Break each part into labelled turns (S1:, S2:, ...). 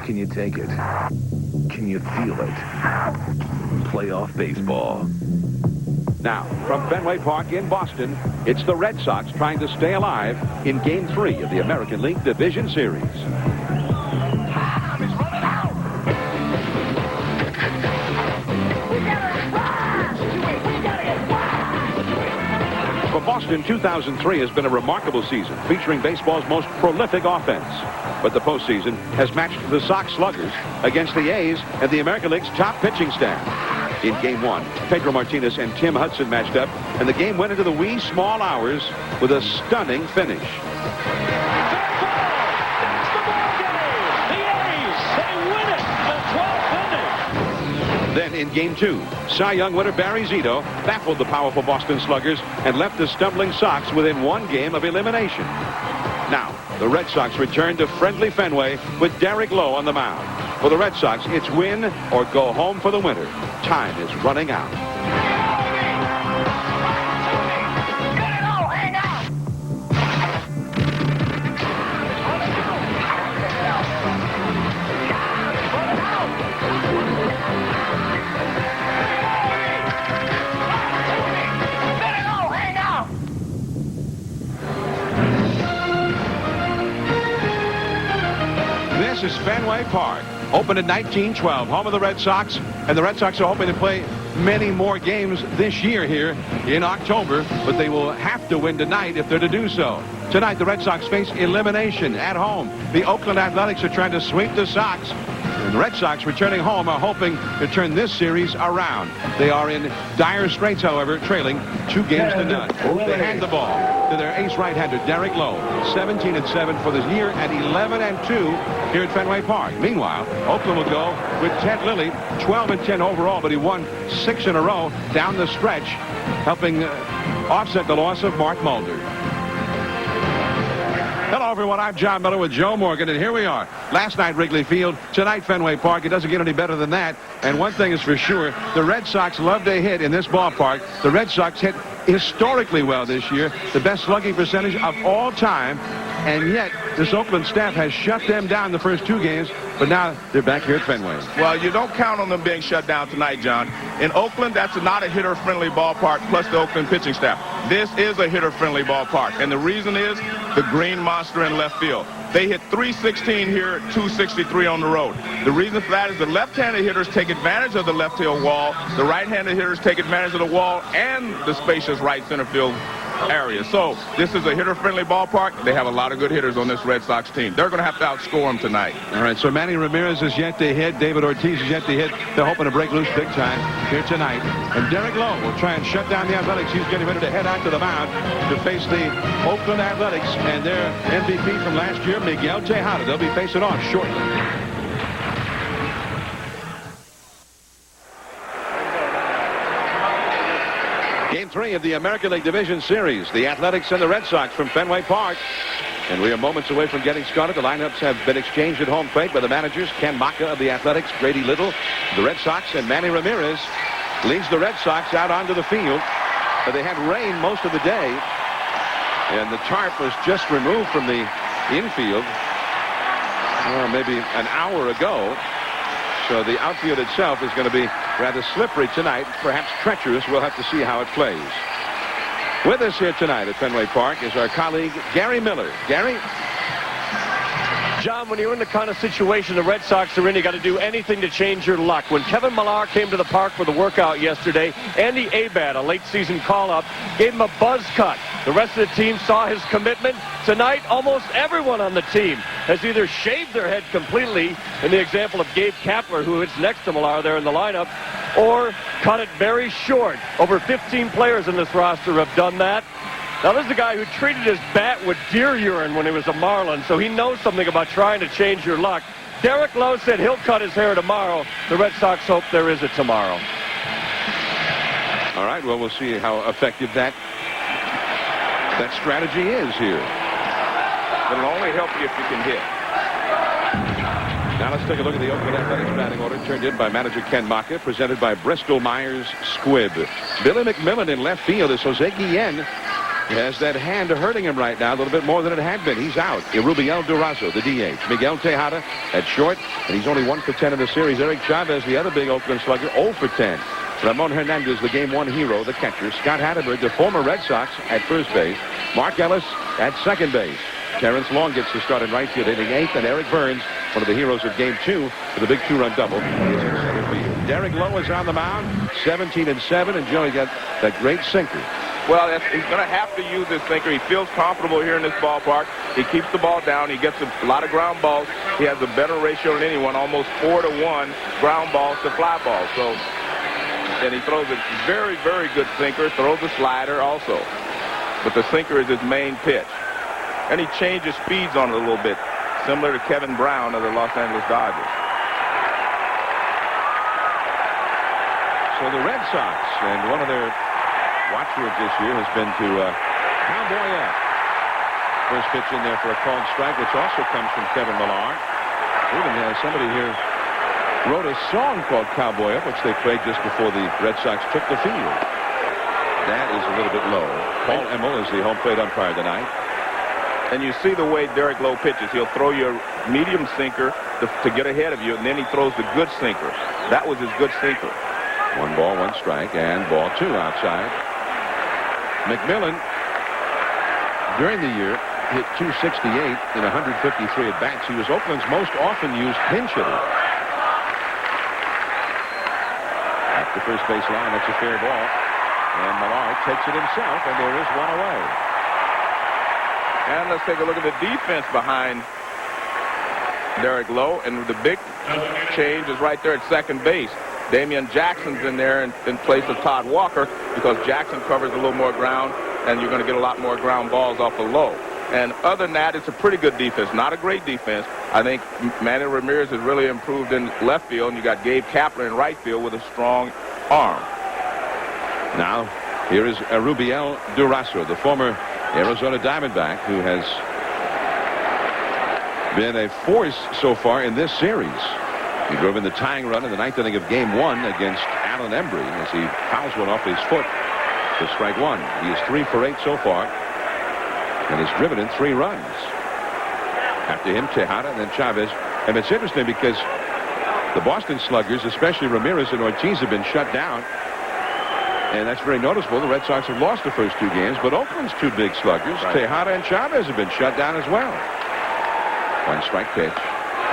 S1: Can you take it? Can you feel it? Playoff baseball.
S2: Now, from Fenway Park in Boston, it's the Red Sox trying to stay alive in Game 3 of the American League Division Series. For Boston, 2003 has been a remarkable season, featuring baseball's most prolific offense. But the postseason has matched the Sox sluggers against the A's and the American League's top pitching staff. In Game 1, Pedro Martinez and Tim Hudson matched up, and the game went into the wee small hours with a stunning finish.
S3: That's the ball game. The A's, they win it. The 12th inning.
S2: Then in Game 2, Cy Young winner Barry Zito baffled the powerful Boston sluggers and left the stumbling Sox within one game of elimination. Now, the Red Sox return to friendly Fenway with Derek Lowe on the mound. For the Red Sox, it's win or go home for the winter. Time is running out. This is Fenway Park. Opened in 1912, home of the Red Sox, and the Red Sox are hoping to play many more games this year here in October, but they will have to win tonight if they're to do so. Tonight, the Red Sox face elimination at home. The Oakland Athletics are trying to sweep the Sox, and the Red Sox returning home are hoping to turn this series around. They are in dire straits, however, trailing 2 games to none. They hand the ball to their ace right-hander, Derek Lowe, 17-7 for the year and 11-2 here at Fenway Park. Meanwhile, Oakland will go with Ted Lilly, 12-10 overall, but he won 6 in a row down the stretch, helping offset the loss of Mark Mulder. Hello, everyone. I'm John Miller with Joe Morgan, and here we are. Last night, Wrigley Field. Tonight, Fenway Park. It doesn't get any better than that. And one thing is for sure, the Red Sox love to hit in this ballpark. The Red Sox hit historically well this year, the best slugging percentage of all time. And yet, this Oakland staff has shut them down the first 2 games, but now they're back here at Fenway.
S4: Well, you don't count on them being shut down tonight, John. In Oakland, that's not a hitter-friendly ballpark, plus the Oakland pitching staff. This is a hitter-friendly ballpark, and the reason is the green monster in left field. They hit .316 here, .263 on the road. The reason for that is the left-handed hitters take advantage of the left field wall. The right-handed hitters take advantage of the wall and the spacious right center field area. So this is a hitter-friendly ballpark. They have a lot of good hitters on this Red Sox team. They're going to have to outscore them tonight.
S2: All right, so Manny Ramirez is yet to hit. David Ortiz is yet to hit. They're hoping to break loose big time here tonight. And Derek Lowe will try and shut down the Athletics. He's getting ready to head out to the mound to face the Oakland Athletics and their MVP from last year, Miguel Tejada. They'll be facing off shortly. Game 3 of the American League Division Series. The Athletics and the Red Sox from Fenway Park. And we are moments away from getting started. The lineups have been exchanged at home plate by the managers, Ken Maka of the Athletics, Grady Little, the Red Sox, and Manny Ramirez leads the Red Sox out onto the field. But they had rain most of the day, and the tarp was just removed from the infield maybe an hour ago. So the outfield itself is going to be rather slippery tonight, perhaps treacherous. We'll have to see how it plays. With us here tonight at Fenway Park is our colleague, Gary Miller. Gary?
S3: John, when you're in the kind of situation the Red Sox are in, you got to do anything to change your luck. When Kevin Millar came to the park for the workout yesterday, Andy Abad, a late-season call-up, gave him a buzz cut. The rest of the team saw his commitment. Tonight, almost everyone on the team has either shaved their head completely, in the example of Gabe Kapler, who hits next to Millar there in the lineup, or cut it very short. Over 15 players in this roster have done that. Now, this is a guy who treated his bat with deer urine when he was a Marlin, so he knows something about trying to change your luck. Derek Lowe said he'll cut his hair tomorrow. The Red Sox hope there is a tomorrow.
S2: All right, well, we'll see how effective that strategy is here.
S4: It'll only help you if you can hit.
S2: Now let's take a look at the Oakland Athletics batting order, turned in by manager Ken Maka, presented by Bristol Myers Squibb. Billy McMillan in left field is Jose Guillen. He has that hand hurting him right now a little bit more than it had been. He's out. Rubiel Durazo, the DH. Miguel Tejada at short, and he's only 1 for 10 in the series. Eric Chavez, the other big Oakland slugger, 0 for 10. Ramon Hernandez, the Game 1 hero, the catcher. Scott Hatterberg, the former Red Sox, at first base. Mark Ellis at second base. Terrence Long gets the start in right field, hitting 8th, and Eric Burns, one of the heroes of Game 2, with a big 2-run double, is in center field. Derek Lowe is on the mound, 17-7, and Joey got that great sinker.
S4: Well, he's going to have to use this sinker. He feels comfortable here in this ballpark. He keeps the ball down. He gets a lot of ground balls. He has a better ratio than anyone, almost 4-to-1 ground balls to fly balls. So, and he throws a very, very good sinker, throws a slider also. But the sinker is his main pitch. And he changes speeds on it a little bit, similar to Kevin Brown of the Los Angeles Dodgers. So the Red Sox, and one of their watchwords this year has been to cowboy up. First pitch in there for a called strike, which also comes from Kevin Millar. Even somebody here wrote a song called Cowboy Up, which they played just before the Red Sox took the field. That is a little bit low. Paul Emmel is the home plate umpire tonight. And you see the way Derek Lowe pitches. He'll throw your medium sinker to get ahead of you, and then he throws the good sinker. That was his good sinker.
S2: 1 ball, 1 strike, and ball 2 outside. McMillan, during the year, hit .268 in 153 at-bats. He was Oakland's most often used pinch hitter. At the first base line, that's a fair ball. And Millar takes it himself, and there is 1 away.
S4: And let's take a look at the defense behind Derek Lowe. And the big change is right there at second base. Damian Jackson's in there in place of Todd Walker, because Jackson covers a little more ground, and you're going to get a lot more ground balls off of Lowe. And other than that, it's a pretty good defense. Not a great defense. I think Manny Ramirez has really improved in left field, and you got Gabe Kapler in right field with a strong arm.
S2: Now, here is Rubiel Durazo, the former Arizona Diamondback, who has been a force so far in this series. He drove in the tying run in the 9th inning of Game 1 against Alan Embry as he fouls one off his foot to strike 1. He is 3 for 8 so far and has driven in 3 runs. After him, Tejada, and then Chavez. And it's interesting because the Boston sluggers, especially Ramirez and Ortiz, have been shut down. And that's very noticeable. The Red Sox have lost the first 2 games, but Oakland's 2 big sluggers, right, Tejada and Chavez, have been shut down as well. 1 strike pitch.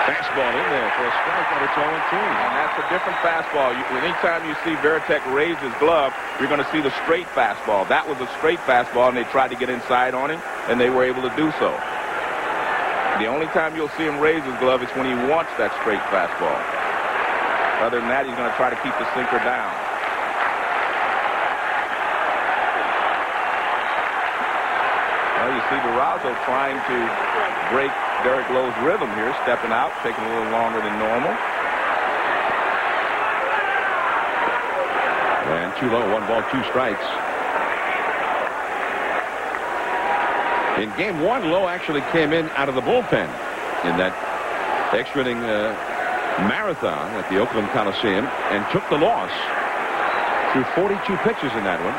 S2: Fastball in there for a strike, but it's 0-2.
S4: And that's a different fastball. Anytime you see Veritek raise his glove, you're going to see the straight fastball. That was a straight fastball, and they tried to get inside on him, and they were able to do so. The only time you'll see him raise his glove is when he wants that straight fastball. Other than that, he's going to try to keep the sinker down. Well, you see Durazo trying to break Derek Lowe's rhythm here, stepping out, taking a little longer than normal.
S2: And 2 low, 1 ball, 2 strikes. In Game 1, Lowe actually came in out of the bullpen in that extra inning marathon at the Oakland Coliseum and took the loss through 42 pitches in that one.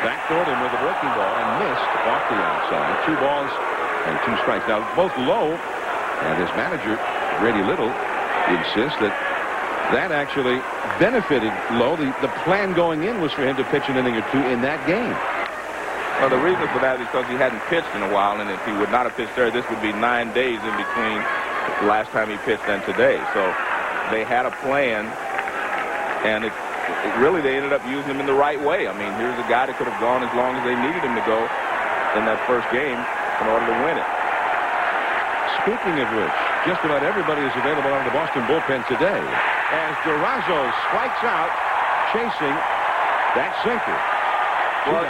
S2: Backdoored him with a breaking ball and missed off the outside. 2 balls and 2 strikes. Now, both Lowe and his manager, Grady Little, insist that that actually benefited Lowe. The plan going in was for him to pitch an inning or 2 in that game.
S4: Well, the reason for that is because he hadn't pitched in a while, and if he would not have pitched there, this would be 9 days in between the last time he pitched and today. So they had a plan, and really they ended up using him in the right way. I mean, here's a guy that could have gone as long as they needed him to go in that first game in order to win it.
S2: Speaking of which, just about everybody is available out of the Boston bullpen today as Durazo strikes out, chasing that sinker.
S4: Well,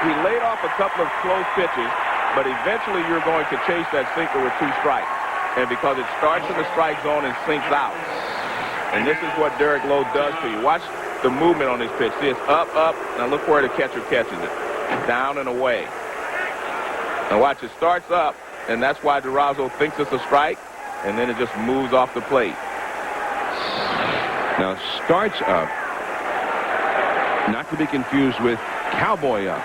S4: he laid off a couple of close pitches, but eventually you're going to chase that sinker with 2 strikes. And because it starts in the strike zone and sinks out. And this is what Derek Lowe does to you. Watch the movement on this pitch. See, it's up, up. Now look where the catcher catches it. Down and away. Now watch, it starts up, and that's why Durazo thinks it's a strike, and then it just moves off the plate.
S2: Now starts up, not to be confused with cowboy up.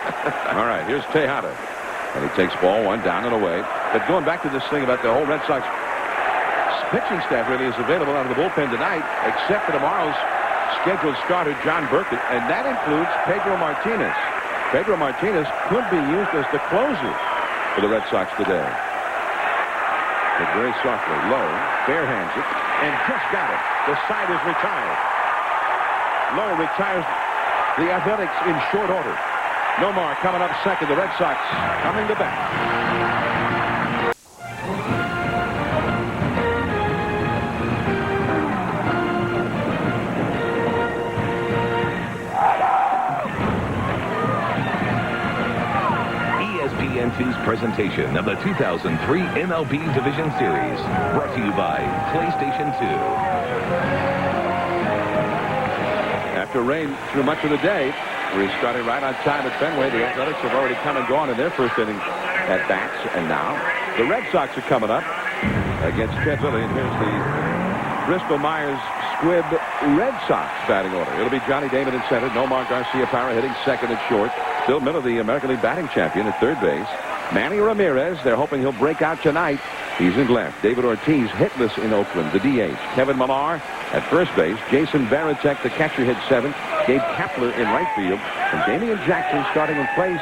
S2: All right, here's Tejada. And he takes ball one down and away. But going back to this thing about the whole Red Sox pitching staff really is available out of the bullpen tonight, except for tomorrow's scheduled starter, John Burkett, and that includes Pedro Martinez. Pedro Martinez could be used as the closer for the Red Sox today. But very softly, Lowe barehands it and just got it. The side is retired. Lowe retires the Athletics in short order. Nomar coming up second. The Red Sox coming to bat.
S1: ESPN2's presentation of the 2003 MLB Division Series, brought to you by PlayStation 2.
S2: After rain through much of the day, we started right on time at Fenway. The Athletics have already come and gone in their first inning at bats, and now the Red Sox are coming up against Ted Lilly. And here's the Bristol-Myers Squibb Red Sox batting order. It'll be Johnny Damon in center, Nomar Garcia-Parra hitting second and short, Bill Miller, the American League batting champion, at third base. Manny Ramirez, they're hoping he'll break out tonight. He's in left. David Ortiz hitless in Oakland, the DH. Kevin Millar at first base. Jason Varitek, the catcher, hit seventh. Gabe Kapler in right field. And Damian Jackson starting in place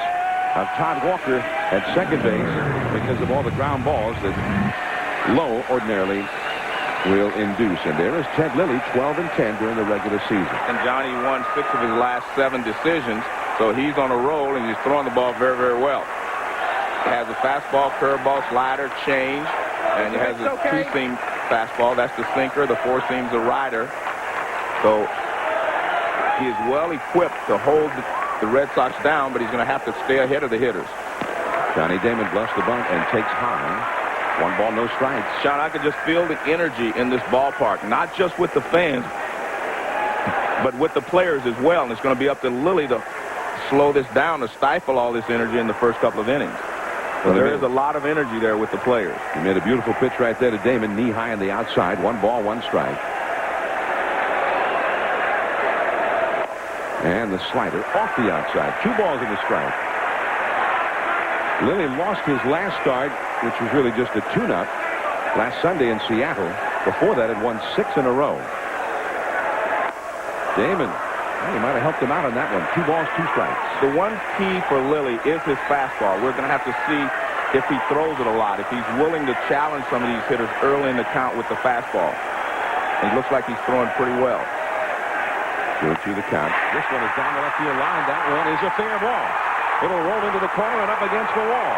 S2: of Todd Walker at second base because of all the ground balls that Lowe ordinarily will induce. And there is Ted Lilly, 12 and 10 during the regular season.
S4: And Johnny won 6 of his last 7 decisions, so he's on a roll, and he's throwing the ball very, very well. He has a fastball, curveball, slider, change, and he has a two-seam fastball. That's the sinker. The four-seam's a rider. So he is well equipped to hold the Red Sox down, but he's going to have to stay ahead of the hitters.
S2: Johnny Damon bluffs the bunt and takes high. 1 ball, no strikes.
S4: Sean, I could just feel the energy in this ballpark, not just with the fans, but with the players as well. And it's going to be up to Lilly to slow this down, to stifle all this energy in the first couple of innings. So there is a lot of energy there with the players.
S2: He made a beautiful pitch right there to Damon, knee high on the outside. 1 ball, 1 strike. And the slider off the outside. 2 balls and a strike. Lilly lost his last start, which was really just a tune-up, last Sunday in Seattle. Before that, had won 6 in a row. Damon, well, he might have helped him out on that one. 2 balls, 2 strikes.
S4: The one key for Lilly is his fastball. We're going to have to see if he throws it a lot, if he's willing to challenge some of these hitters early in the count with the fastball. And he looks like he's throwing pretty well.
S2: 2-2 the count. This one is down the left field line. That one is a fair ball. It'll roll into the corner and up against the wall.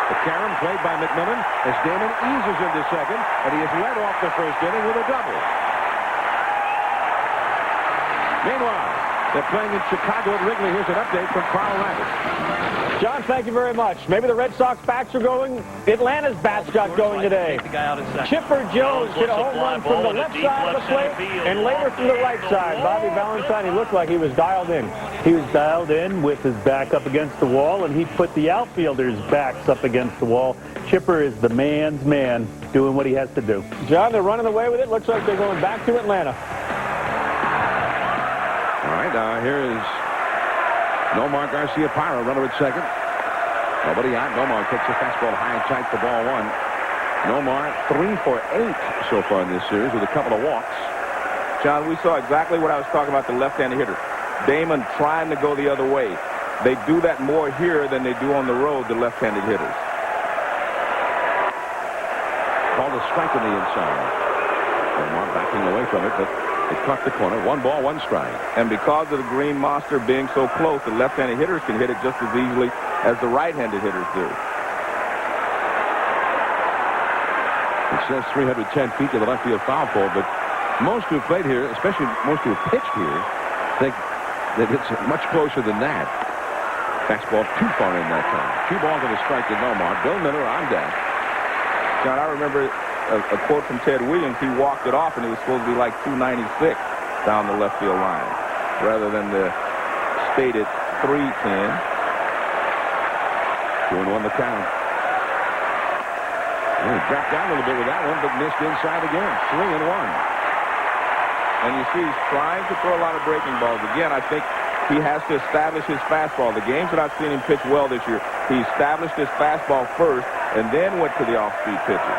S2: The carom played by McMillan as Damon eases into second, and he has led off the first inning with a double. Meanwhile, they're playing in Chicago at Wrigley. Here's an update from Carl Rabbit.
S3: John, thank you very much. Maybe the Red Sox bats are going. Atlanta's bats got going today. Chipper Jones hit a home run from the left side of the plate and later from the right side. Bobby Valentine, he looked like he was dialed in.
S5: He was dialed in with his back up against the wall, and he put the outfielders' backs up against the wall. Chipper is the man's man, doing what he has to do.
S3: John, they're running away with it. Looks like they're going back to Atlanta.
S2: All right, here is Nomar Garcia-Parra, runner at second. Nobody out. Nomar takes a fastball high and tight for ball 1. Nomar 3 for 8 so far in this series with a couple of walks.
S4: John, we saw exactly what I was talking about, the left-handed hitter. Damon trying to go the other way. They do that more here than they do on the road, the left-handed hitters.
S2: Called a strike on the inside. Nomar backing away from it, but it caught the corner. 1 ball, 1 strike.
S4: And because of the green monster being so close, the left-handed hitters can hit it just as easily as the right-handed hitters do.
S2: It says 310 feet to the left field foul pole, but most who have played here, especially most who have pitched here, think that it's much closer than that. Fastball too far in that time. 2 balls and a strike to Nomar. Bill Miller on deck.
S4: John, I remember a quote from Ted Williams. He walked it off, and it was supposed to be like 296 down the left field line, rather than the stated 310.
S2: 2-1 the count. He dropped down a little bit with that one, but missed inside again. 3-1.
S4: And you see he's trying to throw a lot of breaking balls. Again, I think he has to establish his fastball. The games that I've seen him pitch well this year, he established his fastball first and then went to the off-speed pitches.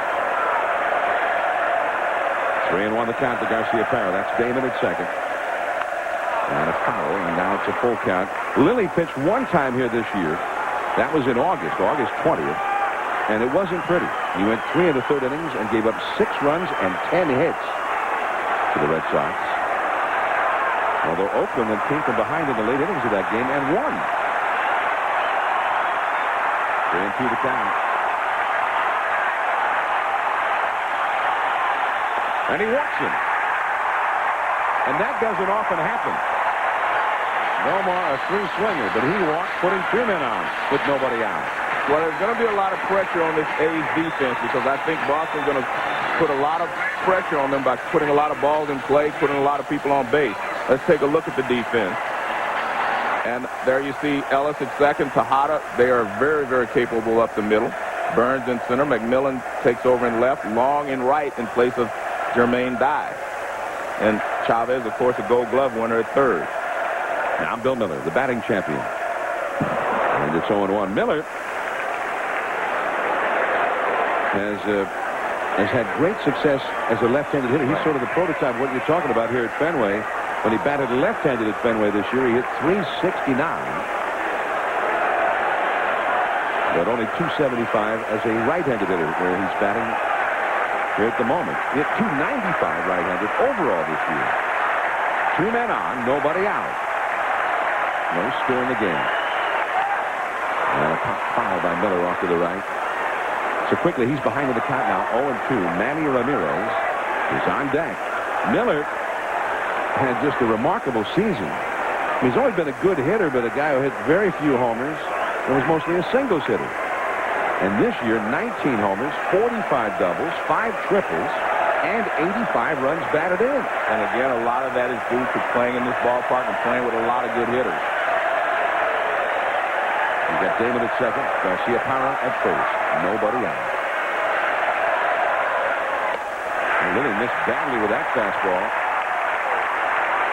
S2: 3-1 the count to Garcia-Parra. That's Damon at second. And a foul, and now it's a full count. Lilly pitched one time here this year. That was in August 20th. And it wasn't pretty. He went 3 in the third innings and gave up 6 runs and 10 hits to the Red Sox. Although Oakland then came from behind in the late innings of that game and won. 3-2 the count. And he walks him. And that doesn't often happen. Nomar, a 3-swinger, but he walked, putting 2 men on with nobody out.
S4: Well, there's going to be a lot of pressure on this A's defense because I think Boston's going to put a lot of pressure on them by putting a lot of balls in play, putting a lot of people on base. Let's take a look at the defense. And there you see Ellis at second, Tejada. They are very, very capable up the middle. Burns in center. McMillan takes over in left. Long in right in place of Jermaine Dye. And Chavez, of course, a Gold Glove winner at third.
S2: Now Bill Miller, the batting champion. And it's 0-1. Miller has had great success as a left-handed hitter. He's sort of the prototype of what you're talking about here at Fenway. When he batted left-handed at Fenway this year, he hit .369. But only .275 as a right-handed hitter, where he's batting here at the moment. He hit .295 right-handed overall this year. 2 men on, nobody out. No score in the game. And a pop foul by Miller off to the right. So quickly, he's behind in the count now. 0-2. Manny Ramirez is on deck. Miller had just a remarkable season. He's always been a good hitter, but a guy who hit very few homers and was mostly a singles hitter. And this year, 19 homers, 45 doubles, 5 triples, and 85 runs batted in.
S4: And again, a lot of that is due to playing in this ballpark and playing with a lot of good hitters.
S2: You got Damon at second, Garcia-Parra at first. Nobody out. And Lilly missed badly with that fastball.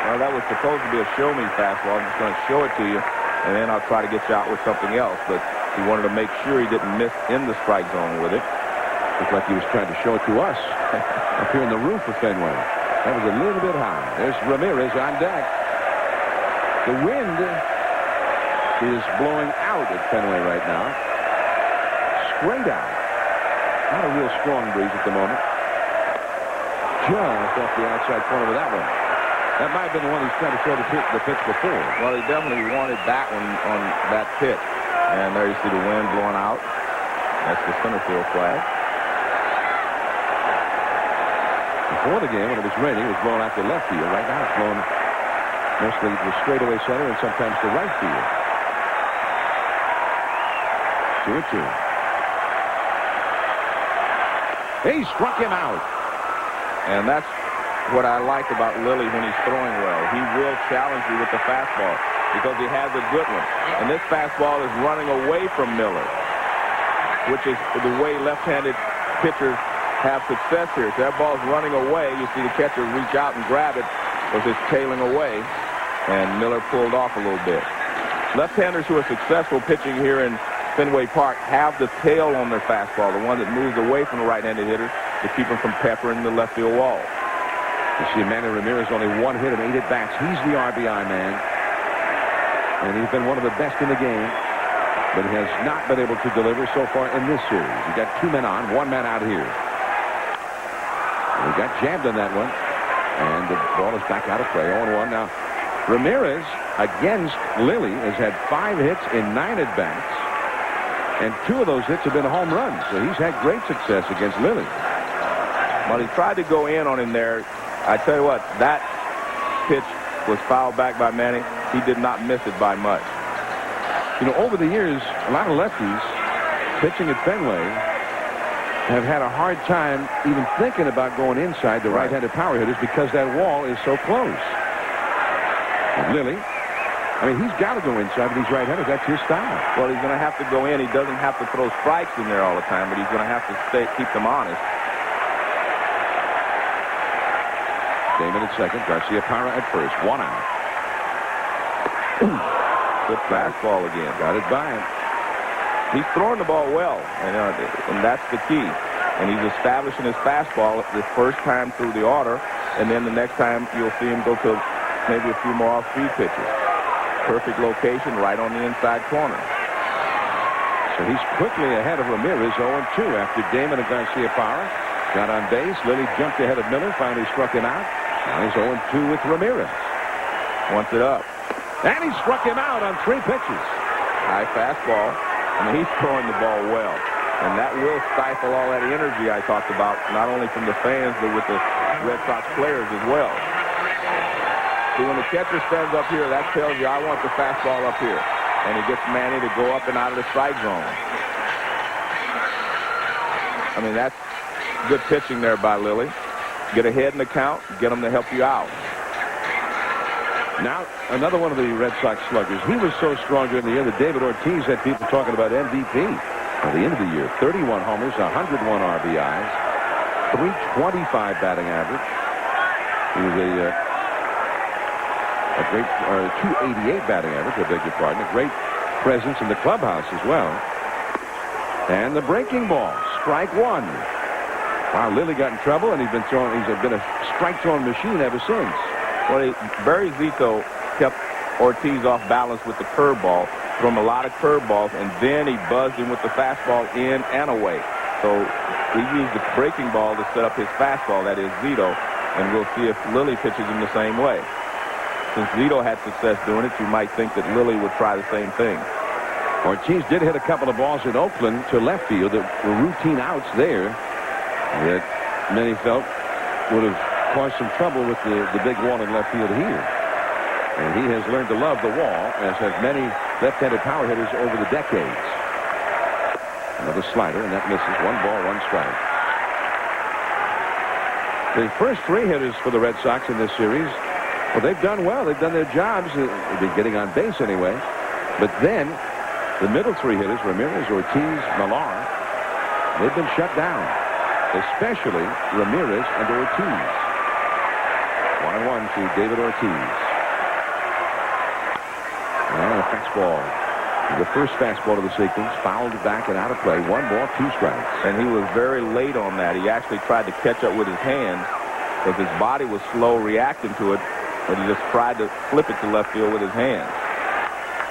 S4: Well, that was supposed to be a show-me fastball. I'm just going to show it to you, and then I'll try to get you out with something else. But he wanted to make sure he didn't miss in the strike zone with it.
S2: Looked like he was trying to show it to us up here in the roof of Fenway. That was a little bit high. There's Ramirez on deck. The wind is blowing out at Fenway right now. Straight out. Not a real strong breeze at the moment. Just off the outside corner with that one. That might have been the one he's trying to show the pitch before.
S4: Well, he definitely wanted that one on that pitch. And there you see the wind blowing out. That's the center field flag.
S2: Before the game, when it was raining, it was blowing out to left field. Right now it's blowing mostly to straightaway center and sometimes to right field. 2-2. He struck him out.
S4: And that's what I like about Lilly when he's throwing well. He will challenge you with the fastball because he has a good one. And this fastball is running away from Miller, which is the way left-handed pitchers have success here. So that ball's running away. You see the catcher reach out and grab it because it's tailing away. And Miller pulled off a little bit. Left-handers who are successful pitching here in Fenway Park have the tail on their fastball, the one that moves away from the right-handed hitter to keep him from peppering the left field wall.
S2: You see Manny Ramirez only 1 hit and 8 at-bats. He's the RBI man. And he's been one of the best in the game. But he has not been able to deliver so far in this series. He got 2 men on, 1 man out here. And he got jammed on that one. And the ball is back out of play. 0-1 now. Ramirez against Lilly has had 5 hits in 9 at-bats. And 2 of those hits have been home runs. So he's had great success against Lilly.
S4: Well, he tried to go in on him there. I tell you what, that pitch was fouled back by Manny. He did not miss it by much.
S2: You know, over the years, a lot of lefties pitching at Fenway have had a hard time even thinking about going inside the right-handed power hitters because that wall is so close. And Lilly, I mean, he's got to go inside with these right-handers. That's his style.
S4: Well, he's going to have to go in. He doesn't have to throw strikes in there all the time, but he's going to have to keep them honest.
S2: Damon at second, Garcia-Parra at first. 1 out.
S4: Good fastball again.
S1: Got it by him.
S4: He's throwing the ball well, and that's the key. And he's establishing his fastball the first time through the order, and then the next time you'll see him go to maybe a few more off-speed pitches. Perfect location right on the inside corner.
S2: So he's quickly ahead of Ramirez, 0-2 after Damon and Garcia Parra got on base. Lilly jumped ahead of Miller, finally struck him out. Now he's 0-2 with Ramirez.
S4: Wants it up.
S2: And he struck him out on 3 pitches.
S4: High fastball. I mean, he's throwing the ball well. And that will stifle all that energy I talked about, not only from the fans, but with the Red Sox players as well. See, when the catcher stands up here, that tells you, I want the fastball up here. And he gets Manny to go up and out of the strike zone. I mean, that's good pitching there by Lilly. Get ahead in the count, get them to help you out.
S2: Now, another one of the Red Sox sluggers. He was so strong during the year that David Ortiz had people talking about MVP. At the end of the year, 31 homers, 101 RBIs, 325 batting average. He was a great 288 batting average, I beg your pardon. A great presence in the clubhouse as well. And the breaking ball, strike 1. Wow, Lilly got in trouble, and he's been a strike-throwing machine ever since.
S4: Well, Barry Zito kept Ortiz off balance with the curveball, threw him a lot of curveballs, and then he buzzed him with the fastball in and away. So he used the breaking ball to set up his fastball, that is Zito, and we'll see if Lilly pitches him the same way. Since Zito had success doing it, you might think that Lilly would try the same thing.
S2: Ortiz did hit a couple of balls in Oakland to left field that were routine outs there that many felt would have caused some trouble with the big wall in left field here. And he has learned to love the wall, as have many left-handed power hitters over the decades. Another slider, and that misses. 1 ball, 1 strike. The first 3 hitters for the Red Sox in this series, well, they've done well. They've done their jobs. They've been getting on base anyway. But then, the middle 3 hitters, Ramirez, Ortiz, Millar, they've been shut down. Especially Ramirez and Ortiz. 1-1 to David Ortiz. And a fastball. The first fastball of the sequence, fouled back and out of play. 1 ball, 2 strikes.
S4: And he was very late on that. He actually tried to catch up with his hands because his body was slow reacting to it, but he just tried to flip it to left field with his hands.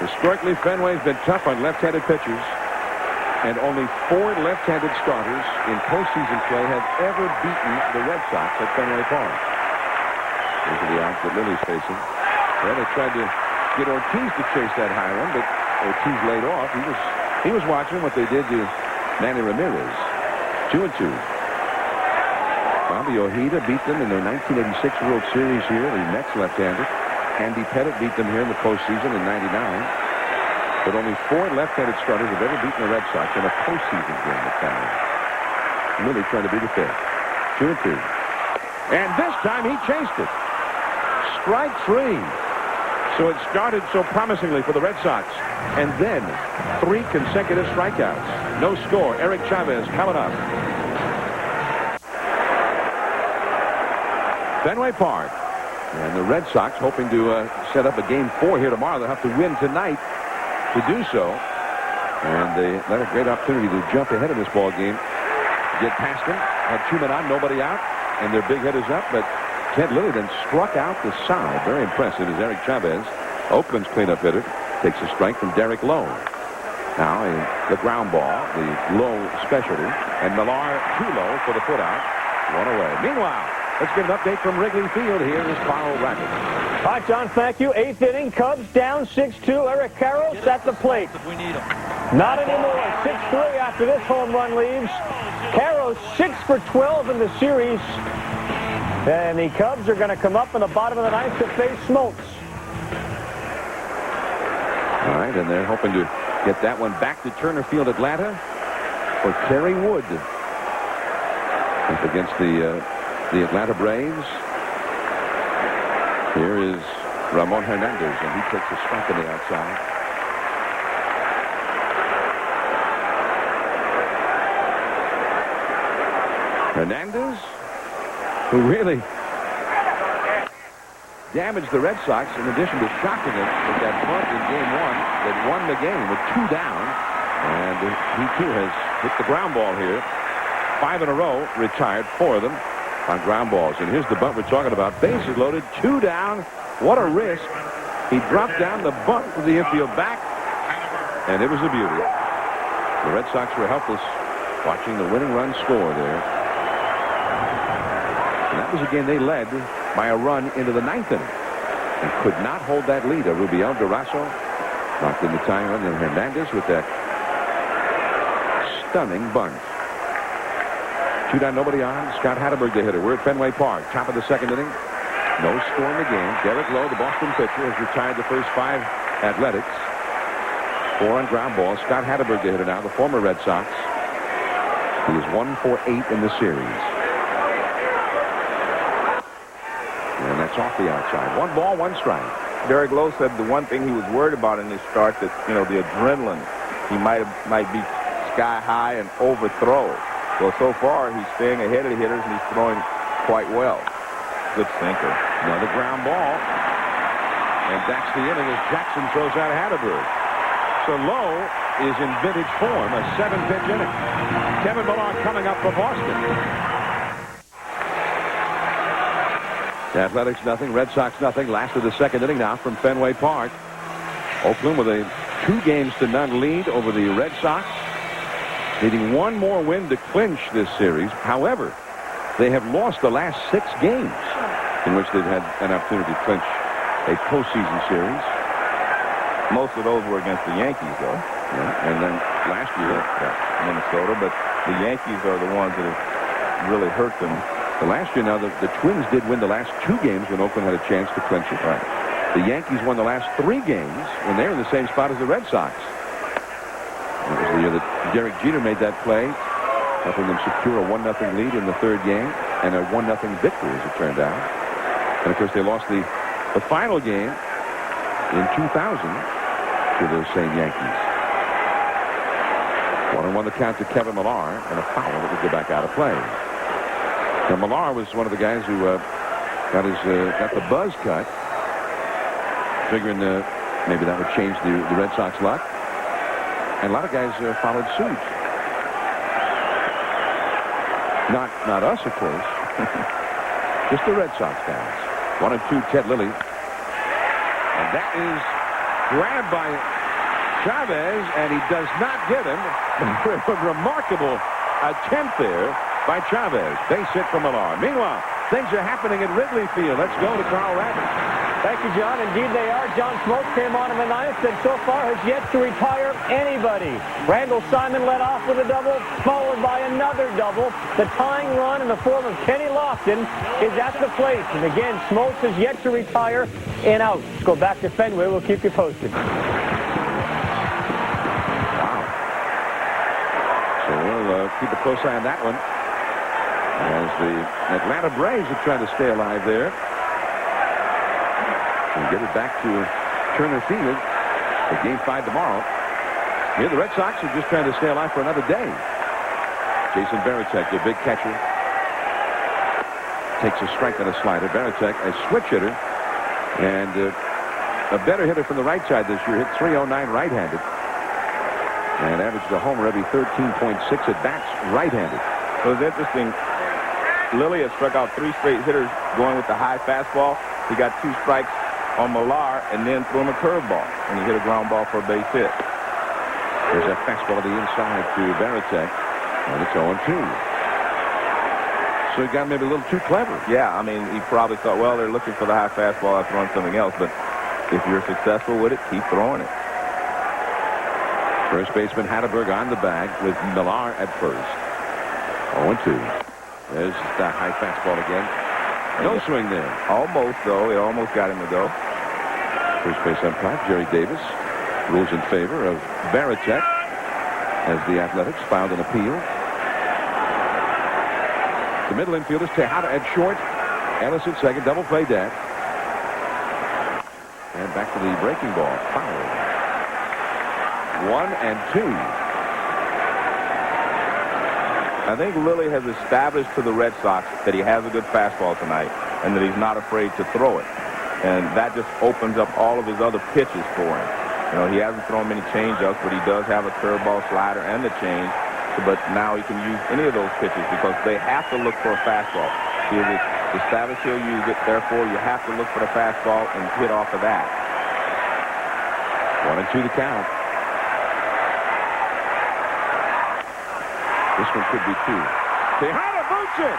S2: Historically, Fenway's been tough on left-handed pitchers, and only 4 left-handed starters in postseason play have ever beaten the Red Sox at Fenway Park. Those are the odds that Lilly's facing. Well, they tried to get Ortiz to chase that high one, but Ortiz laid off. He was watching what they did to Manny Ramirez. 2-2. Bobby Ojeda beat them in their 1986 World Series here. The Mets left-handed. Andy Pettit beat them here in the postseason in '99. But only 4 left-handed starters have ever beaten the Red Sox in a postseason game at Fenway. Lilly trying to be the 5th. 2-2. And this time he chased it. Strike 3. So it started so promisingly for the Red Sox. And then 3 consecutive strikeouts. No score. Eric Chavez coming up. Fenway Park. And the Red Sox hoping to set up a game 4 here tomorrow. They'll have to win tonight to do so. And they had a great opportunity to jump ahead of this ball game. Get past them. Had 2 men on, nobody out. And their big hitters up. But Ted Lilly then struck out the side. Very impressive as Eric Chavez, Oakland's cleanup hitter, takes a strike from Derek Lowe. Now the ground ball, the Lowe specialty. And Millar to Lowe for the put out. 1 away. Meanwhile, let's get an update from Wrigley Field. Here is Carl Rackett.
S5: All right, John, thank you. 8th inning, Cubs down 6-2. Eric Karros at the plate. Not anymore. 6-3 after this home run leaves. Karros 6 for 12 in the series. And the Cubs are going to come up in the bottom of the 9th to face Smoltz.
S2: All right, and they're hoping to get that one back to Turner Field, Atlanta, for Kerry Wood up against the Atlanta Braves. Here is Ramon Hernandez, and he takes a strike on the outside. Hernandez, who really damaged the Red Sox in addition to shocking it with that bunt in Game 1 that won the game with 2 down. And he, too, has hit the ground ball here. 5 in a row, retired 4 of them on ground balls. And here's the bunt we're talking about. Bases loaded, 2 down. What a risk. He dropped down the bunt with the infield back, and it was a beauty. The Red Sox were helpless watching the winning run score there. And that was a game they led by a run into the 9th inning and could not hold that lead. Rubiel Durazo knocked in the tying run, and Hernandez with that stunning bunt. 2 down, nobody on. Scott Hatterberg, the hitter. We're at Fenway Park, top of the 2nd inning. No score in the game. Derek Lowe, the Boston pitcher, has retired the first 5 Athletics. 4 on ground balls. Scott Hatterberg, the hitter now, the former Red Sox. He is 1 for 8 in the series. And that's off the outside. 1 ball, 1 strike.
S4: Derek Lowe said the one thing he was worried about in this start, that, you know, the adrenaline, he might be sky high and overthrow. Well, so far, he's staying ahead of the hitters, and he's throwing quite well. Good sinker.
S2: Another ground ball. And that's the inning as Jackson throws out Hatterberg. So Lowe is in vintage form, a 7-pitch inning. Kevin Millar coming up for Boston. The Athletics nothing, Red Sox nothing. Last of the 2nd inning now from Fenway Park. Oakland with a 2-0 lead over the Red Sox. Needing 1 more win to clinch this series. However, they have lost the last 6 games in which they've had an opportunity to clinch a postseason series.
S4: Most of those were against the Yankees, though.
S2: Yeah, and then last year,
S4: Minnesota. But the Yankees are the ones that have really hurt them.
S2: The last year, now, the Twins did win the last 2 games when Oakland had a chance to clinch it.
S4: Right.
S2: The Yankees won the last 3 games when they're in the same spot as the Red Sox. It was the year that Derek Jeter made that play, helping them secure a 1-0 lead in the 3rd game and a 1-0 victory, as it turned out. And, of course, they lost the final game in 2000 to those same Yankees. 1-1 the count to Kevin Millar, and a foul that would go back out of play. Now, Millar was one of the guys who got the buzz cut, figuring maybe that would change the Red Sox luck. And a lot of guys followed suit. Not us, of course. Just the Red Sox guys. 1-2, Ted Lilly. And that is grabbed by Chavez, and he does not get him. A remarkable attempt there by Chavez. Base hit from Millar. Meanwhile, things are happening at Wrigley Field. Let's go to Carl Rabbit.
S5: Thank you, John. Indeed, they are. John Smoltz came on in the 9th and so far has yet to retire anybody. Randall Simon led off with a double, followed by another double. The tying run in the form of Kenny Lofton is at the plate. And again, Smoltz has yet to retire and out. Let's go back to Fenway. We'll keep you posted.
S2: Wow. So we'll keep a close eye on that one, as the Atlanta Braves are trying to stay alive there and get it back to Turner Field for Game 5 tomorrow. Here, the Red Sox are just trying to stay alive for another day. Jason Varitek, their big catcher, takes a strike on a slider. Varitek, a switch hitter, and a better hitter from the right side this year. Hit .309 right-handed, and averaged a homer every 13.6 at bats right-handed.
S4: So it's interesting. Lilly has struck out 3 straight hitters going with the high fastball. He got 2 strikes on Millar and then threw him a curveball, and he hit a ground ball for a base hit.
S2: There's that fastball to the inside to Varitek, and it's 0-2. So he got maybe a little too clever.
S4: Yeah, I mean, he probably thought, well, they're looking for the high fastball. I'll throw something else. But if you're successful with it, keep throwing it.
S2: First baseman Hatterberg on the bag with Millar at first. 0-2. There's that high fastball again. No swing there.
S4: Almost, though. It almost got him to go.
S2: First base umpire Jerry Davis rules in favor of Varitek as the Athletics filed an appeal. The middle infielders, Tejada at short, Ellis at second, double play dead. And back to the breaking ball. Foul. 1-2.
S4: I think Lilly has established to the Red Sox that he has a good fastball tonight and that he's not afraid to throw it. And that just opens up all of his other pitches for him. You know, he hasn't thrown many changeups, but he does have a curveball, slider, and the change. But now he can use any of those pitches because they have to look for a fastball. He'll establish he'll use it. Therefore, you have to look for the fastball and hit off of that.
S2: 1-2 the count. This one could be 2. Tejada boots it.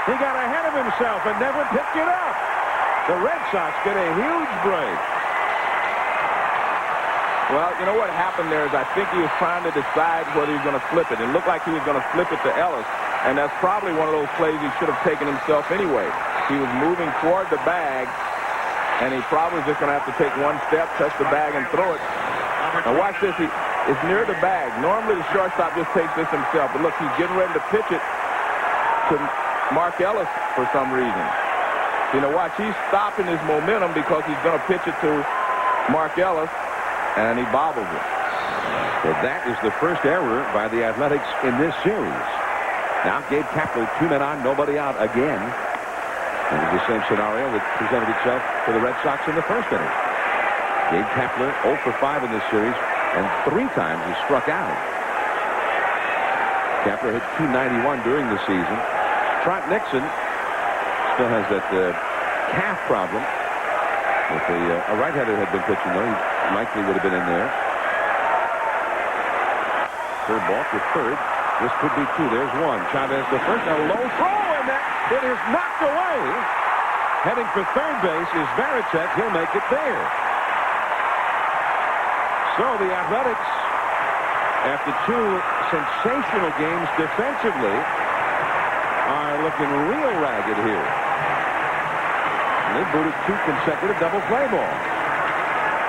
S2: He got ahead of himself and never picked it up. The Red Sox get a huge break.
S4: Well, you know what happened there is I think he was trying to decide whether he was going to flip it. It looked like he was going to flip it to Ellis, and that's probably one of those plays he should have taken himself anyway. He was moving toward the bag, and he probably was just going to have to take one step, touch the bag, and throw it. Now watch this. It's near the bag. Normally the shortstop just takes this himself, but look, he's getting ready to pitch it to Mark Ellis for some reason. You know, watch, he's stopping his momentum because he's going to pitch it to Mark Ellis. And he bobbles it.
S2: Well, that is the first error by the Athletics in this series. Now Gabe Kapler, 2 men on, nobody out again. And it's the same scenario that presented itself for the Red Sox in the first inning. Gabe Kapler 0 for 5 in this series, and 3 times he struck out. Kapler hit .291 during the season. Trot Nixon still has that calf problem. If a right-hander had been pitching, though, he likely would have been in there. Third ball to third. This could be 2. There's 1. Chavez the first. A low throw, and that it is knocked away. Heading for third base is Varitek. He'll make it there. So the Athletics, after 2 sensational games defensively, are looking real ragged here. They booted 2 consecutive double play balls.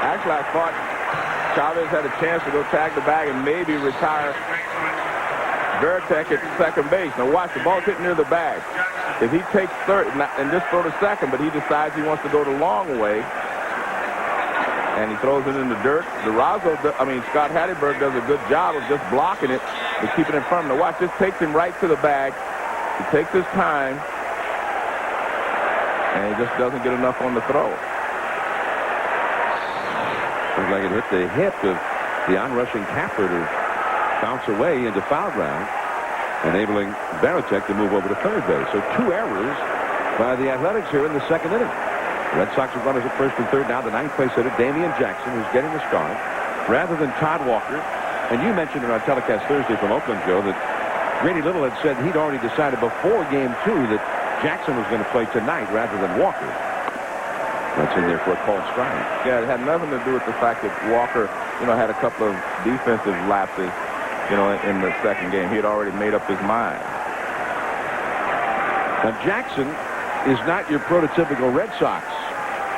S4: Actually, I thought Chavez had a chance to go tag the bag and maybe retire Varitek at second base. Now watch, the ball's hitting near the bag. If he takes third and just throw to second, but he decides he wants to go the long way, and he throws it in the dirt, Scott Hatteberg does a good job of just blocking it and keeping it in front of him. Now watch, this takes him right to the bag. He takes his time. And he just doesn't get enough on the throw.
S2: Looks like it hit the hip of the onrushing Kapler to bounce away into foul ground, enabling Varitek to move over to third base. So 2 errors by the Athletics here in the second inning. The Red Sox have runners at first and third. Now the 9th place hitter, Damian Jackson, who's getting the start, rather than Todd Walker. And you mentioned in our telecast Thursday from Oakland, Joe, that Grady Little had said he'd already decided before Game 2 that Jackson was going to play tonight rather than Walker. That's in there for a called strike.
S4: Yeah, it had nothing to do with the fact that Walker, had a couple of defensive lapses, in the second game. He had already made up his mind.
S2: Now, Jackson is not your prototypical Red Sox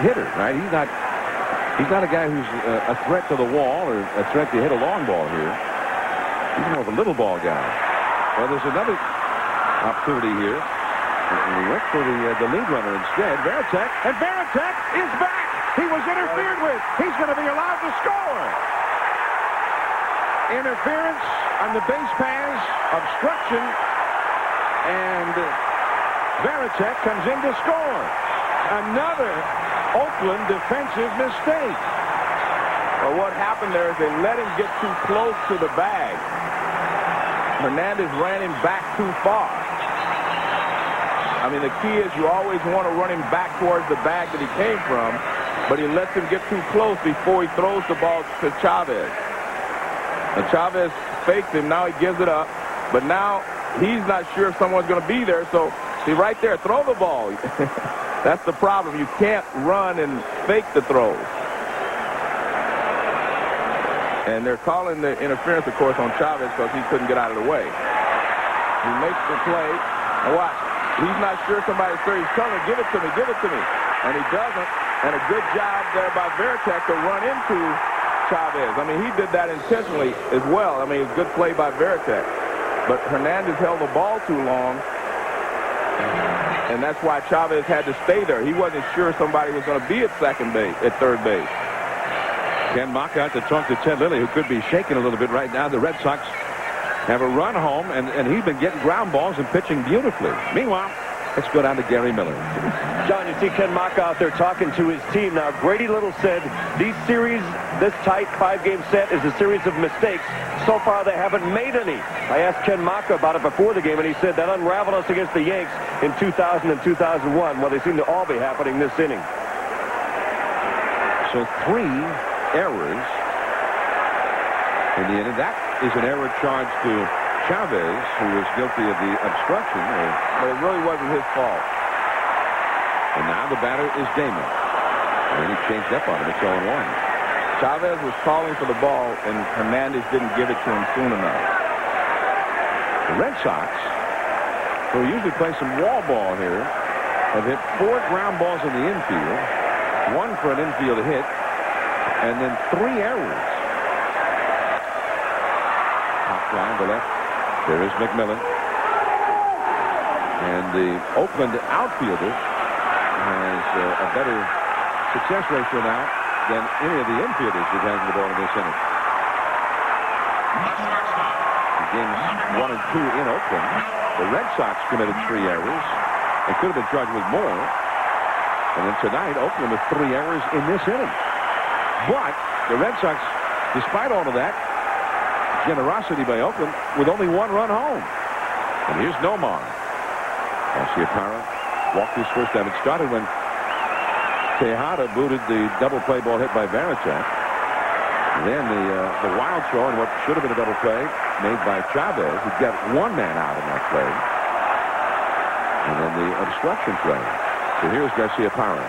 S2: hitter, right? He's not a guy who's a threat to the wall or a threat to hit a long ball here. He's more of a little ball guy. Well, there's another opportunity here. We went for the lead runner instead. Varitek, and Varitek is back. He was interfered with. He's going to be allowed to score. Interference on the base pass, obstruction, and Varitek comes in to score. Another Oakland defensive mistake.
S4: Well, what happened there is they let him get too close to the bag. Hernandez ran him back too far. I mean, the key is you always want to run him back towards the bag that he came from, but he lets him get too close before he throws the ball to Chavez. And Chavez fakes him. Now he gives it up, but now he's not sure if someone's going to be there. So, see, right there, throw the ball. That's the problem. You can't run and fake the throws. And they're calling the interference, of course, on Chavez because he couldn't get out of the way. He makes the play. And watch. He's not sure somebody's there. He's telling him, give it to me, give it to me. And he doesn't. And a good job there by Varitek to run into Chavez. I mean, he did that intentionally as well. I mean, it's a good play by Varitek. But Hernandez held the ball too long. And that's why Chavez had to stay there. He wasn't sure somebody was going to be at third base.
S2: Ken Maka to talk to Ted Lilly, who could be shaking a little bit right now. The Red Sox have a run home, and he's been getting ground balls and pitching beautifully. Meanwhile, Let's go down to Gary Miller.
S3: John, you see Ken Mock out there talking to his team. Now, Grady Little said these series, this tight 5-game set is a series of mistakes. So far, they haven't made any. I asked Ken Mock about it before the game, and he said that unraveled us against the Yanks in 2000 and 2001. Well, they seem to all be happening this inning.
S2: So 3 errors in the inning. That is an error charged to Chavez, who was guilty of the obstruction.
S4: But it really wasn't his fault.
S2: And now the batter is Damon. And he changed up on him. It's 0-1.
S4: Chavez was calling for the ball, and Hernandez didn't give it to him soon enough.
S2: The Red Sox, who usually play some wall ball here, have hit 4 ground balls in the infield, 1 for an infield hit, and then 3 errors. Top line to left. There is McMillan. And the Oakland outfielder has a better success ratio now than any of the infielders who've handled the ball in this inning. Games 1 and 2 in Oakland. The Red Sox committed 3 errors and could have been charged with more. And then tonight, Oakland with 3 errors in this inning. But the Red Sox, despite all of that, generosity by Oakland with only 1 run home. And here's Nomar. Garciaparra walked his first time. It started when Tejada booted the double play ball hit by Varitek. Then the wild throw and what should have been a double play made by Chavez. He got 1 man out in that play. And then the obstruction play. So here's Garciaparra.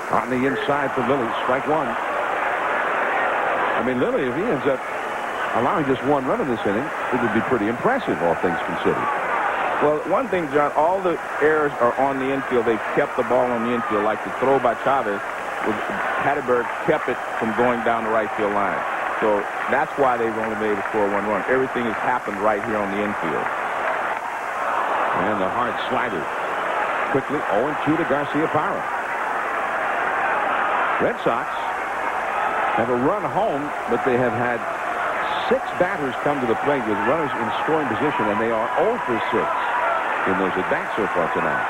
S2: On the inside for Lilly, strike 1. I mean, Lilly, if he ends up allowing just 1 run in this inning, it would be pretty impressive, all things considered.
S4: Well, one thing, John, all the errors are on the infield. They've kept the ball on the infield. Like the throw by Chavez, Hatteberg kept it from going down the right field line. So that's why they've only been able to score 1 run. Everything has happened right here on the infield.
S2: And the hard slider. Quickly, 0-2 to Garciaparra. Red Sox have a run home, but they have had 6 batters come to the plate with runners in scoring position, and they are 0 for 6 in those at-bats so far tonight.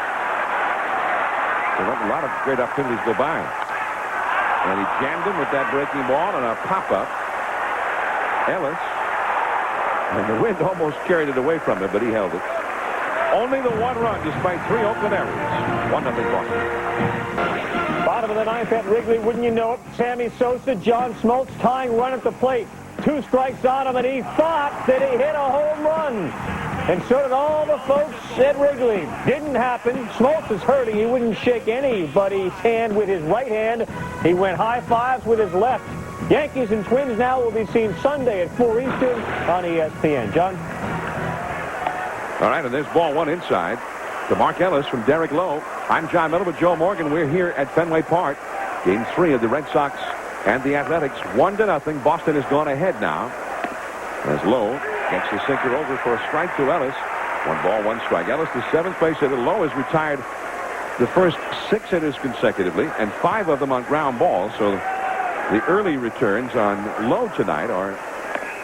S2: They let a lot of great opportunities go by. And he jammed him with that breaking ball and a pop-up. Ellis. And the wind almost carried it away from him, but he held it. Only the 1 run despite 3 Oakland errors. 1-0 Boston.
S5: Bottom of the 9th at Wrigley, wouldn't you know it? Sammy Sosa, John Smoltz tying run at the plate. 2 strikes on him, and he thought that he hit a home run. And so did all the folks at Wrigley. Didn't happen. Smoltz is hurting. He wouldn't shake anybody's hand with his right hand. He went high fives with his left. Yankees and Twins now will be seen Sunday at 4 Eastern on ESPN. John?
S2: All right, and there's ball 1 inside to Mark Ellis from Derek Lowe. I'm John Miller with Joe Morgan. We're here at Fenway Park. Game 3 of the Red Sox and the Athletics. 1-0. Boston has gone ahead now. As Lowe gets the sinker over for a strike to Ellis. 1 ball, 1 strike. Ellis, the 7th place hitter. Lowe has retired the first 6 hitters consecutively, and 5 of them on ground balls. So the early returns on Lowe tonight are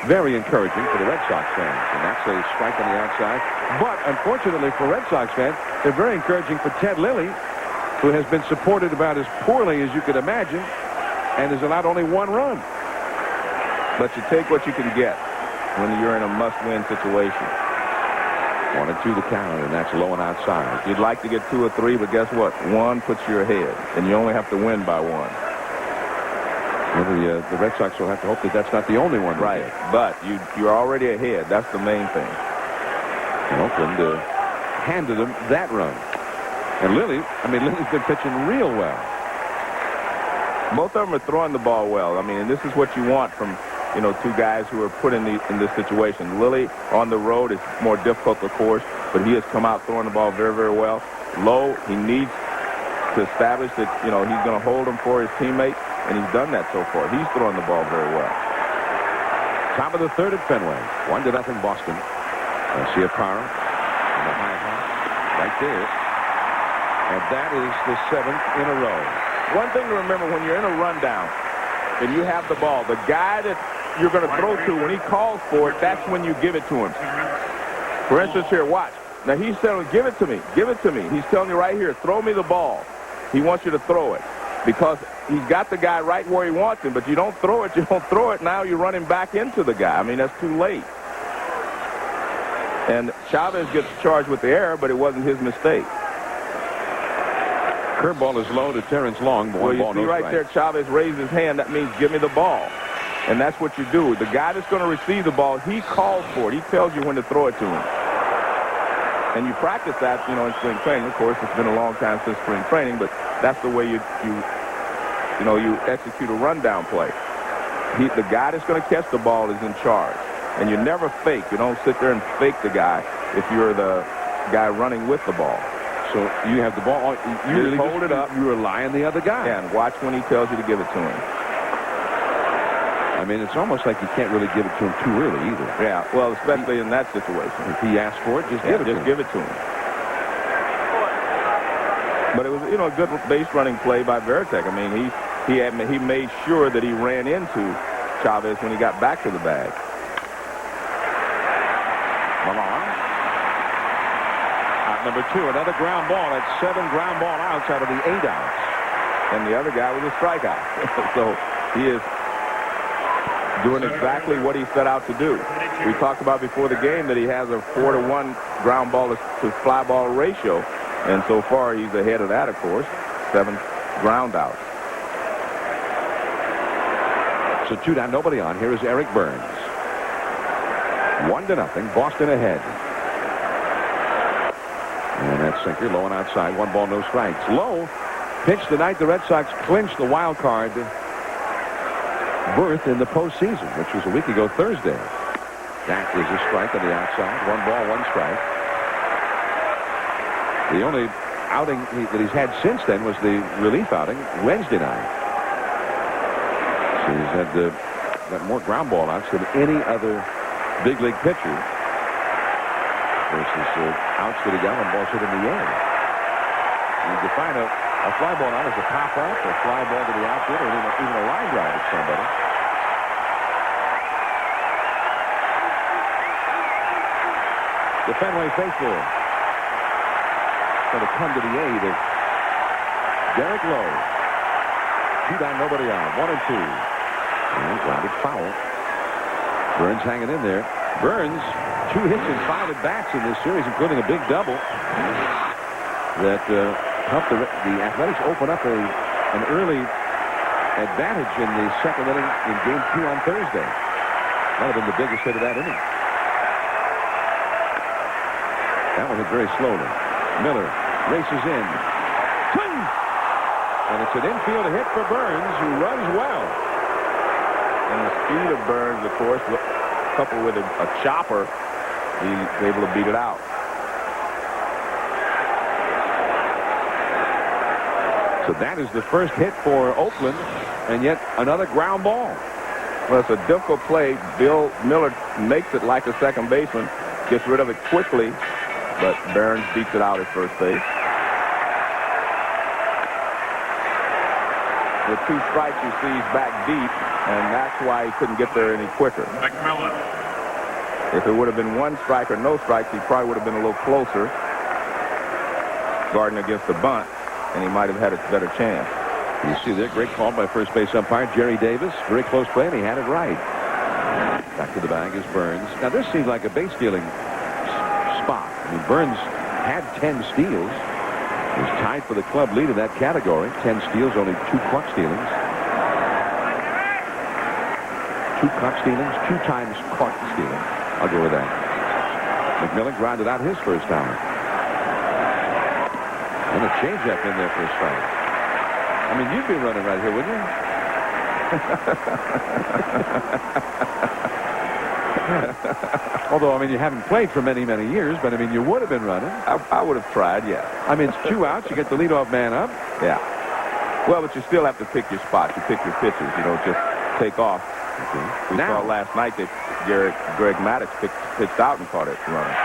S2: very encouraging for the Red Sox fans. And that's a strike on the outside. But unfortunately for Red Sox fans, they're very encouraging for Ted Lilly, who has been supported about as poorly as you could imagine and has allowed only 1 run.
S4: But you take what you can get when you're in a must-win situation.
S2: 1-2 the count, and that's low and outside.
S4: You'd like to get 2 or 3, but guess what? 1 puts you ahead, and you only have to win by 1.
S2: Well, the Red Sox will have to hope that that's not the only one.
S4: Right, but you're already ahead. That's the main thing.
S2: And Oakland handed them that run. And Lilly's been pitching real well.
S4: Both of them are throwing the ball well. I mean, and this is what you want from, 2 guys who are put in this situation. Lilly on the road is more difficult, of course, but he has come out throwing the ball very, very well. Lowe, he needs to establish that, he's going to hold him for his teammate, and he's done that so far. He's throwing the ball very well.
S2: Top of the 3rd at Fenway. 1-0 Boston. Garciaparra on the high hop right there. And that is the 7th in a row.
S4: One thing to remember when you're in a rundown and you have the ball, the guy that you're going to throw to, when he calls for it, that's when you give it to him. For instance, here, watch. Now, he's telling, give it to me. Give it to me. He's telling you right here, throw me the ball. He wants you to throw it because he's got the guy right where he wants him, but you don't throw it. You don't throw it. Now you're running back into the guy. I mean, that's too late. And Chavez gets charged with the error, but it wasn't his mistake.
S2: Curveball is low to Terrence Long.
S4: Well, you see right there, Chavez raised his hand. That means give me the ball. And that's what you do. The guy that's going to receive the ball, he calls for it. He tells you when to throw it to him. And you practice that, in spring training. Of course, it's been a long time since spring training, but that's the way you execute a rundown play. The guy that's going to catch the ball is in charge. And you never fake. You don't sit there and fake the guy if you're the guy running with the ball.
S2: So you have the ball. You really
S4: hold it up.
S2: You rely on the other guy.
S4: Yeah, and watch when he tells you to give it to him.
S2: I mean, it's almost like you can't really give it to him too early either.
S4: Yeah, well, especially in that situation.
S2: If he asks for it, just give it to him.
S4: Give it to him. But it was, a good base running play by Veritek. I mean, he made sure that he ran into Chavez when he got back to the bag.
S2: Malone. Out number 2, another ground ball. That's 7 ground ball outs out of the 8 outs.
S4: And the other guy was a strikeout. So he is doing exactly what he set out to do. We talked about before the game that he has a 4-to-1 ground ball to fly ball ratio. And so far, he's ahead of that, of course. 7 ground outs.
S2: So 2 down, nobody on. Here is Eric Burns. 1-0, Boston ahead. And that sinker low and outside. 1 ball, no strikes. Lowe pitched the night the Red Sox clinched the wild card berth in the postseason, which was a week ago Thursday. That is a strike on the outside. 1 ball, 1 strike. The only outing that he's had since then was the relief outing Wednesday night. So he's had more ground ball outs than any other big league pitcher versus outs that he got on balls hit in the air. You define a fly ball out as a pop up, a fly ball to the outfield, or even a line drive at somebody. The Fenway faithful going to come to the aid of Derek Lowe. 2 down, nobody on. 1-2. And grounded foul. Burns hanging in there. Burns, 2 hits and 5 at-bats in this series, including a big double that helped the Athletics open up an early advantage in the second inning in Game 2 on Thursday. Might have been the biggest hit of that inning. That one hit very slowly. Miller races in. Swing! And it's an infield hit for Burns, who runs well.
S4: And the speed of Burns, of course, coupled with a chopper, he's able to beat it out.
S2: So that is the first hit for Oakland, and yet another ground ball.
S4: Well, it's a difficult play. Bill Miller makes it like a second baseman, gets rid of it quickly, but Burns beats it out at first base. With 2 strikes, you see he's back deep, and that's why he couldn't get there any quicker. If it would have been 1 strike or no strikes, he probably would have been a little closer, guarding against the bunt, and he might have had a better chance.
S2: You see there, great call by first base umpire Jerry Davis. Very close play, and he had it right. Back to the bag is Burns. Now, this seems like a base stealing spot. I mean, Burns had 10 steals. He was tied for the club lead in that category. 10 steals, only 2 clock stealings. 2 clock stealings, 2 times caught stealing. I'll go with that. McMillan grounded out his first time. And a changeup in there for a strike. I mean, you'd be running right here, wouldn't you? Although, I mean, you haven't played for many, many years, but, I mean, you would have been running.
S4: I would have tried, yeah.
S2: I mean, it's 2 outs. You get the leadoff man up.
S4: Yeah. Well, but you still have to pick your spots. You pick your pitches. You don't just take off. We saw last night that Greg Maddux pitched out and caught it running.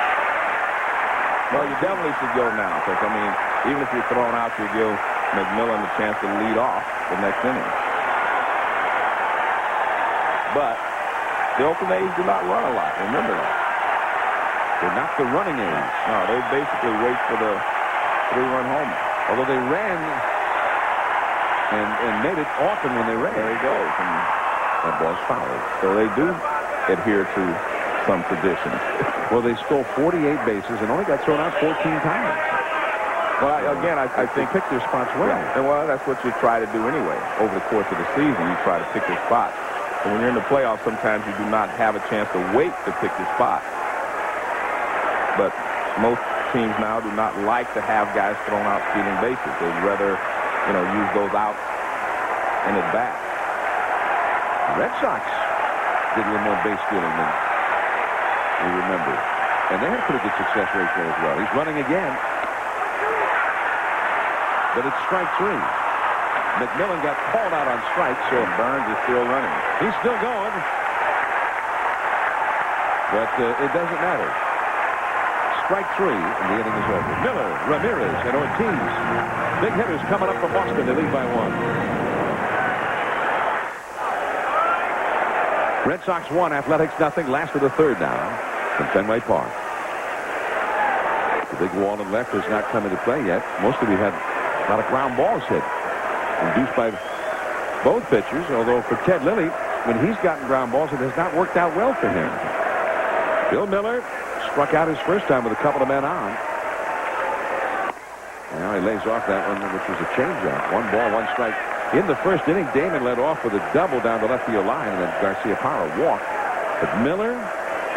S4: Well, you definitely should go now because, I mean, even if you're thrown out, you give McMillan a chance to lead off the next inning. But The Oakland A's do not run a lot. Remember that.
S2: They're not the running A's.
S4: No, they basically wait for the 3-run homer.
S2: Although they ran and made it often when they ran.
S4: There he goes. And
S2: that ball's fouled.
S4: so they do adhere to some traditions.
S2: Well, they stole 48 bases and only got thrown out 14 times.
S4: Well, I think
S2: they picked their spots well.
S4: Yeah, and well, that's what you try to do anyway. Over the course of the season, you try to pick your spots. And when you're in the playoffs, sometimes you do not have a chance to wait to pick your spot. But most teams now do not like to have guys thrown out stealing bases. They'd rather, use those outs in advance.
S2: The Red Sox did a little more base stealing than we remember. And they had a pretty good success rate there as well. He's running again. But it's strike 3. McMillan got called out on strikes, so
S4: Burns is still running.
S2: he's still going. But it doesn't matter. Strike 3, and the inning is over. Miller, Ramirez, and Ortiz. Big hitters coming up from Boston to lead by 1. Red Sox 1, Athletics nothing. Last of the third now from Fenway Park. The big wall on left has not come into play yet. Mostly we've had a lot of ground balls hit, induced by both pitchers, although for Ted Lilly, when he's gotten ground balls, it has not worked out well for him. Bill Miller struck out his first time with a couple of men on. Now he lays off that one, which was a changeup. 1 ball, 1 strike. In the first inning, Damon led off with a double down the left field line, and then Garcia Parra walked. But Miller,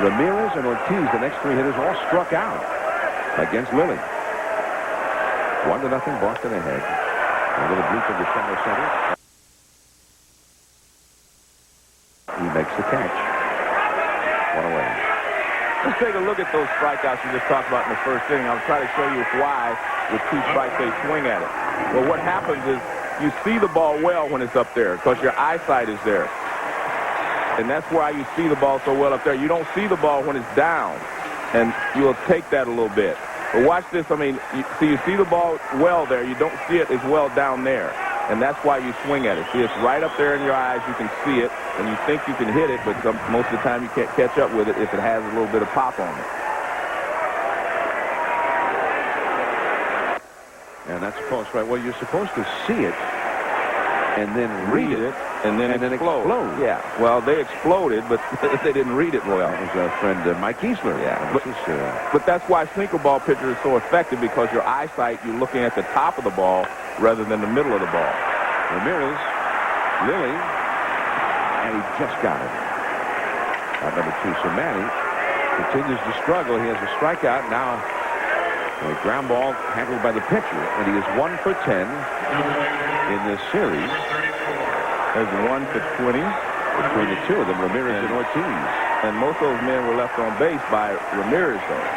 S2: Ramirez, and Ortiz, the next 3 hitters, all struck out against Lilly. 1-0 Boston ahead. A little bleach of the center center. He makes the catch. 1 away.
S4: Let's take a look at those strikeouts you just talked about in the first inning. I'll try to show you why with 2 strikes they swing at it. Well, what happens is you see the ball well when it's up there because your eyesight is there. And that's why you see the ball so well up there. You don't see the ball when it's down, and you'll take that a little bit. But watch this. I mean, you see the ball well there. You don't see it as well down there. And that's why you swing at it. See, it's right up there in your eyes. You can see it, and you think you can hit it, but most of the time you can't catch up with it if it has a little bit of pop on it.
S2: And that's supposed, right? Well, you're supposed to see it and then read it,
S4: and then explode. Yeah. Well, they exploded, but they didn't read it well.
S2: That was our friend Mike Kiesler.
S4: Yeah. But that's why sinker ball pitchers are so effective, because your eyesight, you're looking at the top of the ball rather than the middle of the ball.
S2: Ramirez, Lilly, and he just got it. Out number 2. So Manny continues to struggle. He has a strikeout now. A ground ball handled by the pitcher, and he is 1 for 10 in this series.
S4: There's 1 for 20
S2: between the 2 of them, Ramirez and Ortiz.
S4: And most of those men were left on base by Ramirez, though.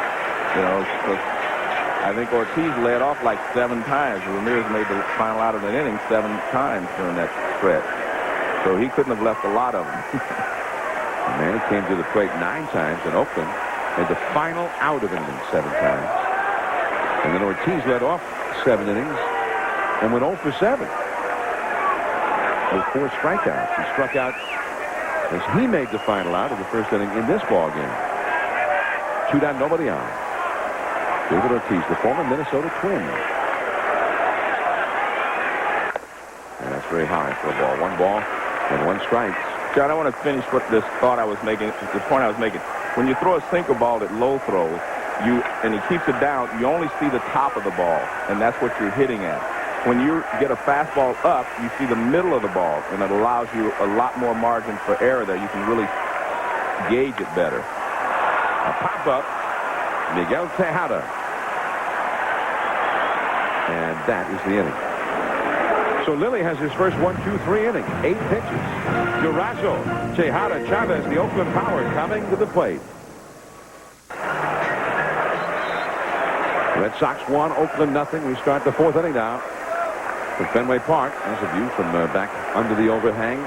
S4: I think Ortiz led off like 7 times. Ramirez made the final out of the inning 7 times during that stretch. So he couldn't have left a lot of them.
S2: Manny came to the plate 9 times in Oakland, made the final out of an inning 7 times. And then Ortiz led off 7 innings and went 0 for 7 with 4 strikeouts. He struck out as he made the final out of the first inning in this ball game. 2 down, nobody on. David Ortiz, the former Minnesota Twin. And that's very high for a ball. 1 ball and 1 strike.
S4: John, I want to finish what this thought I was making, the point I was making. When you throw a sinker ball that Lowe throws, and he keeps it down, you only see the top of the ball, and that's what you're hitting at. When you get a fastball up, you see the middle of the ball, and it allows you a lot more margin for error there. You can really gauge it better.
S2: A pop-up, Miguel Tejada. And that is the inning. So Lilly has his first 1-2-3 inning. 8 pitches. Durazo, Tejada, Chavez, the Oakland Power coming to the plate. Red Sox 1, Oakland nothing. We start the 4th inning now from Fenway Park. There's a view from back under the overhang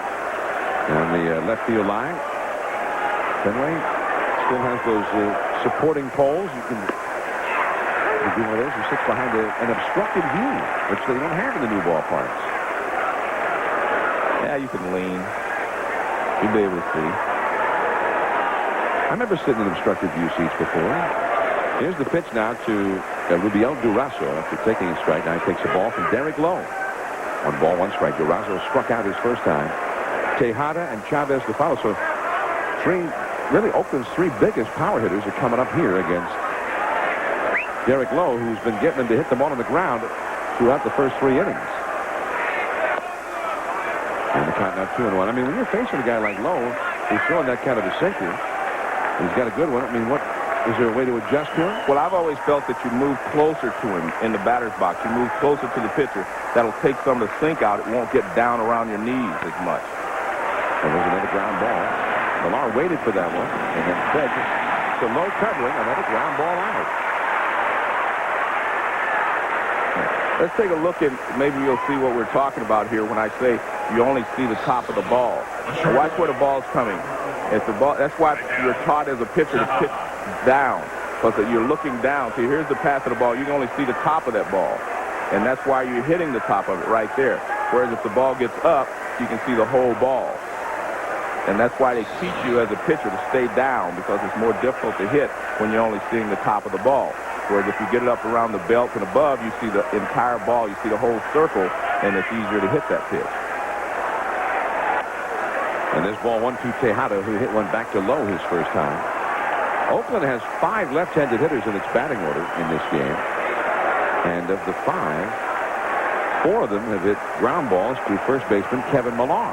S2: on the left field line. Fenway still has those supporting poles. You can do one of those. He sits behind an obstructed view, which they don't have in the new ballparks.
S4: Yeah, you can lean. You'll be able to see.
S2: I remember sitting in obstructed view seats before. Here's the pitch now to Rubiel Durazo after taking a strike. Now he takes a ball from Derek Lowe. 1 ball, 1 strike. Durazo struck out his first time. Tejada and Chavez to follow. So really Oakland's 3 biggest power hitters are coming up here against Derek Lowe, who's been getting them to hit the ball on the ground throughout the first 3 innings. And the count now 2-1. I mean, when you're facing a guy like Lowe, who's throwing that kind of a sinker, he's got a good one. I mean, is there a way to adjust to him?
S4: Well, I've always felt that you move closer to him in the batter's box. You move closer to the pitcher. That'll take some of the sink out. It won't get down around your knees as much.
S2: And there's another ground ball. Millar waited for that one, and then fed to Lowe covering. Another ground ball out.
S4: Let's take a look at, maybe you'll see what we're talking about here when I say you only see the top of the ball. Now watch where the ball's coming. That's why you're taught as a pitcher to pitch down, because you're looking down. See, here's the path of the ball. You can only see the top of that ball, and that's why you're hitting the top of it right there. Whereas if the ball gets up, you can see the whole ball. And that's why they teach you as a pitcher to stay down, because it's more difficult to hit when you're only seeing the top of the ball. Whereas if you get it up around the belt and above, you see the entire ball, you see the whole circle, and it's easier to hit that pitch.
S2: And this ball 1 to Tejada, who hit one back to Lowe his first time. Oakland has 5 left-handed hitters in its batting order in this game. And of the 5, 4 of them have hit ground balls to first baseman Kevin Millar.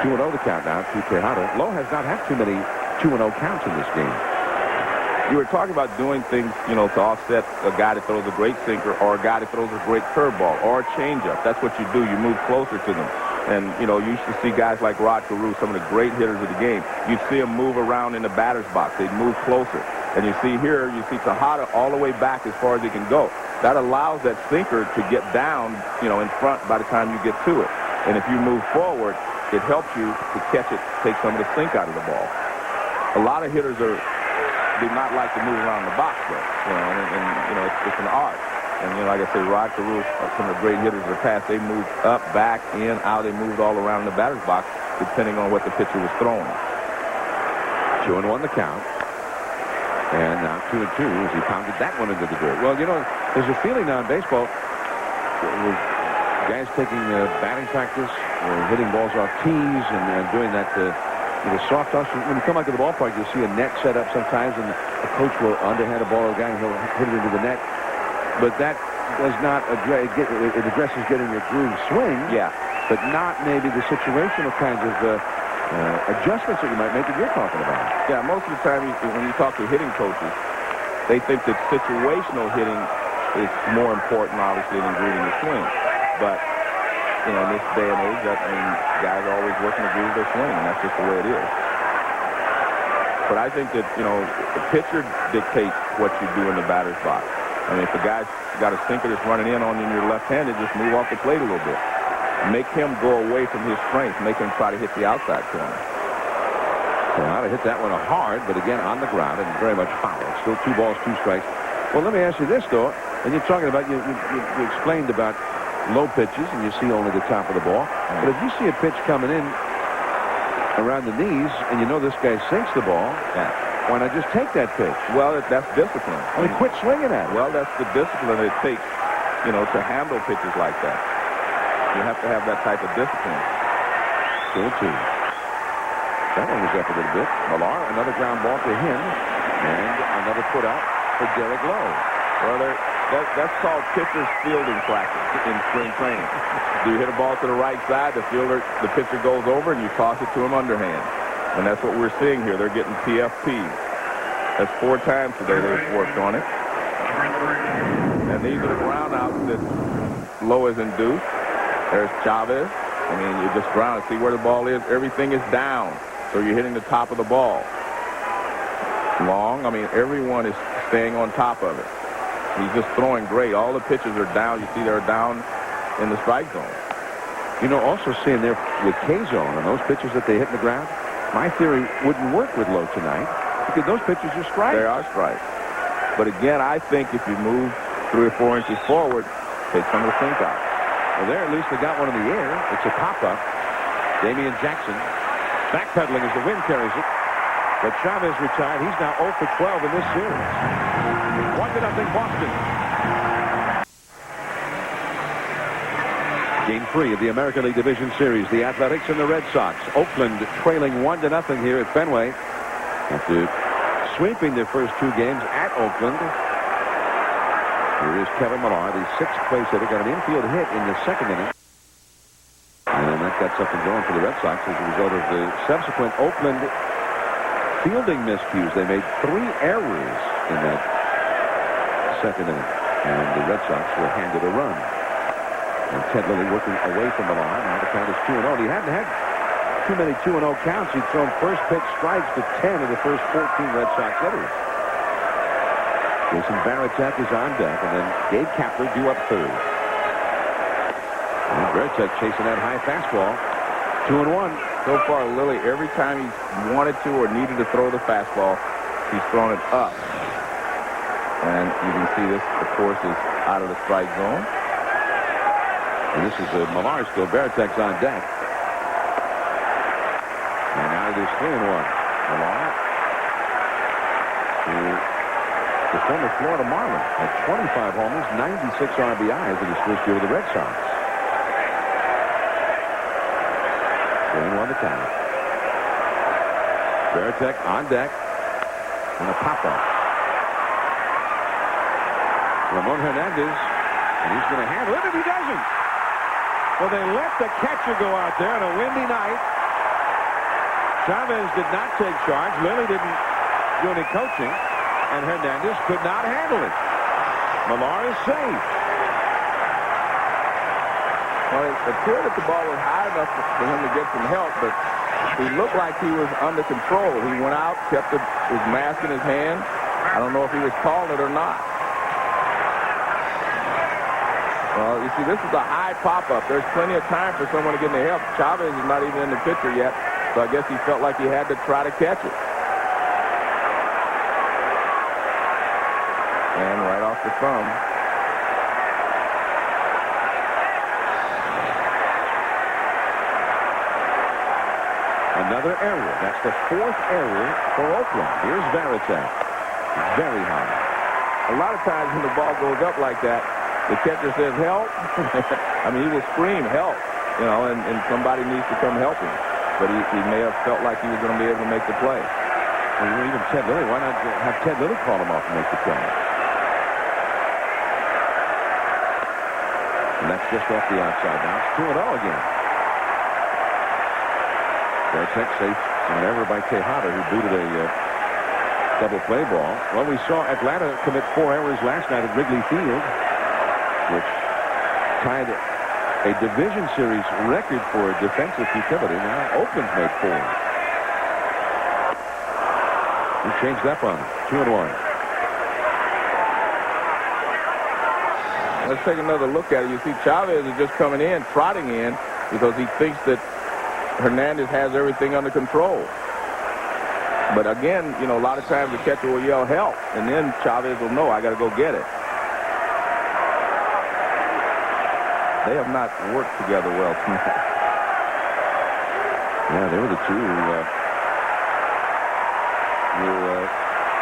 S2: 2-0 the count now to Tejada. Lowe has not had too many 2-0 counts in this game.
S4: You were talking about doing things, to offset a guy that throws a great sinker or a guy that throws a great curveball or a changeup. That's what you do. You move closer to them. And, you used to see guys like Rod Carew, some of the great hitters of the game. You'd see them move around in the batter's box. They'd move closer. And you see here, you see Tejada all the way back as far as he can go. That allows that sinker to get down, in front by the time you get to it. And if you move forward, it helps you to catch it, take some of the sink out of the ball. A lot of hitters do not like to move around the box, though. It's an art. And, like I said, Rod Carew, some of the great hitters of the past, they moved up, back, in, out. They moved all around in the batter's box, depending on what the pitcher was throwing.
S2: 2-1 the count. And now 2-2 as he pounded that one into the dirt. Well, there's a feeling now in baseball with guys taking batting practice or hitting balls off tees and doing that soft toss. When you come out to the ballpark, you'll see a net set up sometimes, and a coach will underhand a ball to a guy and he'll hit it into the net. But that does not address, it addresses getting your groove swing.
S4: Yeah.
S2: But not maybe the situational kinds of adjustments that you might make that you're talking about.
S4: Yeah, most of the time when you talk to hitting coaches, they think that situational hitting is more important, obviously, than grooving the swing. But, in this day and age, guys are always working to groove their swing, and that's just the way it is. But I think that, the pitcher dictates what you do in the batter's box. I mean, if the guy's got a sinker that's running in on you and you're left-handed, just move off the plate a little bit. Make him go away from his strength. Make him try to hit the outside corner.
S2: Well, to hit that one hard, but again on the ground and very much foul. Still 2 balls, 2 strikes. Well, let me ask you this, though. And you're talking about, you explained about low pitches, and you see only the top of the ball. But if you see a pitch coming in around the knees, and you know this guy sinks the ball, why not just take that pitch?
S4: Well, that's discipline.
S2: I mean, quit swinging at it.
S4: Well, that's the discipline it takes, to handle pitches like that. You have to have that type of discipline.
S2: 2-2. That one was up a little bit. Millar, another ground ball to him, and another put out for Derek Lowe.
S4: Well, that's called pitcher's fielding practice in spring training. Do you hit a ball to the right side, the pitcher goes over, and you toss it to him underhand. And that's what we're seeing here. They're getting PFP. That's 4 times today they've worked on it. And these are the ground outs that Lowe has induced. There's Chavez. I mean, you just ground it. See where the ball is? Everything is down. So you're hitting the top of the ball. Long. I mean, everyone is staying on top of it. He's just throwing great. All the pitches are down. You see they're down in the strike zone.
S2: Also seeing there with K-zone and those pitches that they hit in the ground, my theory wouldn't work with Lowe tonight because those pitches are strikes.
S4: They are strikes. But again, I think if you move 3 or 4 inches forward, take some of the sink out.
S2: Well, there at least they got one in the air. It's a pop-up. Damian Jackson Backpedaling as the wind carries it. But Chavez retired. He's now 0 for 12 in this series. 1-0 Boston. Game 3 of the American League Division Series. The Athletics and the Red Sox. Oakland trailing 1-0 here at Fenway after sweeping their first 2 games at Oakland. Here is Kevin Millar, the 6th place hitter, got an infield hit in the 2nd inning. And that got something going for the Red Sox as a result of the subsequent Oakland fielding miscues. They made 3 errors in that 2nd inning. And the Red Sox were handed a run. And Ted Lilly working away from Millar. Now the count is 2-0. He hadn't had too many 2-0 counts. He'd thrown first pitch strikes to 10 of the first 14 Red Sox hitters. Jason Varitek is on deck, and then Gabe Kapler due up third. And Varitek chasing that high fastball. 2-1.
S4: So far, Lilly, every time he's wanted to or needed to throw the fastball, he's thrown it up. And you can see this, of course, is out of the strike zone.
S2: And this is Millar still. Varitek's on deck. And now it is 3-1. Millar, the former Florida Marlin, had 25 homers, 96 RBIs in his first year with the Red Sox. 3-1 the count. Varitek on deck. And a pop-up. Ramon Hernandez. And he's going to handle it, and he doesn't. Well, they let the catcher go out there on a windy night. Chavez did not take charge. Lilly didn't do any coaching. And Hernandez could not handle it. Millar is safe.
S4: Well, it appeared that the ball was high enough for him to get some help, but he looked like he was under control. He went out, kept his mask in his hand. I don't know if he was calling it or not. Well, you see, this is a high pop-up. There's plenty of time for someone to get in the help. Chavez is not even in the picture yet, so I guess he felt like he had to try to catch it. And right off the thumb.
S2: Another error. That's the 4th error for Oakland. Here's Varitek. Very high.
S4: A lot of times when the ball goes up like that, the catcher says, help. I mean, he will scream, help, you know, and somebody needs to come help him. But he may have felt like he was going to be able to make the play.
S2: Well, even Ted Lilly, why not have Ted Lilly call him off and make the play? And that's just off the outside now. It's 2-0 again. Varitek safe on an error by Tejada, who booted a double play ball. Well, we saw Atlanta commit 4 errors last night at Wrigley Field, which tied a division series record for defensive futility. Now Oakland's made 4. He changed up on it. 2-1.
S4: Let's take another look at it. You see Chavez is just coming in, trotting in, because he thinks that Hernandez has everything under control. But again, you know, a lot of times the catcher will yell help, and then Chavez will know, I got to go get it. They have not worked together well tonight.
S2: Yeah, they were the two who were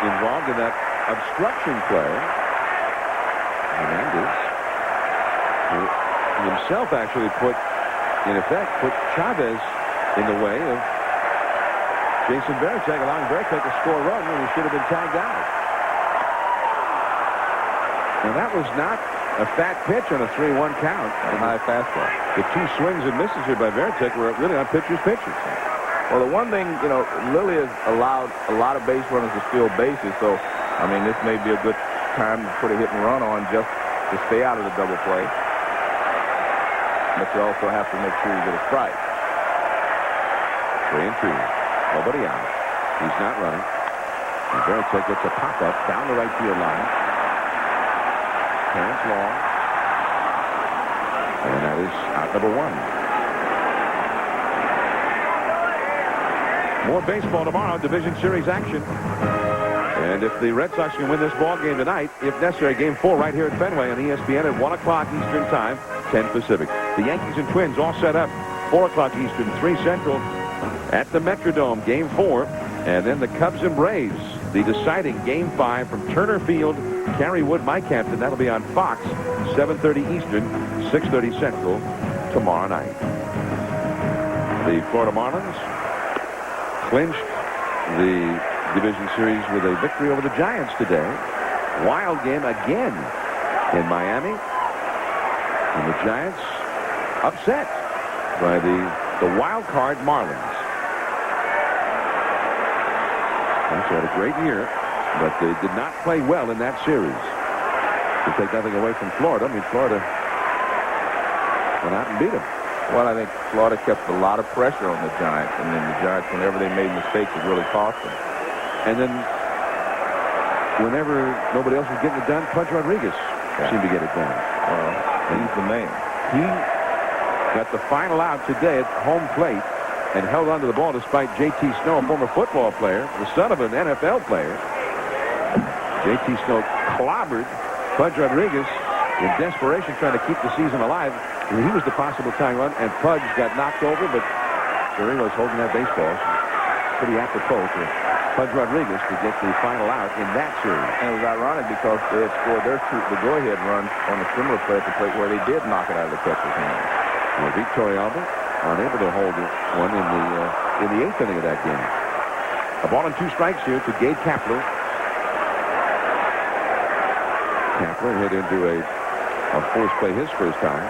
S2: involved in that obstruction play. Hernandez, who himself actually put Chavez in the way of Jason Varitek, allowing Varitek to score a run when he should have been tagged out. Now that was not a fat pitch on a 3-1 count.
S4: A high fastball.
S2: The 2 swings and misses here by Varitek were really on pitcher's pitches.
S4: Well, the one thing, you know, Lilly has allowed a lot of base runners to steal bases, so, I mean, this may be a good time to put a hit and run on just to stay out of the double play. But you also have to make sure you get a strike.
S2: 3-2. Nobody out. He's not running. And Varitek gets a pop-up down the right field line. Terrence Long. And that is out number 1. More baseball tomorrow, Division Series action. And if the Red Sox can win this ball game tonight, if necessary, Game 4 right here at Fenway on ESPN at 1 o'clock Eastern Time, 10 Pacific. The Yankees and Twins all set up, 4 o'clock Eastern, 3 Central. at the Metrodome, Game 4. And then the Cubs and Braves, the deciding Game 5 from Turner Field. Kerry Wood, my captain. That'll be on Fox, 7:30 Eastern, 6:30 Central tomorrow night. The Florida Marlins clinched the division series with a victory over the Giants today. Wild game again in Miami. And the Giants upset by the wild card Marlins. They had a great year, but they did not play well in that series. To take nothing away from Florida, I mean, Florida went out and beat them.
S6: Well, I think Florida kept a lot of pressure on the Giants, and then the Giants, whenever they made mistakes, it really cost them.
S2: And then, whenever nobody else was getting it done, Pudge Rodriguez seemed to get it done.
S6: He's the man.
S2: He got the final out today at home plate and held onto the ball despite J.T. Snow, a former football player, the son of an NFL player. J.T. Snow clobbered Pudge Rodriguez in desperation, trying to keep the season alive. He was the possible tying run, and Pudge got knocked over, but Cirillo's holding that baseball. Pretty apropos for Pudge Rodriguez to get the final out in that series.
S6: And it was ironic because they had scored their the go-ahead run on a similar play at the plate where they did knock it out of the catcher's hand.
S2: Well, Victoria Alba unable to hold one in the 8th inning of that game. A ball and 2 strikes here to Gabe Kapler. Kapler hit into a force play his first time.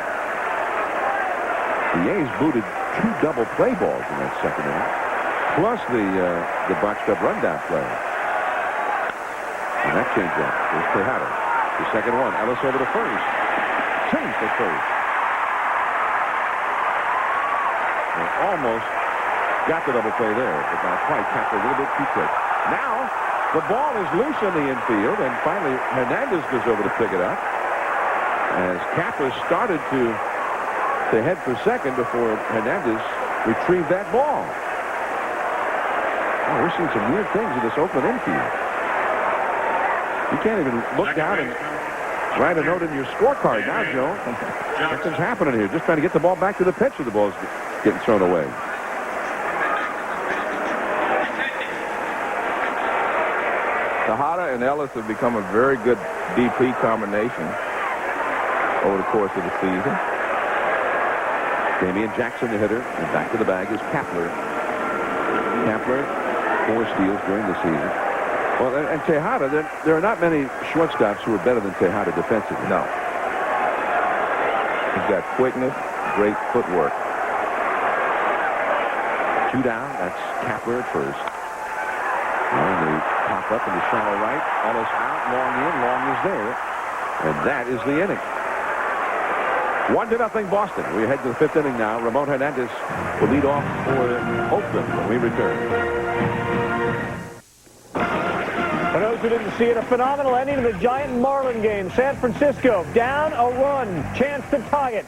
S2: The A's booted 2 double play balls in that second inning, plus the botched up rundown play. And that changed up. Here's Tejada. The second one. Ellis over to first. Changed to first. And almost got the double play there, but not quite. Kapler a little bit too quick. Now the ball is loose in the infield, and finally Hernandez goes over to pick it up as Kapler started to head for second before Hernandez retrieved that ball. Oh, we're seeing some weird things in this Oakland infield. You can't even look down and write a note in your scorecard now, Joe. Something's happening here. Just trying to get the ball back to the pitcher. The ball's getting thrown away.
S6: Tejada and Ellis have become a very good DP combination over the course of the season.
S2: Damian Jackson, the hitter, and back to the bag is Kapler. Kapler, 4 steals during the season. Well, and Tejada, there are not many shortstops who are better than Tejada defensively.
S6: No. He's got quickness, great footwork.
S2: 2 down. That's Kapler at first. And they pop up in the shallow right. Ellis out, long in, long is there. And that is the inning. 1-0 Boston. We head to the 5th inning now. Ramon Hernandez will lead off for Oakland when we return.
S5: For those who didn't see it, a phenomenal ending to the Giant Marlin game. San Francisco down a run. Chance to tie it.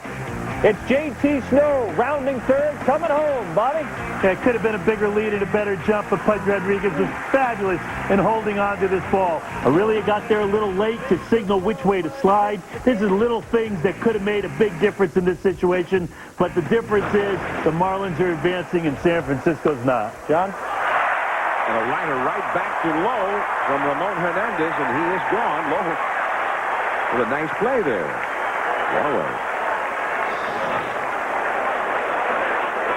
S5: It's J.T. Snow rounding third, coming home. Bobby?
S7: Yeah, it could have been a bigger lead and a better jump, but Pudge Rodriguez was fabulous in holding on to this ball. Aurelia got there a little late to signal which way to slide. This is little things that could have made a big difference in this situation, but the difference is the Marlins are advancing and San Francisco's not.
S5: John?
S2: And a liner right back to Lowe from Ramon Hernandez, and he is gone. Lowe with a nice play there. One away.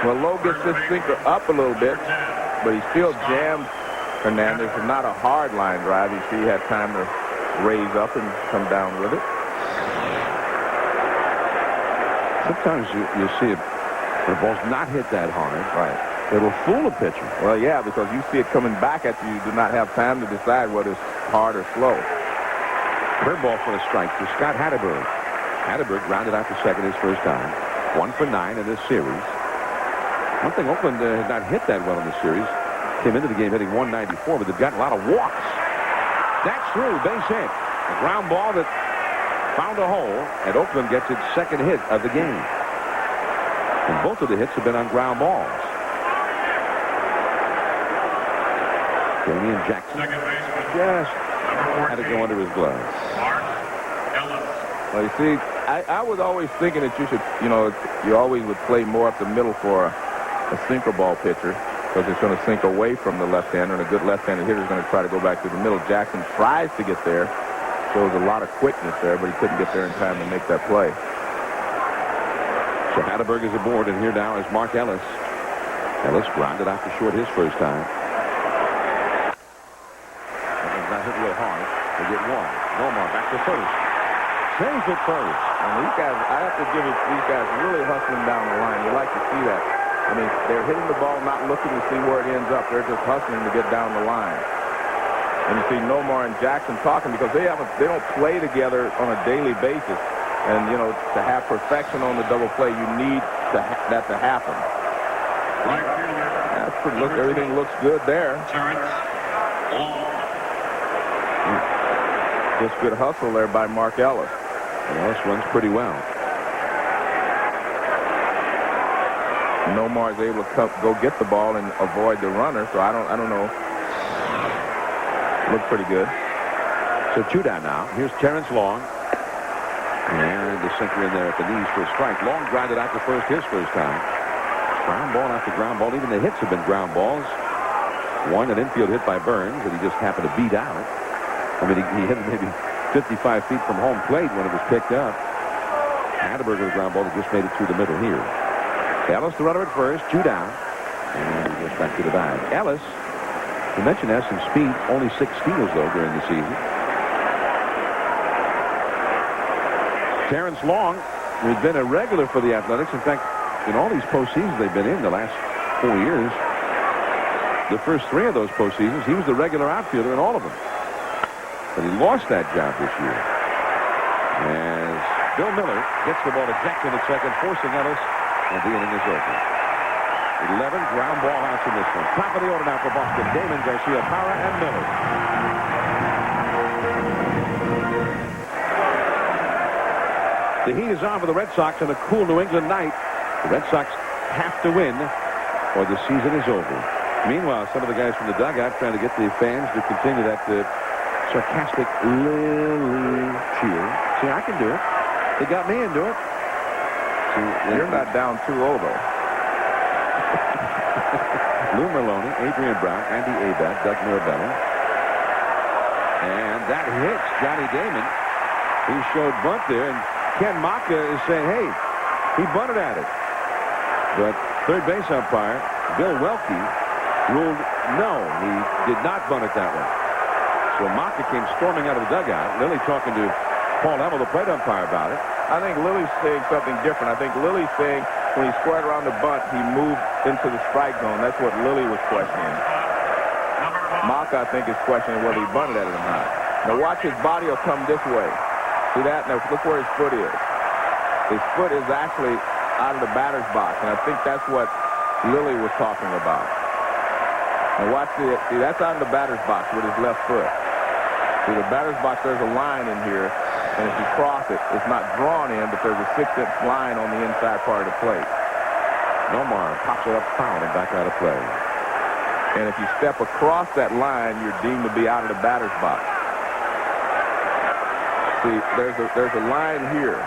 S6: Well, Lowe gets this sinker up a little bit, but he still jams Hernandez. It's not a hard line drive. You see he had time to raise up and come down with it.
S2: Sometimes you see it, the ball's not hit that hard.
S6: Right.
S2: It'll fool a pitcher.
S6: Well, yeah, because you see it coming back at you. You do not have time to decide whether it's hard or slow.
S2: Curveball for a strike to Scott Hatterberg. Hatterberg grounded out to second his first time. 1 for 9 in this series. One thing, Oakland had not hit that well in this series. Came into the game hitting 194, but they've got a lot of walks. That's through, base hit. A ground ball that found a hole, and Oakland gets its second hit of the game. And both of the hits have been on ground balls. Damian Jackson just had to go under his glove.
S6: Well, you see, I was always thinking that you should, you always would play more up the middle for a sinker ball pitcher because it's going to sink away from the left-hander, and a good left-handed hitter is going to try to go back to the middle. Jackson tries to get there. Shows a lot of quickness there, but he couldn't get there in time to make that play.
S2: So Hatterberg is aboard, and here now is Mark Ellis. Ellis grounded out to short his first time. And got hit real hard. They get one. Nomar back to first. Saves it first.
S6: And these guys, I have to give it, these guys really hustling down the line. You like to see that. I mean, they're hitting the ball, not looking to see where it ends up. They're just hustling to get down the line. And you see Nomar and Jackson talking because they don't play together on a daily basis. And, you know, to have perfection on the double play, you need that to happen. That's pretty, everything looks good there. Just good hustle there by Mark Ellis.
S2: Ellis runs pretty well.
S6: Nomar is able to go get the ball and avoid the runner, so I don't know. Looked pretty good.
S2: So 2 down now. Here's Terrence Long. And the sinker in there at the knees for a strike. Long grounded out to first his first time. Ground ball after ground ball. Even the hits have been ground balls. One, an infield hit by Burns that he just happened to beat out. I mean, he hit it maybe 55 feet from home plate when it was picked up. Hatterberg with a ground ball that just made it through the middle here. Ellis, the runner at first, 2 down. And he goes back to the bag. Ellis, you mentioned has some speed. Only 6 steals, though, during the season. Terrence Long, who's been a regular for the Athletics. In fact, in all these postseasons they've been in the last 4 years, the first 3 of those postseasons, he was the regular outfielder in all of them. But he lost that job this year. As Bill Miller gets the ball exactly at second, forcing Ellis, and the inning is over. 11 ground ball outs in this one. Top of the order now for Boston. Damon, Garcia, Parra, and Miller. The heat is on for the Red Sox on a cool New England night. The Red Sox have to win or the season is over. Meanwhile, some of the guys from the dugout trying to get the fans to continue that sarcastic Lilly cheer. See, I can do it. They got me into it. See,
S6: you're not down 2-0, though.
S2: Lou Merlone, Adrian Brown, Andy Abad, Doug Mirabella. And that hits Johnny Damon. He showed bunt there, and Ken Maka is saying, hey, he bunted at it. But third base umpire, Bill Welke, ruled no, he did not bunt it that way. So Maka came storming out of the dugout. Lilly talking to Paul Emmel, the plate umpire, about it.
S6: I think Lilly's saying something different. I think Lilly's saying when he squared around the bunt, he moved into the strike zone. That's what Lilly was questioning. Maka, I think, is questioning whether he bunted at it or not. Now watch, his body will come this way. See that? Now look where his foot is. His foot is actually out of the batter's box, and I think that's what Lilly was talking about. Now watch see, that's out of the batter's box with his left foot. See, the batter's box, there's a line in here, and if you cross it, it's not drawn in, but there's a 6-inch line on the inside part of the plate.
S2: Nomar pops it up foul and back out of play.
S6: And if you step across that line, you're deemed to be out of the batter's box. See, there's a line here,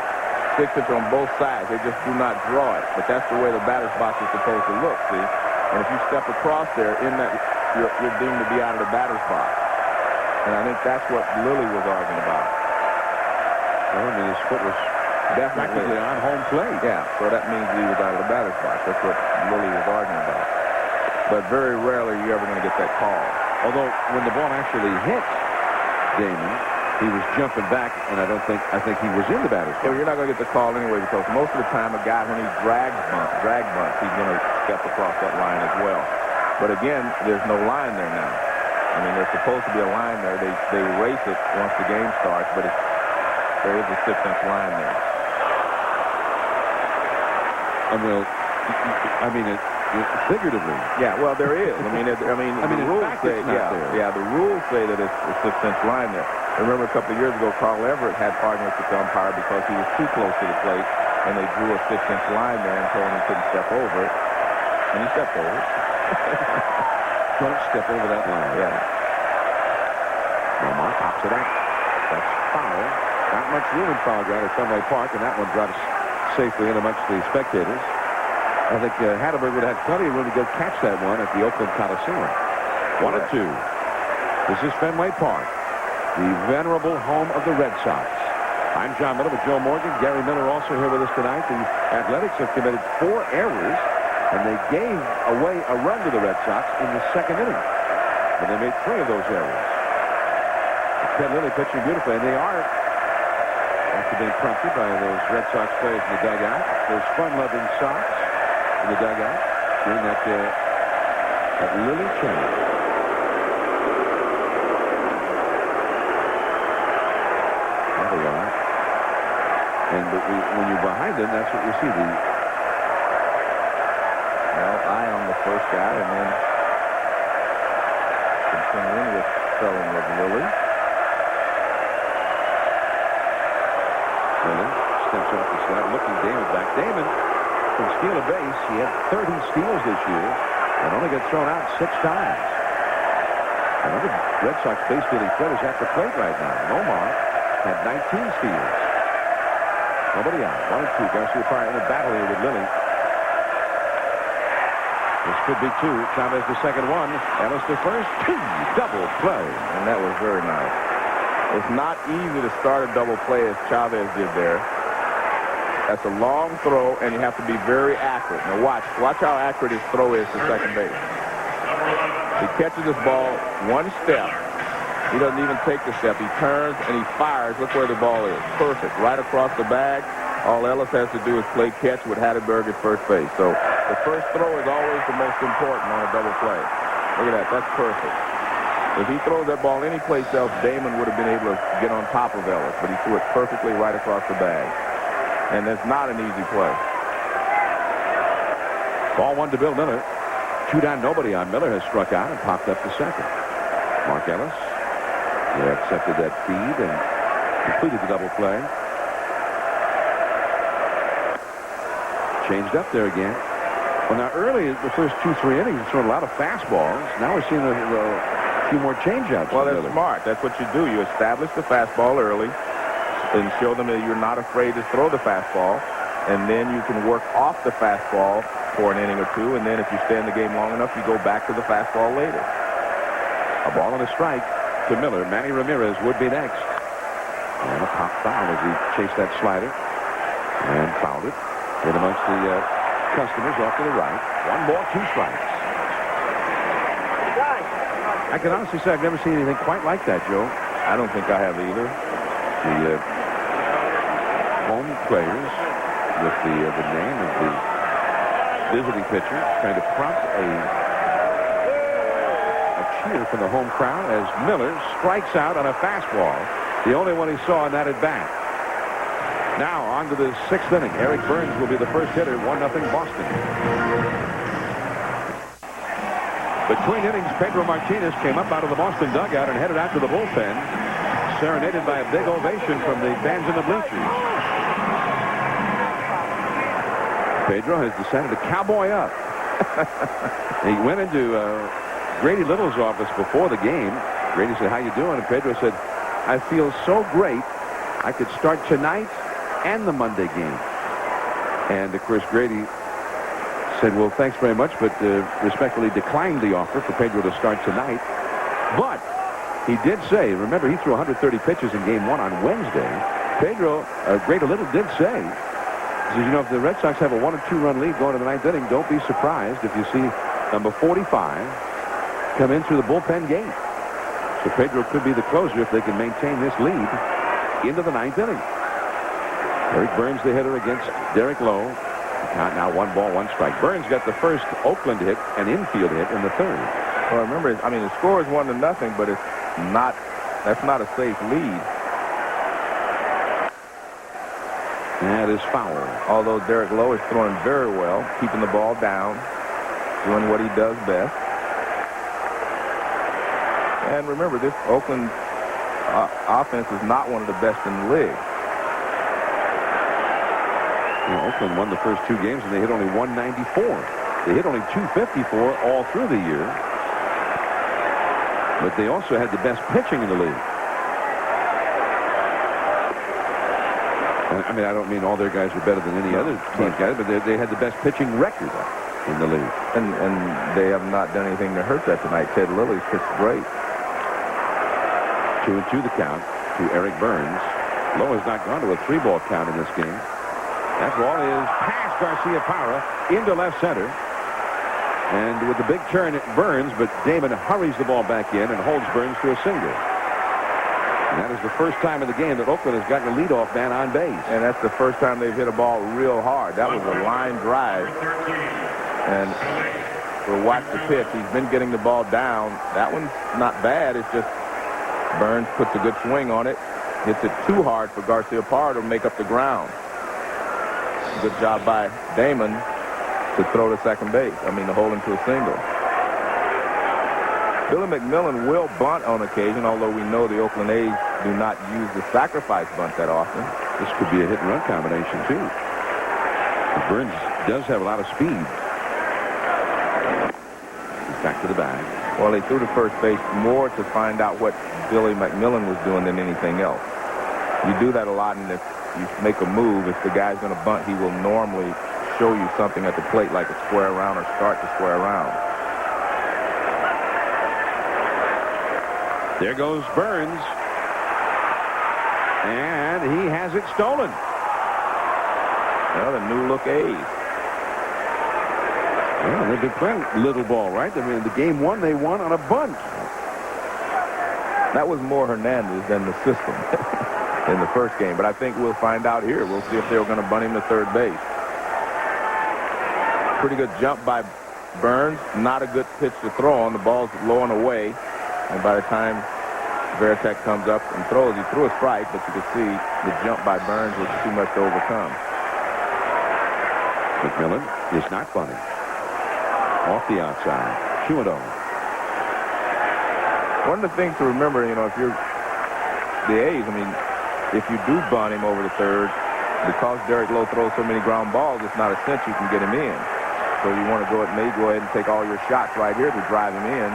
S6: 6-inch on both sides. They just do not draw it, but that's the way the batter's box is supposed to look, see? And if you step across there, in that, you're deemed to be out of the batter's box. And I think that's what Lilly was arguing about.
S2: Well, I mean, his foot was
S6: definitely
S2: on home plate.
S6: Yeah, so that means he was out of the batter's box. That's what Lilly was arguing about. But very rarely are you ever going to get that call.
S2: Although, when the ball actually hit Damon, he was jumping back, and I think he was in the batter's box.
S6: Well, you're not going to get the call anyway, because most of the time a guy, when he drag bunts, he's going to step across that line as well. But again, there's no line there now. I mean, there's supposed to be a line there. They erase it once the game starts, but there is a 6-inch line there.
S2: Figuratively.
S6: Yeah, well, there is. The rules say, the rules say that it's a 6-inch line there. I remember a couple of years ago, Carl Everett had arguments with the umpire because he was too close to the plate, and they drew a 6-inch line there and told him he couldn't step over it. And he stepped over it.
S2: Don't step over that line.
S6: Yeah.
S2: Nomar pops it up. That's foul. Not much room in foul ground at Fenway Park, and that one drops safely in amongst the spectators.
S8: I think Hatterberg would have had plenty of room to go catch that one at the Oakland Coliseum. 1-2. This is Fenway Park, the venerable home of the Red Sox. I'm John Miller with Joe Morgan. Gary Miller also here with us tonight. The Athletics have committed 4 errors, and they gave away a run to the Red Sox in the second inning. And they made 3 of those errors. Ted Lilly pitching beautifully, and they are, after being prompted by those Red Sox players in the dugout, those fun-loving Sox in the dugout, doing that Lilly chant. There they are. And when you're behind them, that's what you see. The
S6: eye on the first guy, and then continuing with spelling of Lilly.
S8: Lilly steps off the slide, looking Damon back. Damon can steal a base. He had 30 steals this year and only got thrown out 6 times. Another Red Sox base stealing threat is at the plate right now. Nomar had 19 steals. Nobody out. 1-2. Garcia Parra in a battle here with Lilly. This could be 2. Chavez the second one. Ellis the first. 2. Double play.
S6: And that was very nice. It's not easy to start a double play as Chavez did there. That's a long throw, and you have to be very accurate. Now watch how accurate his throw is to second base. He catches this ball 1 step. He doesn't even take the step. He turns and he fires. Look where the ball is. Perfect. Right across the bag. All Ellis has to do is play catch with Hatterberg at first base. So the first throw is always the most important on a double play. Look at that. That's perfect. If he throws that ball anyplace else, Damon would have been able to get on top of Ellis, but he threw it perfectly right across the bag. And that's not an easy play.
S8: Ball 1 to Bill Miller. 2 down, nobody on. Miller has struck out and popped up to second. Mark Ellis accepted that feed and completed the double play. Changed up there again. Well, now early, the first 2-3 innings, thrown a lot of fastballs. Now we're seeing a few more change-ups.
S6: Well, that's smart. That's what you do. You establish the fastball early and show them that you're not afraid to throw the fastball, and then you can work off the fastball for an inning or 2, and then if you stay in the game long enough, you go back to the fastball later.
S8: A ball and a strike to Miller. Manny Ramirez would be next. And a pop foul as he chased that slider and fouled it in amongst the customers off to the right. 1 ball, 2 strikes. I can honestly say I've never seen anything quite like that, Joe.
S6: I don't think I have either.
S8: The home players with the name of the visiting pitcher trying to prompt a cheer from the home crowd as Miller strikes out on a fastball, the only one he saw in that at bat. Now on to the 6th inning. Eric Burns will be the first hitter. 1-0 Boston. Between innings, Pedro Martinez came up out of the Boston dugout and headed out to the bullpen, serenaded by a big ovation from the fans in the bleachers. Pedro has decided to cowboy up. He went into Grady Little's office before the game. Grady said, "How you doing?" And Pedro said, "I feel so great I could start tonight and the Monday game." And of course Grady said, "Well, thanks very much, but respectfully declined the offer for Pedro to start tonight." But he did say, remember, he threw 130 pitches in game 1 on Wednesday. Pedro, Grady Little did say, he says, you know, if the Red Sox have a 1 or 2-run lead going to the 9th inning, don't be surprised if you see number 45 come in through the bullpen gate. So Pedro could be the closer if they can maintain this lead into the 9th inning. Eric Burns, the hitter, against Derek Lowe. Count now 1 ball, 1 strike. Burns got the first Oakland hit, an infield hit in the 3rd.
S6: Well, remember, I mean, the score is 1-0, but it's not. That's not a safe lead.
S8: That is foul.
S6: Although Derek Lowe is throwing very well, keeping the ball down, doing what he does best. And remember, this Oakland offense is not one of the best in the league.
S8: Oakland won the first 2 games, and they hit only 194. They hit only 254 all through the year. But they also had the best pitching in the league. I mean, I don't mean all their guys are better than any other team's guys, but they had the best pitching record in the league.
S6: And they have not done anything to hurt that tonight. Ted Lilly's pitched great.
S8: 2-2 the count to Eric Burns. Lowe has not gone to a 3-ball count in this game. That ball is past Garcia Parra into left center. And with the big turn, it Burns, but Damon hurries the ball back in and holds Burns to a single. And that is the first time in the game that Oakland has gotten a leadoff man on base.
S6: And that's the first time they've hit a ball real hard. That was a line drive. And we'll watch the pitch. He's been getting the ball down. That one's not bad. It's just Burns puts a good swing on it. Hits it too hard for Garcia Parra to make up the ground. Good job by Damon to throw to second base. I mean, to hold him to a single. Billy McMillan will bunt on occasion, although we know the Oakland A's do not use the sacrifice bunt that often.
S8: This could be a hit-and-run combination, too. Burns does have a lot of speed. He's back to the bag.
S6: Well, they threw to first base more to find out what Billy McMillan was doing than anything else. You do that a lot, and if you make a move, if the guy's going to bunt, he will normally show you something at the plate, like a square around or start to square around.
S8: There goes Burns. And he has it stolen.
S6: Well, the new look A's.
S8: Well, they've been playing little ball, right? I mean, the game one, they won on a bunt.
S6: That was more Hernandez than the system in the first game. But I think we'll find out here. We'll see if they were going to bunt him to third base. Pretty good jump by Burns. Not a good pitch to throw on. The ball's low and away. And by the time Veritek comes up and throws, he threw a strike, but you could see the jump by Burns was too much to overcome.
S8: McMillan is not bunting. Off the outside. 2-0.
S6: One of the things to remember, you know, if you're the A's, I mean, if you do bunt him over the third, because Derek Lowe throws so many ground balls, it's not a cinch you can get him in. So you want to go ahead and take all your shots right here to drive him in.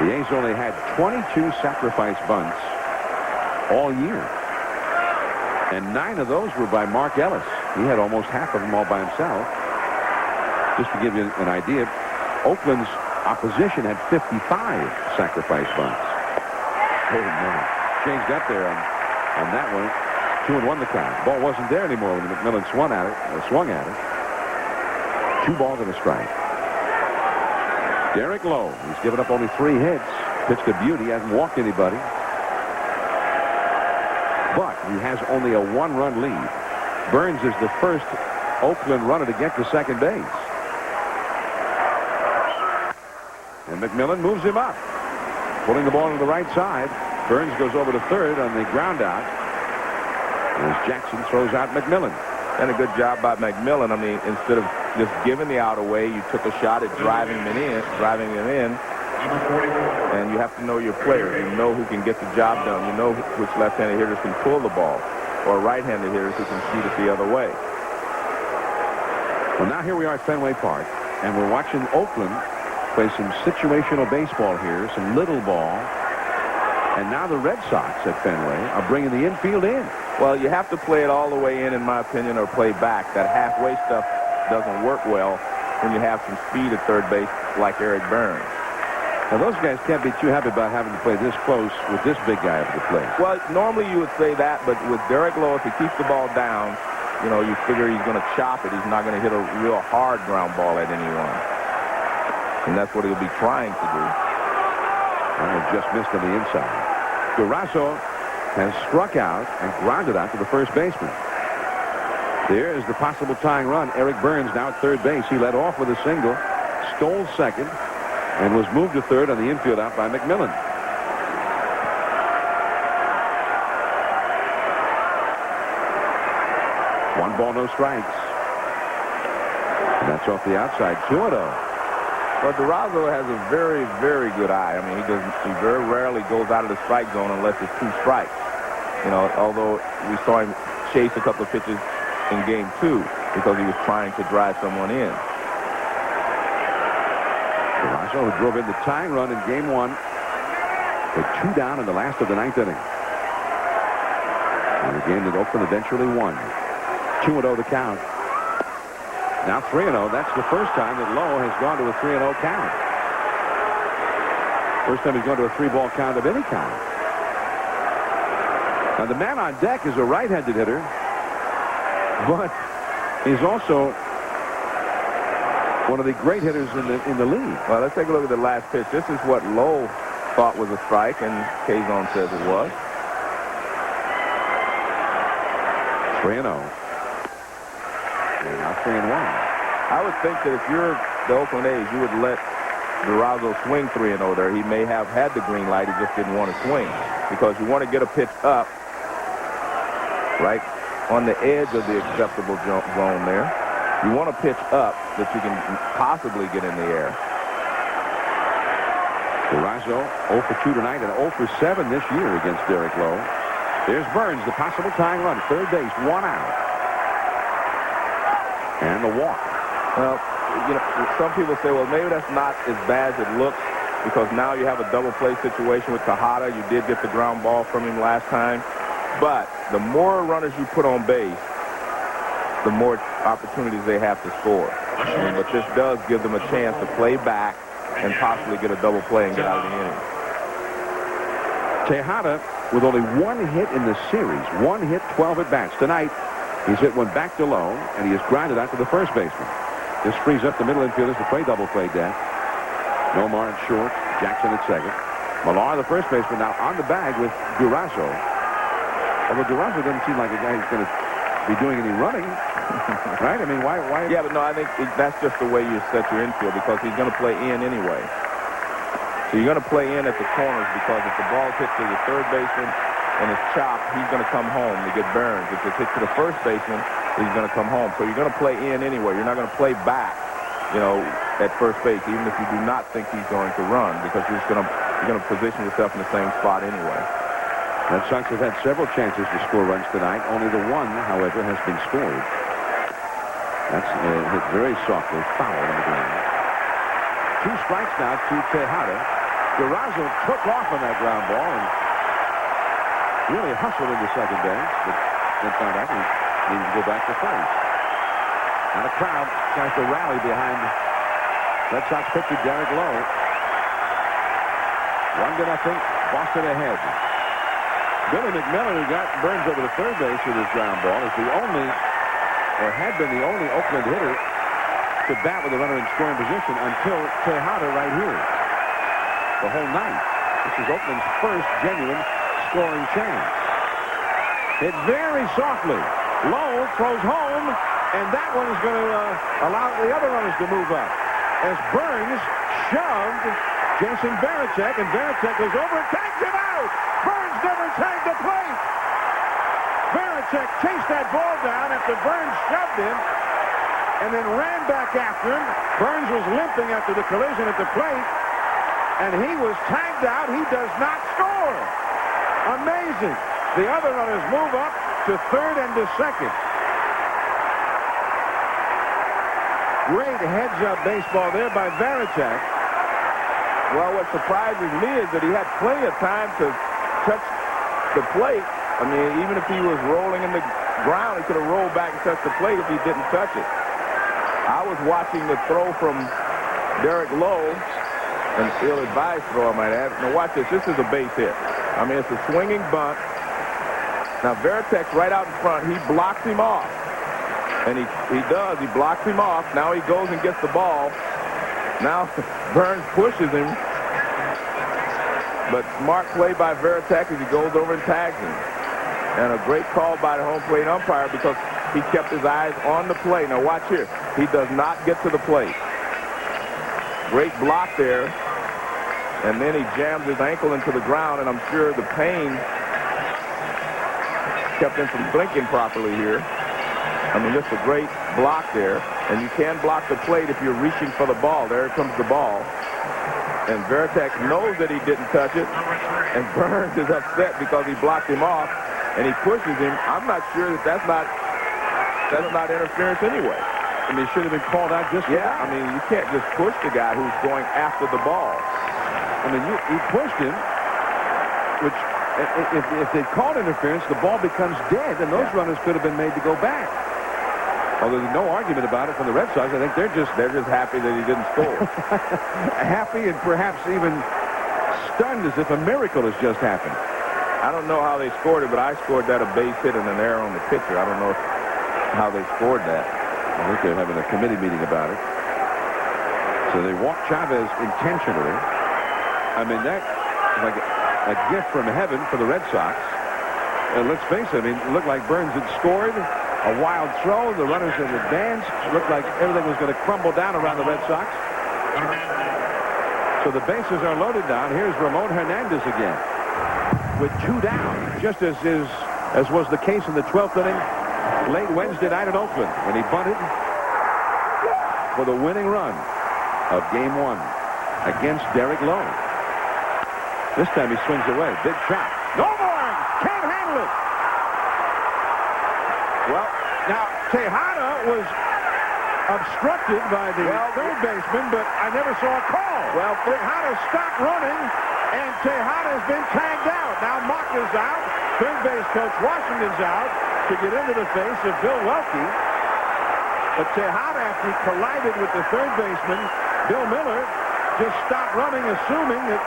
S8: The A's only had 22 sacrifice bunts all year. And 9 of those were by Mark Ellis. He had almost half of them all by himself. Just to give you an idea, Oakland's opposition had 55 sacrifice bunts. Oh, no. Changed up there on that one. 2-1 the count. Ball wasn't there anymore when McMillan swung at it. 2 balls and a strike. Derek Lowe, he's given up only 3 hits. Pitched a beauty, hasn't walked anybody. But he has only a 1-run lead. Burns is the first Oakland runner to get to second base. And McMillan moves him up. Pulling the ball to the right side. Burns goes over to third on the ground out. As Jackson throws out McMillan.
S6: And a good job by McMillan. I mean, instead of just giving the out away, you took a shot at driving him in. And you have to know your players. You know who can get the job done. You know which left-handed hitters can pull the ball, or right-handed hitters who can shoot it the other way.
S8: Well, now here we are at Fenway Park, and we're watching Oakland play some situational baseball here, some little ball. And now the Red Sox at Fenway are bringing the infield in.
S6: Well, you have to play it all the way in my opinion, or play back. That halfway stuff doesn't work well when you have some speed at third base like Eric Burns.
S8: Now, those guys can't be too happy about having to play this close with this big guy up the plate.
S6: Well, normally you would say that, but with Derek Lowe, if he keeps the ball down, you know, you figure he's going to chop it. He's not going to hit a real hard ground ball at anyone. And that's what he'll be trying to do.
S8: And just missed on the inside. Durazo has struck out and grounded out to the first baseman. There is the possible tying run. Eric Burns now at third base. He led off with a single, stole second, and was moved to third on the infield out by McMillan. One ball, no strikes. And that's off the outside. 2-0.
S6: Well, Durazo has a very, very good eye. I mean, he very rarely goes out of the strike zone unless it's 2 strikes. You know, although we saw him chase a couple of pitches in game 2 because he was trying to drive someone in.
S8: Durazo, who drove in the tying run in game 1, with 2 down in the last of the 9th inning. In a game that Oakland eventually won. 2-0 the count. Now 3-0. That's the first time that Lowe has gone to a 3-0 count. First time he's gone to a 3-ball count of any kind. Now the man on deck is a right-handed hitter, but he's also one of the great hitters in the league.
S6: Well, let's take a look at the last pitch. This is what Lowe thought was a strike, and K-Zone says it was.
S8: 3-0. And now 3-1.
S6: I would think that if you're the Oakland A's, you would let Durazo swing 3-0 there. He may have had the green light. He just didn't want to swing because you want to get a pitch up right on the edge of the acceptable zone there. You want to pitch up that you can possibly get in the air.
S8: Durazo 0 for 2 tonight and 0 for 7 this year against Derek Lowe. There's Burns, the possible tying run. Third base, 1 out. And the walk.
S6: Well, you know, some people say, well, maybe that's not as bad as it looks because now you have a double play situation with Tejada. You did get the ground ball from him last time. But the more runners you put on base, the more opportunities they have to score. But this does give them a chance to play back and possibly get a double play and get out of the inning.
S8: Tejada with only 1 hit in the series. 1 hit, 12 at-bats. Tonight, he's hit one back to Lowe, and he has grounded out to the first baseman. This frees up the middle infielders to play double play death. Nomar at short, Jackson at second. Millar, the first baseman, now on the bag with Durazo. Although Durazo doesn't seem like a guy who's going to be doing any running. Right? I mean, why?
S6: Yeah, but no, I think that's just the way you set your infield because he's going to play in anyway. So you're going to play in at the corners because if the ball hits to the third baseman and it's chopped, he's going to come home to get Burns. If it's hit to the first baseman, he's going to come home. So you're going to play in anyway. You're not going to play back, you know, at first base, even if you do not think he's going to run because you're going to position yourself in the same spot anyway.
S8: Red Sox have had several chances to score runs tonight. Only the one, however, has been scored. That's hit very softly, foul on the ground. 2 strikes now to Tejada. Durazo took off on that ground ball and really hustled into second base, but then found out he needed to go back to first. And the crowd tries to rally behind Red Sox pitcher Derek Lowe. 1-0, Boston ahead. Billy McMillan, who got Burns over the third base with his ground ball, is the only, or had been the only Oakland hitter to bat with a runner in scoring position until Tejada right here. The whole night. This is Oakland's first genuine scoring chance. Hit very softly. Lowe throws home, and that one is going to allow the other runners to move up. As Burns shoved Jason Varitek, and Varitek goes over and tags him out. Burns never tagged the plate. Varitek chased that ball down after Burns shoved him and then ran back after him. Burns was limping after the collision at the plate, and he was tagged out. He does not score. Amazing. The other runners move up to third and to second. Great heads-up baseball there by Varitek.
S6: Well, what surprises me is that he had plenty of time to touch the plate. I mean, even if he was rolling in the ground, he could have rolled back and touched the plate if he didn't touch it. I was watching the throw from Derek Lowe, an ill-advised throw, I might add. Now, watch this. This is a base hit. I mean, it's a swinging bunt. Now, Varitek's right out in front. He blocks him off. And he does. He blocks him off. Now he goes and gets the ball. Now Burns pushes him. But smart play by Varitek as he goes over and tags him. And a great call by the home plate umpire because he kept his eyes on the plate. Now watch here. He does not get to the plate. Great block there. And then he jams his ankle into the ground, and I'm sure the pain kept him from blinking properly here. I mean, just a great block there. And you can block the plate if you're reaching for the ball. There comes the ball. And Varitek knows that he didn't touch it. And Burns is upset because he blocked him off. And he pushes him. I'm not sure that that's not interference anyway.
S8: I mean, it should have been called out just for that.
S6: I mean, you can't just push the guy who's going after the ball.
S8: I mean, he pushed him, which if they called interference, the ball becomes dead, and those runners could have been made to go back. Although there's no argument about it from the Red Sox. I think they're just
S6: happy that he didn't score.
S8: Happy and perhaps even stunned as if a miracle has just happened.
S6: I don't know how they scored it, but I scored that a base hit and an error on the pitcher. I don't know how they scored that.
S8: I think they're having a committee meeting about it. So they walked Chavez intentionally. I mean, that's like a gift from heaven for the Red Sox. And let's face it, I mean, it looked like Burns had scored. A wild throw. The runners had advanced. It looked like everything was going to crumble down around the Red Sox. So the bases are loaded down. Here's Ramon Hernandez again with 2 down, just as was the case in the 12th inning late Wednesday night in Oakland when he bunted for the winning run of Game 1 against Derek Lowe. This time he swings away. Big shot. No more! Can't handle it! Well, now, Tejada was obstructed by the third baseman, but I never saw a call. Well, Tejada stopped running, and Tejada has been tagged out. Now Maka's out. Third base coach Washington's out to get into the face of Bill Welke. But Tejada, after he collided with the third baseman, Bill Miller, just stopped running, assuming that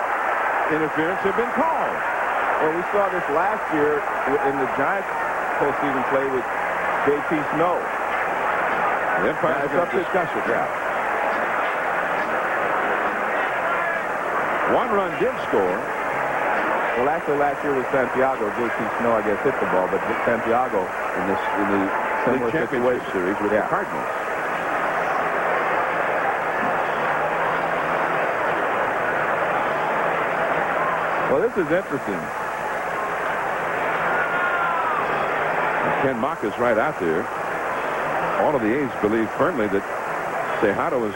S8: interference had been called.
S6: Well, we saw this last year in the Giants postseason play with J.T. Snow.
S8: The umpire is up to discuss it. Yeah. 1 run did score.
S6: Well, actually, last year was Santiago. J.T. Snow, I guess, hit the ball, but Santiago
S8: in the League Championship Series with the Cardinals.
S6: Well, this is interesting.
S8: Ken Maka's right out there. All of the A's believe firmly that Tejada was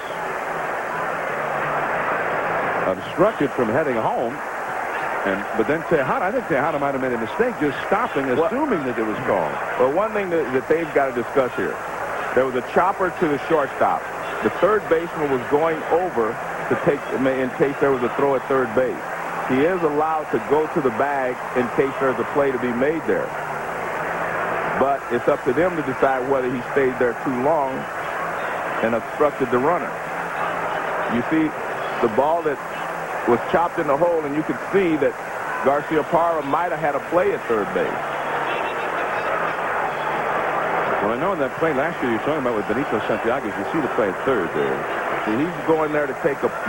S8: obstructed from heading home. But then Tejada, I think Tejada might have made a mistake just stopping, assuming that it was called.
S6: Well, one thing that they've got to discuss here, there was a chopper to the shortstop. The third baseman was going over to take, in case there was a throw at third base. He is allowed to go to the bag in case there's a play to be made there. But it's up to them to decide whether he stayed there too long and obstructed the runner. You see the ball that was chopped in the hole, and you could see that Garcia Parra might have had a play at third base.
S8: Well, I know in that play last year you're talking about with Benito Santiago, you see the play at third there.
S6: See, he's going there to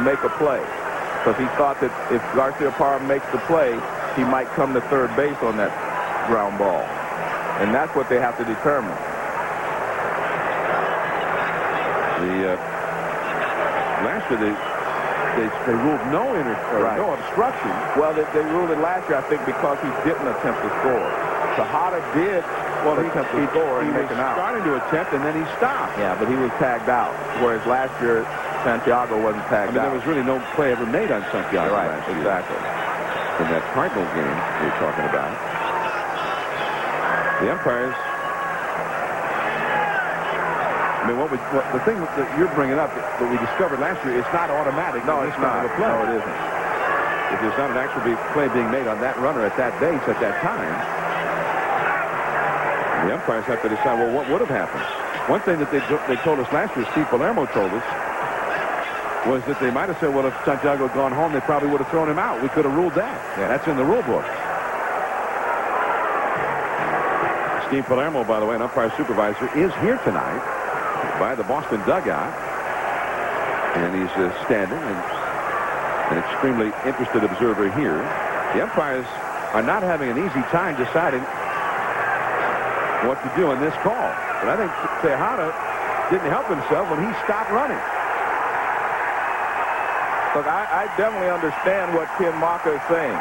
S6: make a play because he thought that if Garcia Parra makes the play, he might come to third base on that ground ball. And that's what they have to determine.
S8: Last year they ruled no obstruction.
S6: Well, they ruled it last year, I think, because he didn't attempt to score. Tejada did attempt to score and make an out.
S8: He was starting to attempt, and then he stopped.
S6: Yeah, but he was tagged out, whereas last year Santiago wasn't tagged out.
S8: There was really no play ever made on Santiago last year.
S6: Exactly.
S8: In that Cardinals game we're talking about. The umpires, I mean, the thing that you're bringing up that we discovered last year, it's not automatic.
S6: No, it's not.
S8: No, it isn't. If there's not an actual play being made on that runner at that base at that time, the umpires have to decide, well, what would have happened? One thing that they told us last year, Steve Palermo told us, was that they might have said, well, if Santiago had gone home, they probably would have thrown him out. We could have ruled that. Yeah, that's in the rule book. Steve Palermo, by the way, an umpire supervisor, is here tonight by the Boston dugout. And he's standing and an extremely interested observer here. The umpires are not having an easy time deciding what to do in this call. But I think Tejada didn't help himself when he stopped running.
S6: Look, I definitely understand what Ken Maka is saying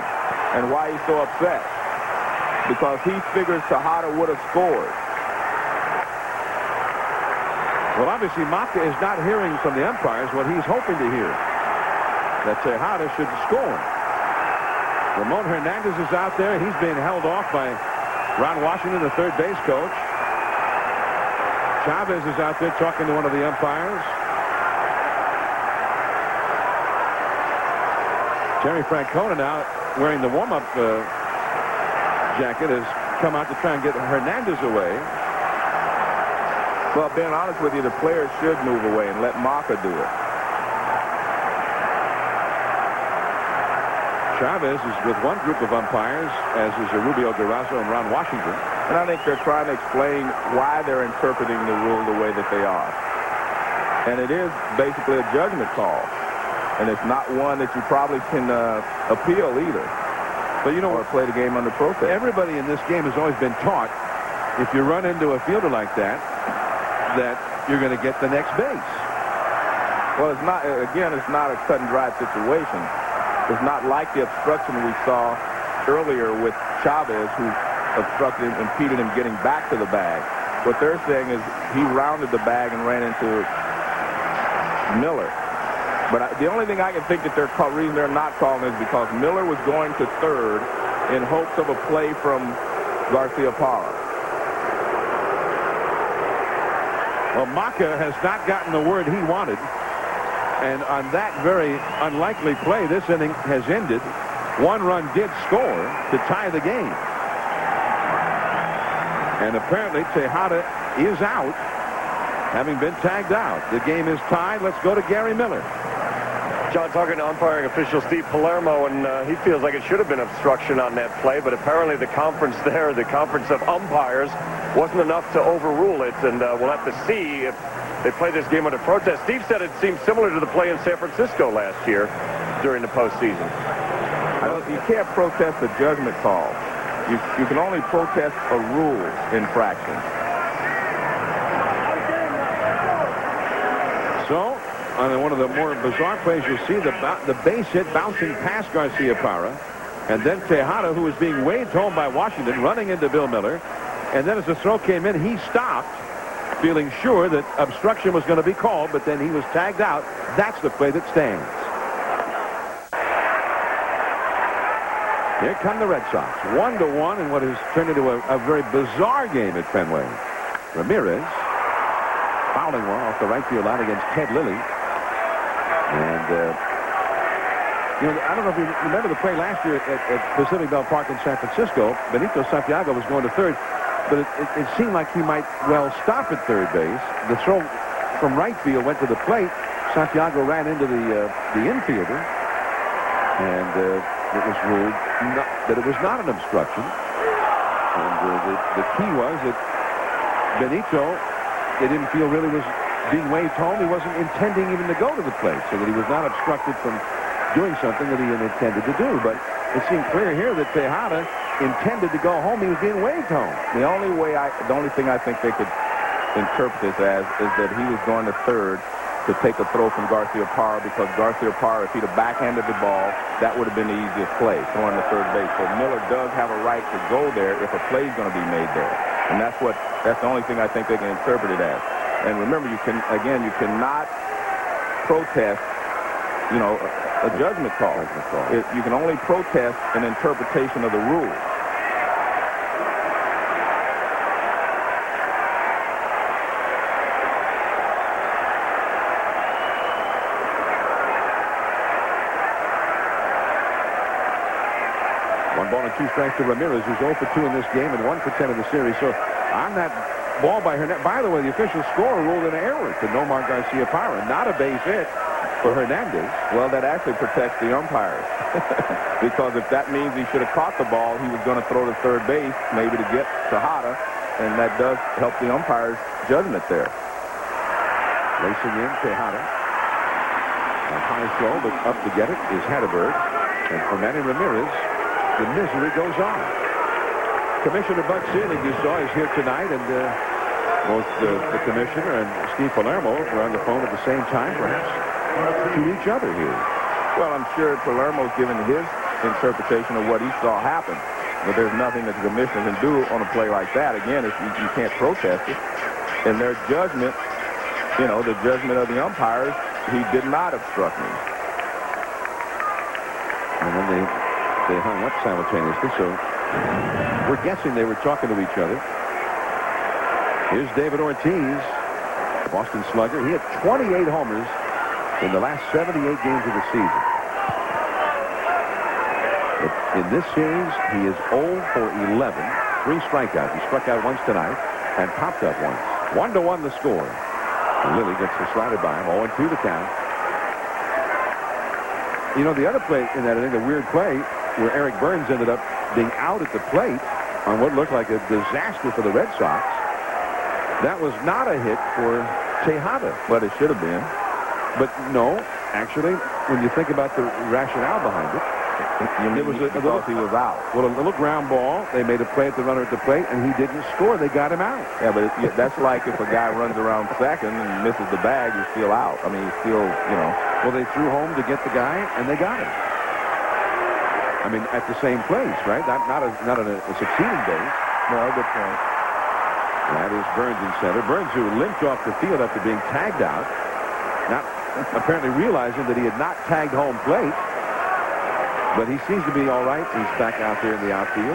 S6: and why he's so upset. Because he figures Tejada would have scored.
S8: Well, obviously, Maka is not hearing from the umpires what he's hoping to hear. That Tejada should score. Ramon Hernandez is out there. He's being held off by Ron Washington, the third base coach. Chavez is out there talking to one of the umpires. Terry Francona now wearing the warm-up jacket has come out to try and get Hernandez away.
S6: Well, being honest with you, the players should move away and let Maka do it.
S8: Chavez is with one group of umpires, as is Rubio Durazo and Ron Washington.
S6: And I think they're trying to explain why they're interpreting the rule the way that they are. And it is basically a judgment call. And it's not one that you probably can appeal either.
S8: But you know,
S6: or play the game under protest.
S8: Everybody in this game has always been taught, if you run into a fielder like that, that you're going to get the next base.
S6: Well, it's not, again, it's not a cut and dry situation. It's not like the obstruction we saw earlier with Chavez, who obstructed him, impeded him getting back to the bag. What they're saying is he rounded the bag and ran into Miller. But the only thing I can think that reason they're not calling is because Miller was going to third in hopes of a play from Garcia Parra.
S8: Well, Maka has not gotten the word he wanted. And on that very unlikely play, this inning has ended. One run did score to tie the game. And apparently Tejada is out, having been tagged out. The game is tied. Let's go to Gary Miller.
S3: John, talking to umpiring official Steve Palermo, and he feels like it should have been obstruction on that play, but apparently the conference there, the conference of umpires, wasn't enough to overrule it, and we'll have to see if they play this game under protest. Steve said it seemed similar to the play in San Francisco last year during the postseason.
S6: You can't protest a judgment call. You can only protest a rule infraction.
S8: So, on one of the more bizarre plays, you'll see the base hit bouncing past Garcia Parra, and then Tejada, who was being waved home by Washington, running into Bill Miller, and then as the throw came in, he stopped, feeling sure that obstruction was going to be called, but then he was tagged out. That's the play that stands. Here come the Red Sox, 1-1 in what has turned into a very bizarre game at Fenway. Ramirez fouling one off the right field line against Ted Lilly. And, I don't know if you remember the play last year at Pacific Bell Park in San Francisco. Benito Santiago was going to third, but it seemed like he might well stop at third base. The throw from right field went to the plate. Santiago ran into the infielder, and it was ruled that it was not an obstruction. And the key was that Benito, they didn't feel really was being waved home. He wasn't intending even to go to the plate, so that he was not obstructed from doing something that he had intended to do. But it seemed clear here that Tejada intended to go home. He was being waved home.
S6: The only thing I think they could interpret this as is that he was going to third to take a throw from Garcia Parra, because Garcia Parra, if he'd have backhanded the ball, that would have been the easiest play, throwing to third base. So Miller does have a right to go there if a play is going to be made there. And that's the only thing I think they can interpret it as. And remember, you cannot protest, a judgment call. You can only protest an interpretation of the rule.
S8: Ball and 2 strikes to Ramirez, who's 0 for 2 in this game and 1 for 10 in the series. So on that ball by Hernandez, by the way, the official score ruled an error to Nomar Garcia Parra, not a base hit for Hernandez.
S6: Well, that actually protects the umpires, because if that means he should have caught the ball, he was going to throw to third base, maybe to get Tejada, and that does help the umpires' judgment there.
S8: Racing in, Tejada. A high throw, but up to get it is Hatterberg. And for Manny Ramirez, the misery goes on. Commissioner Bud Selig, you saw, is here tonight, and both the commissioner and Steve Palermo were on the phone at the same time, perhaps, to each other here.
S6: Well, I'm sure Palermo's given his interpretation of what he saw happen, but there's nothing that the commissioner can do on a play like that. Again, if you can't protest it. And their judgment, the judgment of the umpires, he did not obstruct me.
S8: And then they hung up simultaneously, so we're guessing they were talking to each other. Here's David Ortiz, Boston slugger. He had 28 homers in the last 78 games of the season. But In this series, he is 0 for 11. 3 strikeouts. He struck out once tonight and popped up once. 1-1 the score. Lilly gets the slider by him. 0-2 the count. You know, the other play in that inning, the weird play where Eric Burns ended up being out at the plate on what looked like a disaster for the Red Sox. That was not a hit for Tejada.
S6: But it should have been.
S8: But no, actually, when you think about the rationale behind it,
S6: It was because he was out.
S8: Well, a little ground ball. They made a play at the runner at the plate, and he didn't score. They got him out.
S6: Yeah, but that's like if a guy runs around second and misses the bag, he's still out. I mean, he's still, you know.
S8: Well, they threw home to get the guy, and they got him. I mean, at the same place, right? Not on a succeeding base.
S6: No, good point.
S8: That is Burns in center. Burns, who limped off the field after being tagged out, not apparently realizing that he had not tagged home plate. But he seems to be all right. He's back out there in the outfield.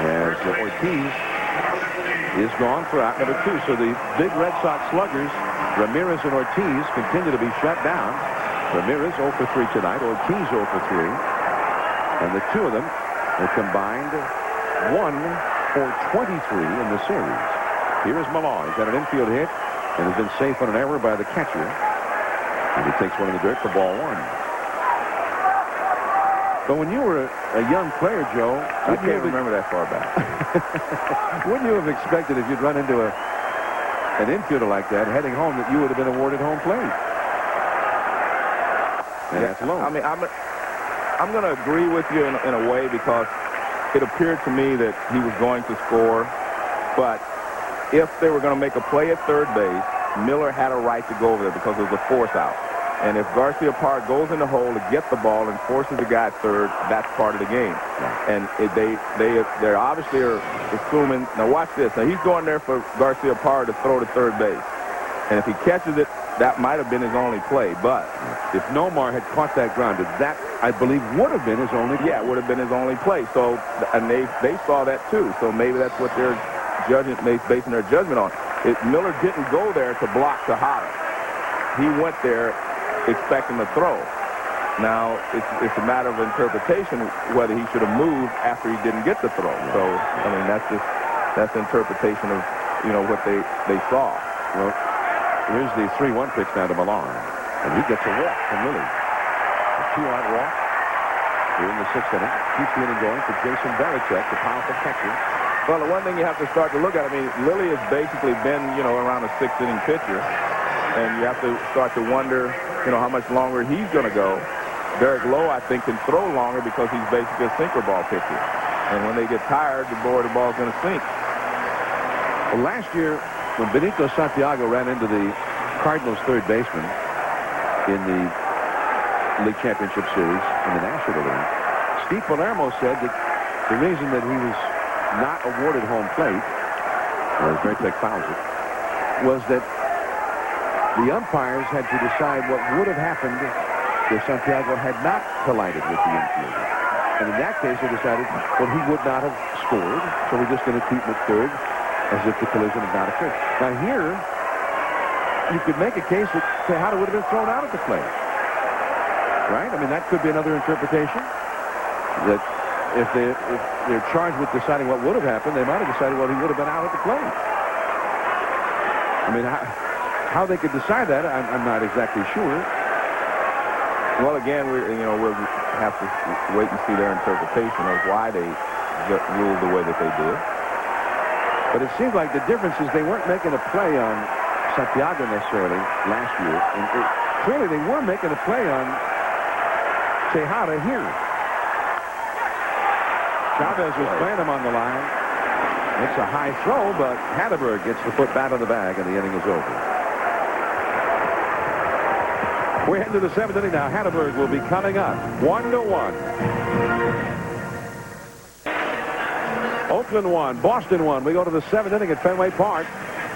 S8: As Ortiz is gone for out number 2. So the big Red Sox sluggers, Ramirez and Ortiz, continue to be shut down. Ramirez 0 for 3 tonight. Ortiz 0 for 3. And the two of them are combined 1 for 23 in the series. Here is Millar. He's got an infield hit and has been safe on an error by the catcher. And he takes one in the dirt for ball 1. But when you were a young player, Joe,
S6: I can't remember that far back.
S8: Wouldn't you have expected if you'd run into an infielder like that heading home that you would have been awarded home plate? And that's Lowe.
S6: I mean, I'm going to agree with you in a way because it appeared to me that he was going to score. But if they were going to make a play at third base, Miller had a right to go over there because it was a force out. And if Garcia Park goes in the hole to get the ball and forces the guy at third, that's part of the game. And they obviously are assuming. Now watch this. Now he's going there for Garcia Park to throw to third base. And if he catches it, that might have been his only play. But
S8: if Nomar had caught that grounder, that, I believe, would have been his only play.
S6: Yeah, it would have been his only play. So, and they saw that too. So maybe that's what they're basing their judgment on. Miller didn't go there to block Tejada. He went there expecting to throw. Now, it's a matter of interpretation whether he should have moved after he didn't get the throw. So, I mean, that's the interpretation of, you know, what they saw.
S8: Well, here's the 3-1 pitch now to Millar. And he gets a walk from Lilly. A 2-out walk here in the 6th inning. Keeps the inning going for Jason Varitek, the powerful catcher.
S6: Well, the one thing you have to start to look at, I mean, Lilly has basically been, you know, around a 6th inning pitcher. And you have to start to wonder, you know, how much longer he's going to go. Derek Lowe, I think, can throw longer because he's basically a sinker ball pitcher. And when they get tired, the ball's going to sink.
S8: Well, last year, when Benito Santiago ran into the Cardinals' third baseman in the League Championship Series in the National League, Steve Palermo said that the reason that he was not awarded home plate, or as Varitek fouls it, was that the umpires had to decide what would have happened if Santiago had not collided with the infielder. And in that case, they decided, well, he would not have scored, so we're just going to keep him at third as if the collision had not occurred. Now here, you could make a case that Tejada would have been thrown out at the plate. Right? I mean, that could be another interpretation. That if they're charged with deciding what would have happened, they might have decided, well, he would have been out at the plate. I mean, how they could decide that, I'm not exactly sure.
S6: Well, again, we'll have to wait and see their interpretation of why they ruled the way that they did.
S8: But it seems like the difference is they weren't making a play on Santiago necessarily last year. And clearly they were making a play on Tejada here. Chavez was playing him on the line. It's a high throw, but Hatterberg gets the foot bat on the bag, and the inning is over. We're heading to the 7th inning now. Hatterberg will be coming up. 1-1. Oakland won. Boston won. We go to the 7th inning at Fenway Park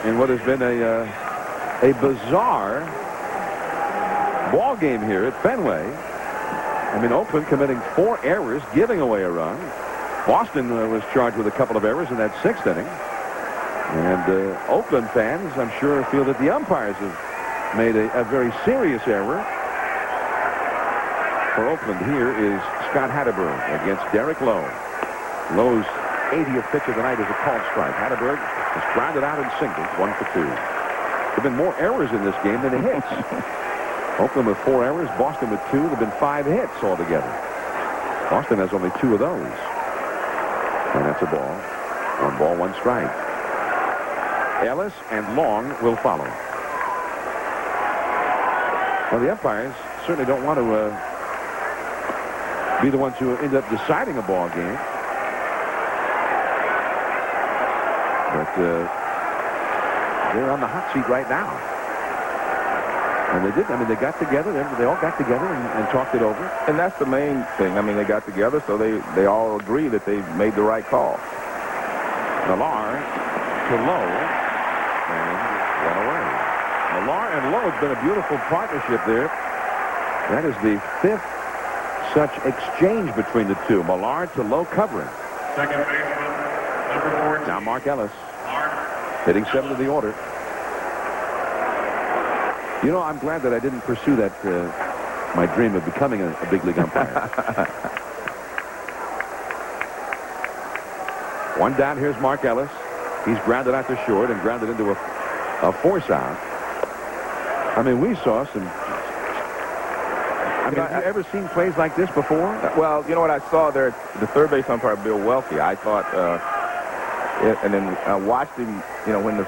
S8: in what has been a bizarre ball game here at Fenway. I mean, Oakland committing 4 errors, giving away a run. Boston was charged with a couple of errors in that 6th inning. And Oakland fans, I'm sure, feel that the umpires have made a very serious error. For Oakland, here is Scott Hatterberg against Derek Lowe. Lowe's 80th pitch of the night is a called strike. Hatterberg has grounded out and singled, 1 for 2. There have been more errors in this game than hits. Oakland with 4 errors, Boston with 2. There have been 5 hits altogether. Boston has only 2 of those. And that's a ball. 1 ball, 1 strike. Ellis and Long will follow. Well, the umpires certainly don't want to be the ones who end up deciding a ball game. But they're on the hot seat right now. And they did. I mean, they got together. They all got together and talked it over.
S6: And that's the main thing. I mean, they got together, so they all agree that they made the right call.
S8: Millar to Lowe and run away. Millar and Lowe has been a beautiful partnership there. That is the 5th such exchange between the two. Millar to Lowe covering.
S9: Second baseman, number 14.
S8: Now Mark Ellis hitting 7th of the order. You know, I'm glad that I didn't pursue that, my dream of becoming a big league umpire. 1 down. Here's Mark Ellis. He's grounded out to short and grounded into a force out. I mean, we saw some. I mean, have you ever seen plays like this before?
S6: Well, you know what I saw there? The third base umpire, Bill Welke. I thought, and then I watched him. You know, when the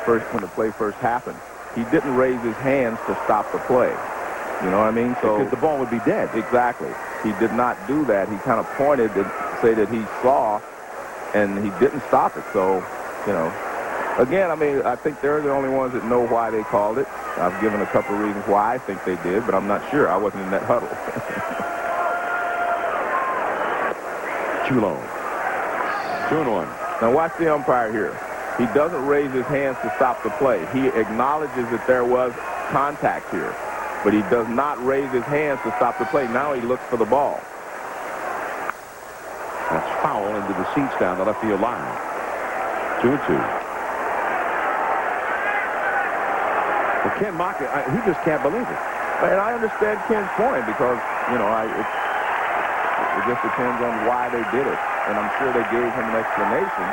S6: play first happened, he didn't raise his hands to stop the play. You know what I mean? So
S8: because the ball would be dead.
S6: Exactly. He did not do that. He kind of pointed to say that he saw, and he didn't stop it. So, you know, again, I mean, I think they're the only ones that know why they called it. I've given a couple of reasons why I think they did, but I'm not sure. I wasn't in that huddle.
S8: Too low. 2-1.
S6: Now watch the umpire here. He doesn't raise his hands to stop the play. He acknowledges that there was contact here, but he does not raise his hands to stop the play. Now he looks for the ball.
S8: That's foul into the seats down the left field line. 2-2. Well, Ken Maka, he just can't believe it.
S6: And I understand Ken's point because, you know, it just depends on why they did it. And I'm sure they gave him an explanation,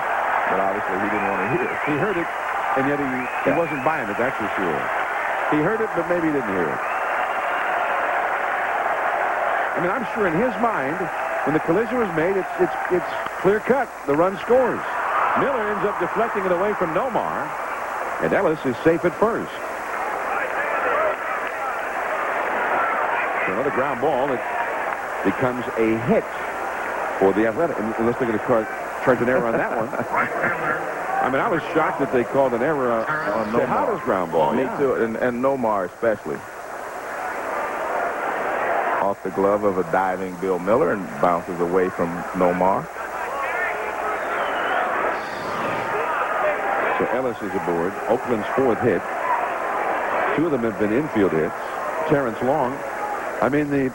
S6: but obviously he didn't want to hear it.
S8: He heard it, and yet he wasn't buying it, that's for sure. He heard it, but maybe he didn't hear it. I mean, I'm sure in his mind, when the collision was made, it's clear cut. The run scores. Miller ends up deflecting it away from Nomar, and Ellis is safe at first. So another ground ball that becomes a hit for the Athletic. Unless they're going to charge an error on that one. I mean, I was shocked that they called an error on Nomar. Ground ball.
S6: Me too, and Nomar especially. Off the glove of a diving Bill Miller and bounces away from Nomar.
S8: So Ellis is aboard. Oakland's 4th hit. 2 of them have been infield hits. Terrence Long. I mean, the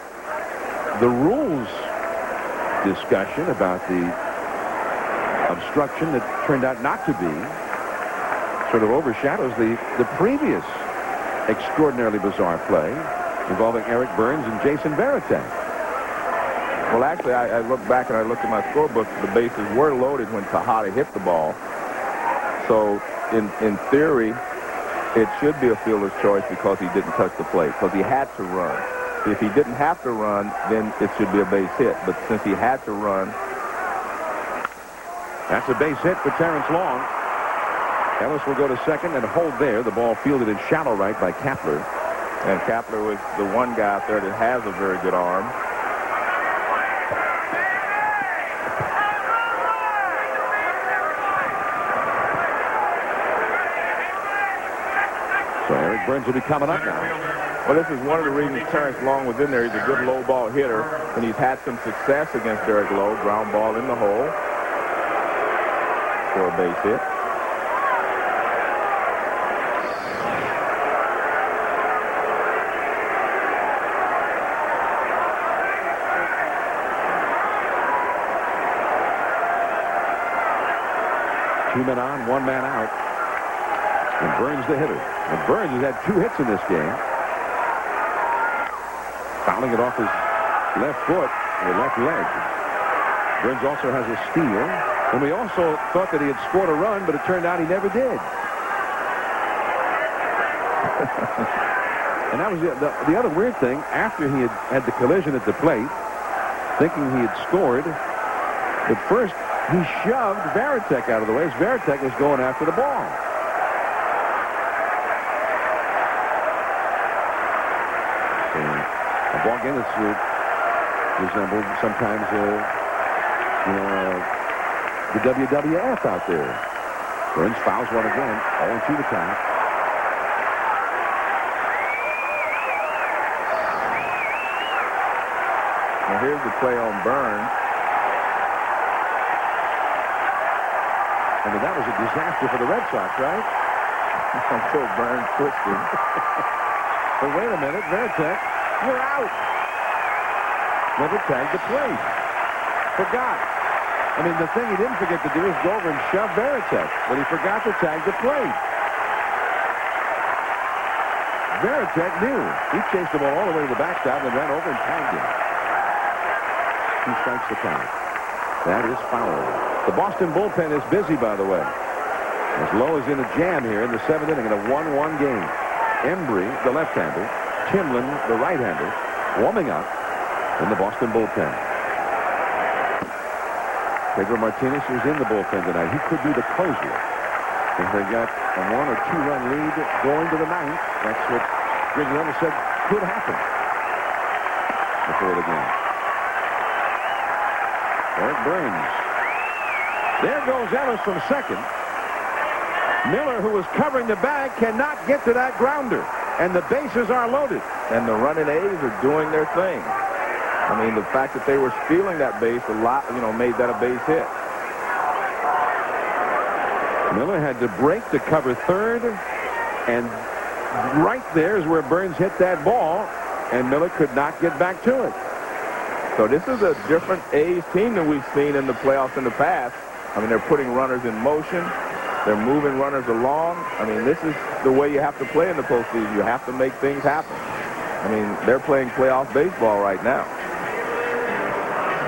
S8: rules discussion about the obstruction that turned out not to be sort of overshadows the previous extraordinarily bizarre play involving Eric Burns and Jason Varitek.
S6: Well, actually, I looked back and I looked at my scorebook. The bases were loaded when Tejada hit the ball. So, in theory, it should be a fielder's choice because he didn't touch the plate, because he had to run. If he didn't have to run, then it should be a base hit. But since he had to run...
S8: That's a base hit for Terrence Long. Ellis will go to second and hold there. The ball fielded in shallow right by Kapler.
S6: And Kapler was the one guy out there that has a very good arm.
S8: So Eric Burns will be coming up now.
S6: Well, this is one of the reasons Terrence Long was in there. He's a good low ball hitter, and he's had some success against Derek Lowe. Ground ball in the hole for a base hit.
S8: Two men on, 1 man out. And Burns the hitter. And Burns has had 2 hits in this game. Fouling it off his left foot. the left leg. Burns also has a steal. And we also thought that he had scored a run, but it turned out he never did. And that was the other weird thing. After he had the collision at the plate, thinking he had scored, but first he shoved Varitek out of the way as Varitek was going after the ball. So, a ball game that's resembled sometimes, the WWF out there. Burns fouls one again, 0-2 to count.
S6: Now here's the play on Burns.
S8: I mean, that was a disaster for the Red Sox, right?
S6: Until Burns twisted.
S8: But wait a minute, Varitek, you're out. Never tagged the plate. Forgot. I mean, the thing he didn't forget to do is go over and shove Varitek, but he forgot to tag the plate. Varitek knew. He chased the ball all the way to the backstop and ran over and tagged him. 2 strikes the count. That is foul. The Boston bullpen is busy, by the way. As Lowe is in a jam here in the 7th inning in a 1-1 game. Embry, the left-hander, Timlin, the right-hander, warming up in the Boston bullpen. Pedro Martinez is in the bullpen tonight. He could be the closer. If they got a 1- or 2-run lead going to the 9th, that's what Grigg said could happen before the game. Eric Burns. There goes Ellis from second. Miller, who was covering the bag, cannot get to that grounder. And the bases are loaded.
S6: And the running A's are doing their thing. I mean, the fact that they were stealing that base a lot, made that a base hit.
S8: Miller had to break to cover third. And right there is where Burns hit that ball. And Miller could not get back to it.
S6: So this is a different A's team than we've seen in the playoffs in the past. I mean, they're putting runners in motion. They're moving runners along. I mean, this is the way you have to play in the postseason. You have to make things happen. I mean, they're playing playoff baseball right now.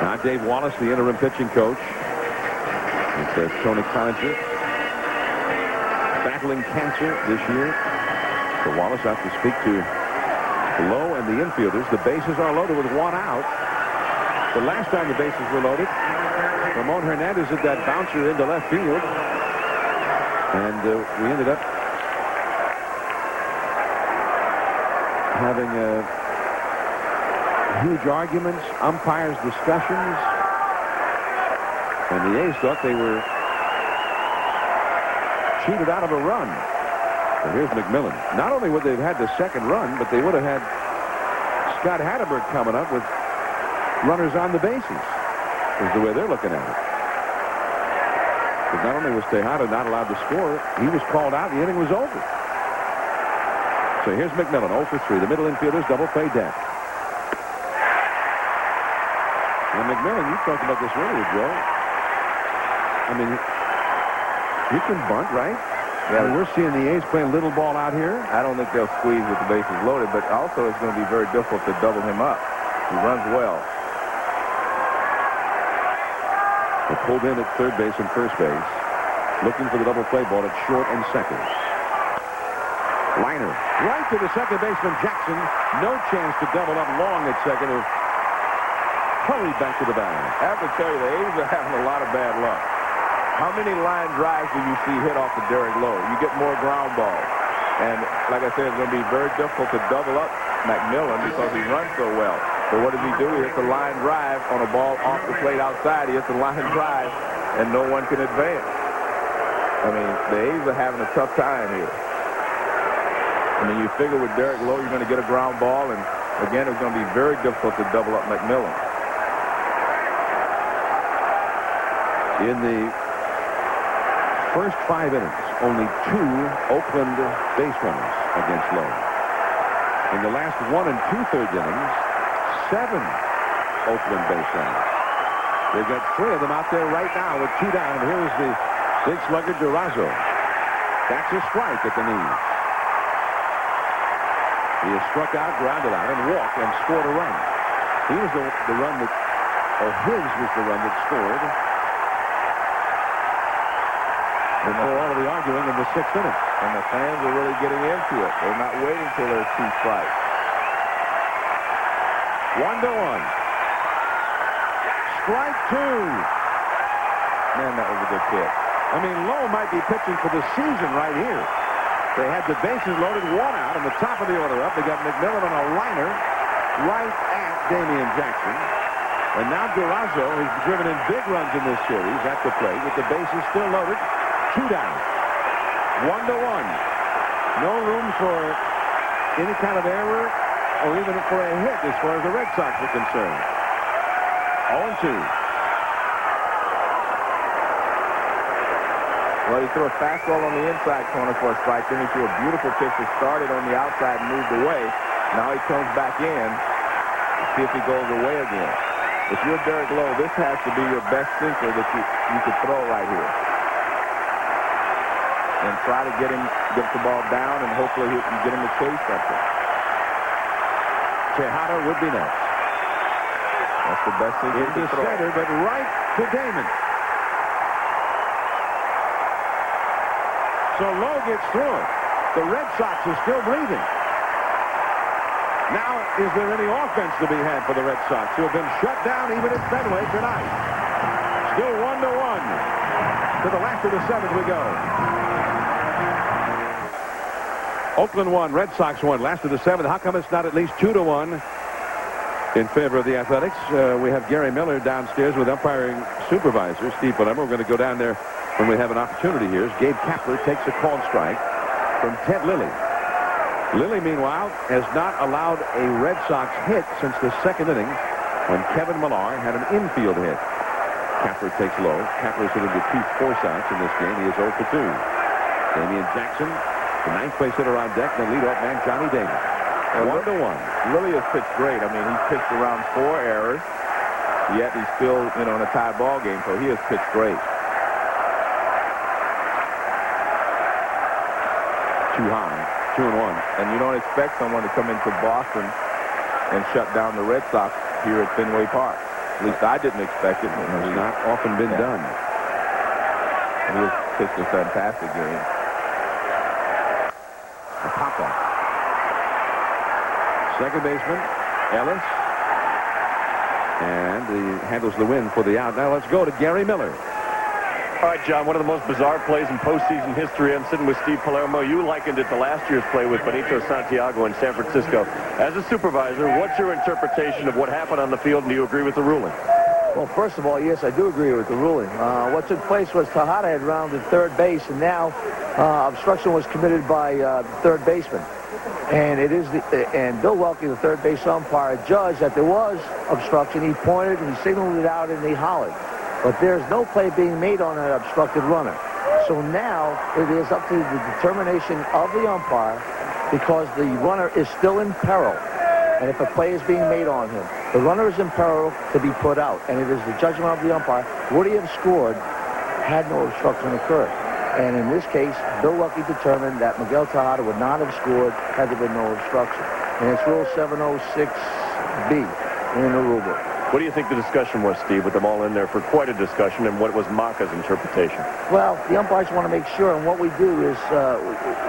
S8: Now Dave Wallace, the interim pitching coach. It's Tony Kaiser battling cancer this year. So Wallace has to speak to Lowe and the infielders. The bases are loaded with 1 out. The last time the bases were loaded, Ramon Hernandez hit that bouncer into left field. And we ended up having huge arguments, umpires discussions. And the A's thought they were cheated out of a run. And here's McMillan. Not only would they have had the second run, but they would have had Scott Hatterberg coming up with runners on the bases, is the way they're looking at it. But not only was Tejada not allowed to score, he was called out. The inning was over. So here's McMillan, 0 for 3. The middle infielders double play deck. And McMillan, you talked about this earlier, Joe. I mean, he can bunt, right? Yeah, we're seeing the A's playing little ball out here.
S6: I don't think they'll squeeze with the bases loaded, but also it's going to be very difficult to double him up. He runs well.
S8: They pulled in at third base and first base, looking for the double play ball at short and second. Liner right to the second baseman Jackson. No chance to double up long at second. Hurried back to the bag.
S6: I have to tell you, the A's are having a lot of bad luck. How many line drives do you see hit off of Derek Lowe? You get more ground balls. And like I said, it's going to be very difficult to double up McMillan because he runs so well. So what does he do? He hits a line drive on a ball off the plate outside. He hits a line drive, and no one can advance. I mean, the A's are having a tough time here. I mean, you figure with Derek Lowe, you're going to get a ground ball, and again, it's going to be very difficult to double up McMillan.
S8: In the first 5 innings, only 2 Oakland base runners against Lowe. In the last 1 2/3 innings, 7 Oakland base runners. They've got 3 of them out there right now with 2 down. And here's the big slugger Durazo. That's a strike at the knees. He has struck out, grounded out, and walked and scored a run. He was the run that Oh, his was the run that scored. Before all of the arguing in the 6th inning.
S6: And the fans are really getting into it. They're not waiting till there's 2 strikes.
S8: 1-1. Strike 2.
S6: Man, that was a good pitch.
S8: I mean, Lowe might be pitching for the season right here. They had the bases loaded, 1 out, and the top of the order up. They got McMillan on a liner right at Damian Jackson. And now Durazo has driven in big runs in this series at the plate with the bases still loaded. 2 down. 1-1. No room for any kind of error or even for a hit as far as the Red Sox are concerned. 0-2.
S6: Well, he threw a fastball on the inside corner for a strike. Then he threw a beautiful pitch that started on the outside and moved away. Now he comes back in to see if he goes away again. If you're Derek Lowe, this has to be your best sinker that you could throw right here. And try to get the ball down, and hopefully he can get him to chase something.
S8: Tejada would be next.
S6: That's the best thing
S8: Into center, but right to Damon. So Lowe gets through it. The Red Sox are still breathing. Now, is there any offense to be had for the Red Sox, who have been shut down even at Fenway tonight? Still 1-1. To the last of the 7th we go. Oakland 1, Red Sox 1. Last of the 7th. How come it's not at least 2-1 in favor of the Athletics? We have Gary Miller downstairs with umpiring supervisor Steve Palermo. We're going to go down there when we have an opportunity here. As Gabe Kapler takes a called strike from Ted Lilly. Lilly, meanwhile, has not allowed a Red Sox hit since the 2nd inning when Kevin Millar had an infield hit. Kapler takes low. Kapler's hit into 2 force outs in this game. He is 0 for 2. Damian Jackson, the 9th place hitter on deck, and the leadoff man, Johnny Damon. 1-1.
S6: Lilly has pitched great. I mean, he's pitched around 4 errors, yet he's still, in a tie ball game, so he has pitched great.
S8: 2 high, 2-1.
S6: And you don't expect someone to come into Boston and shut down the Red Sox here at Fenway Park. At least I didn't expect it.
S8: It's not often been done.
S6: And he has pitched a fantastic game.
S8: A pop-up. Second baseman, Ellis. And he handles the win for the out. Now let's go to Gary Miller.
S3: All right, John, one of the most bizarre plays in postseason history. I'm sitting with Steve Palermo. You likened it to last year's play with Benito Santiago in San Francisco. As a supervisor, what's your interpretation of what happened on the field, and do you agree with the ruling?
S10: Well, first of all, yes, I do agree with the ruling. What took place was Tejada had rounded third base, and now obstruction was committed by the third baseman. And and Bill Welke, the third base umpire, judged that there was obstruction. He pointed, and he signaled it out, and he hollered. But there's no play being made on an obstructed runner. So now it is up to the determination of the umpire, because the runner is still in peril. And if a play is being made on him, the runner is in peril to be put out. And it is the judgment of the umpire. Would he have scored had no obstruction occurred? And in this case, Bill Welke determined that Miguel Tejada would not have scored had there been no obstruction. And it's Rule 706B in the rule book.
S3: What do you think the discussion was, Steve, with them all in there for quite a discussion, and what was Maka's interpretation?
S10: Well, the umpires want to make sure, and what we do is,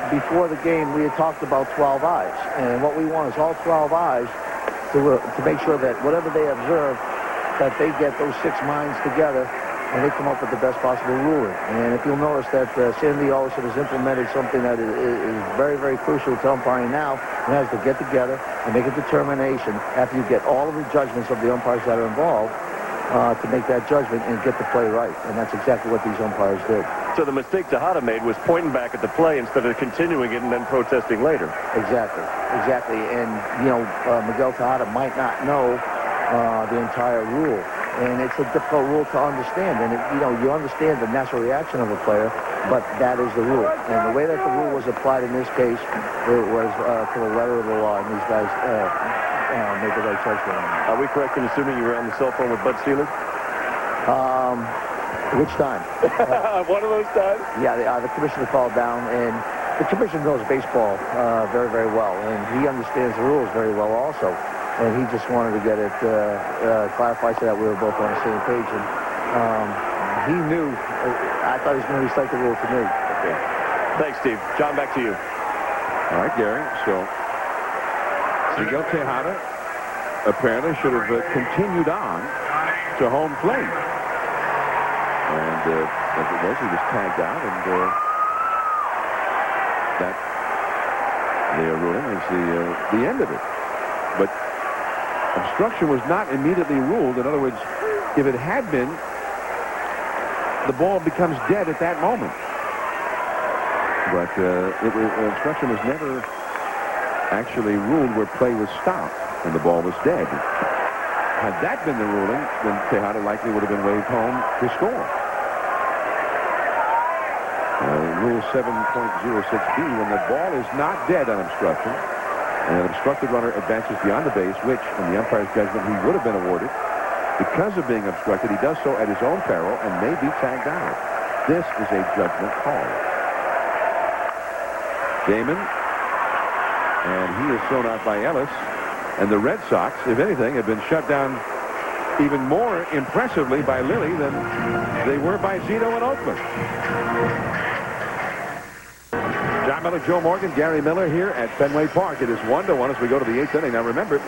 S10: before the game, we had talked about 12 eyes. And what we want is all 12 eyes to make sure that whatever they observe, that they get those 6 minds together, and they come up with the best possible ruling. And if you'll notice that Sandy Olson has implemented something that is very, very crucial to umpiring now, and has to get together and make a determination after you get all of the judgments of the umpires that are involved to make that judgment and get the play right. And that's exactly what these umpires did.
S3: So the mistake Tejada made was pointing back at the play instead of continuing it and then protesting later.
S10: Exactly. And, Miguel Tejada might not know the entire rule. And it's a difficult rule to understand. And, you understand the natural reaction of a player, but that is the rule. And the way that the rule was applied in this case, it was to the letter of the law. And these guys made the right judgment on it.
S3: Are we correct in assuming you were on the cell phone with Bud Selig?
S10: Which time?
S3: One of those times?
S10: Yeah, the commissioner called down, and the commissioner knows baseball very, very well. And he understands the rules very well also. and he just wanted to get it clarified so that we were both on the same page. And he knew. I thought he was going to recite the rule to me.
S3: Okay. Thanks, Steve. John, back to you.
S8: All right, Gary. So Miguel Tejada apparently should have continued on to home plate. And as it was, he was tagged out, and that their ruling is the end of it. But obstruction was not immediately ruled. In other words, if it had been, the ball becomes dead at that moment. But obstruction was never actually ruled where play was stopped and the ball was dead. Had that been the ruling, then Tejada likely would have been waved home to score. Rule 7.06b, when the ball is not dead on obstruction, and an obstructed runner advances beyond the base, which, in the umpire's judgment, he would have been awarded, because of being obstructed, he does so at his own peril and may be tagged out. This is a judgment call. Damon, and he is thrown out by Ellis, and the Red Sox, if anything, have been shut down even more impressively by Lilly than they were by Zito in Oakland. John Miller, Joe Morgan, Gary Miller here at Fenway Park. It is 1-1 as we go to the 8th inning. Now remember,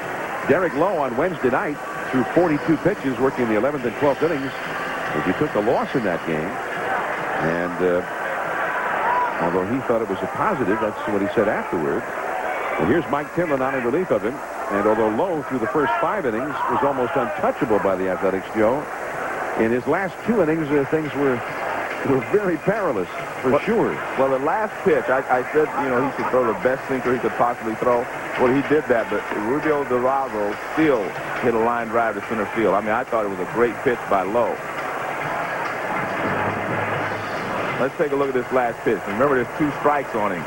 S8: Derek Lowe on Wednesday night threw 42 pitches, working the 11th and 12th innings. He took the loss in that game, and although he thought it was a positive, that's what he said afterward. And here's Mike Timlin on in relief of him. And although Lowe, through the first 5 innings, was almost untouchable by the Athletics, Joe, in his last 2 innings, things were very perilous, for sure.
S6: Well, the last pitch, I said, he should throw the best sinker he could possibly throw. Well, he did that, but Rubio Dorado still hit a line drive to center field. I mean, I thought it was a great pitch by Lowe. Let's take a look at this last pitch. Remember, there's 2 strikes on him.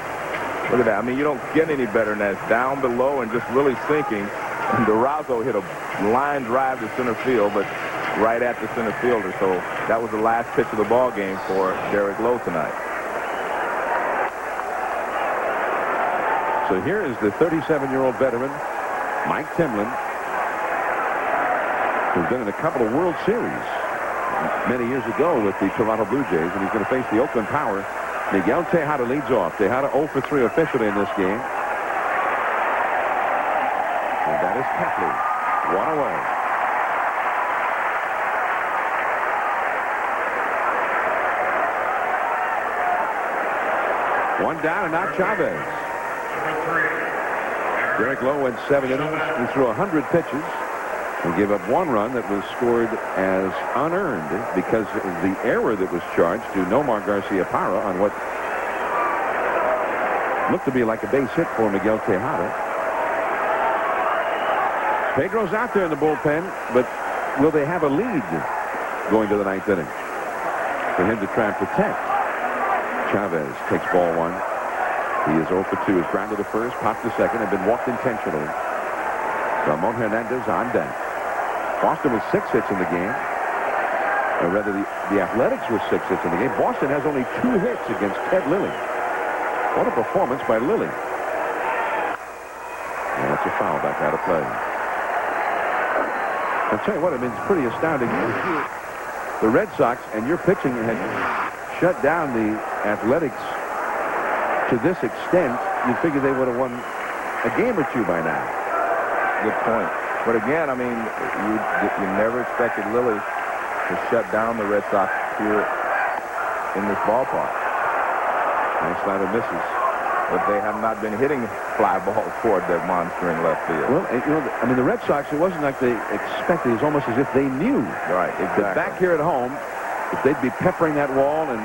S6: Look at that. I mean, you don't get any better than that. It's down below and just really sinking. And Durazo hit a line drive to center field, but right at the center fielder. So that was the last pitch of the ball game for Derek Lowe tonight.
S8: So here is the 37-year-old veteran, Mike Timlin, who's been in a couple of World Series many years ago with the Toronto Blue Jays, and he's going to face the Oakland Power. Miguel Tejada leads off. Tejada 0 for 3 officially in this game. And that is Kepley. 1 away. One down, and now Chavez. Derek Lowe went 7 innings. He threw 100 pitches and gave up 1 run that was scored as unearned because of the error that was charged to Nomar Garcia-Parra on what looked to be like a base hit for Miguel Tejada. Pedro's out there in the bullpen, but will they have a lead going to the 9th inning for him to try and protect? Chavez takes ball 1. He is 0 for 2. Is grounded to first, popped to second, and been walked intentionally. Ramon Hernandez on deck. Boston with 6 hits in the game. Or rather, the Athletics with 6 hits in the game. Boston has only 2 hits against Ted Lilly. What a performance by Lilly. And that's a foul back out of play. I'll tell you what, I mean, it's pretty astounding. The Red Sox and your pitching had shut down the Athletics to this extent. You'd figure they would have won a game or 2 by now.
S6: Good point. But again, I mean, you never expected Lilly to shut down the Red Sox here in this ballpark.
S8: Nice slider misses.
S6: But they have not been hitting fly balls toward that monster in left field.
S8: Well, I mean, the Red Sox, it wasn't like they expected. It was almost as if they knew.
S6: Right, exactly.
S8: That back here at home, if they'd be peppering that wall and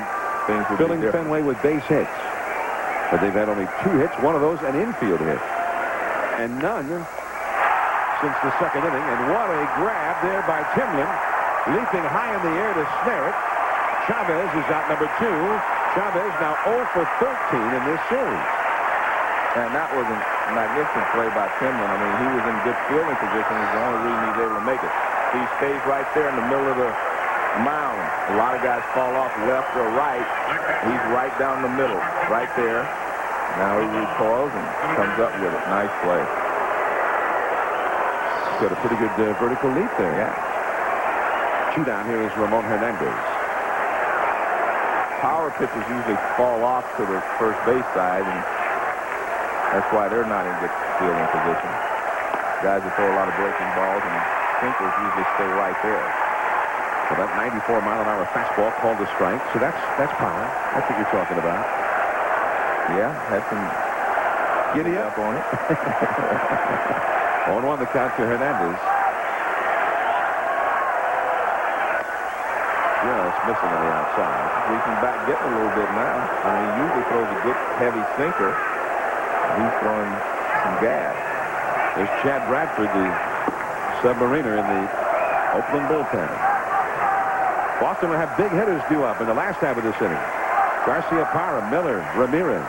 S8: filling Fenway with base hits. But they've had only 2 hits, one of those an infield hit. And none since the 2nd inning. And what a grab there by Timlin, leaping high in the air to snare it. Chavez is out number 2. Chavez now 0 for 13 in this series.
S6: And that was a magnificent play by Timlin. I mean, he was in good fielding position. It's the only reason he's able to make it. He stays right there in the middle of the mound. A lot of guys fall off left or right. He's right down the middle, right there. Now he recoils and comes up with it. Nice play.
S8: got a pretty good vertical leap there.
S6: Yeah.
S8: Two down. Here is Ramon Hernandez.
S6: Power pitches usually fall off to the first base side, and that's why they're not in good fielding position. Guys that throw a lot of breaking balls and sinkers usually stay right there.
S8: So that 94-mile-an-hour fastball called a strike. So that's power. That's what you're talking about.
S6: Yeah, had some giddy up on it.
S8: 0-1 the count to Hernandez. Just missing on the outside.
S6: Reaching back, getting a little bit now. I mean, he usually throws a good heavy sinker. He's throwing some gas.
S8: There's Chad Bradford, the submariner in the Oakland bullpen. Boston will have big hitters due up in the last half of this inning. Garcia Parra, Miller, Ramirez.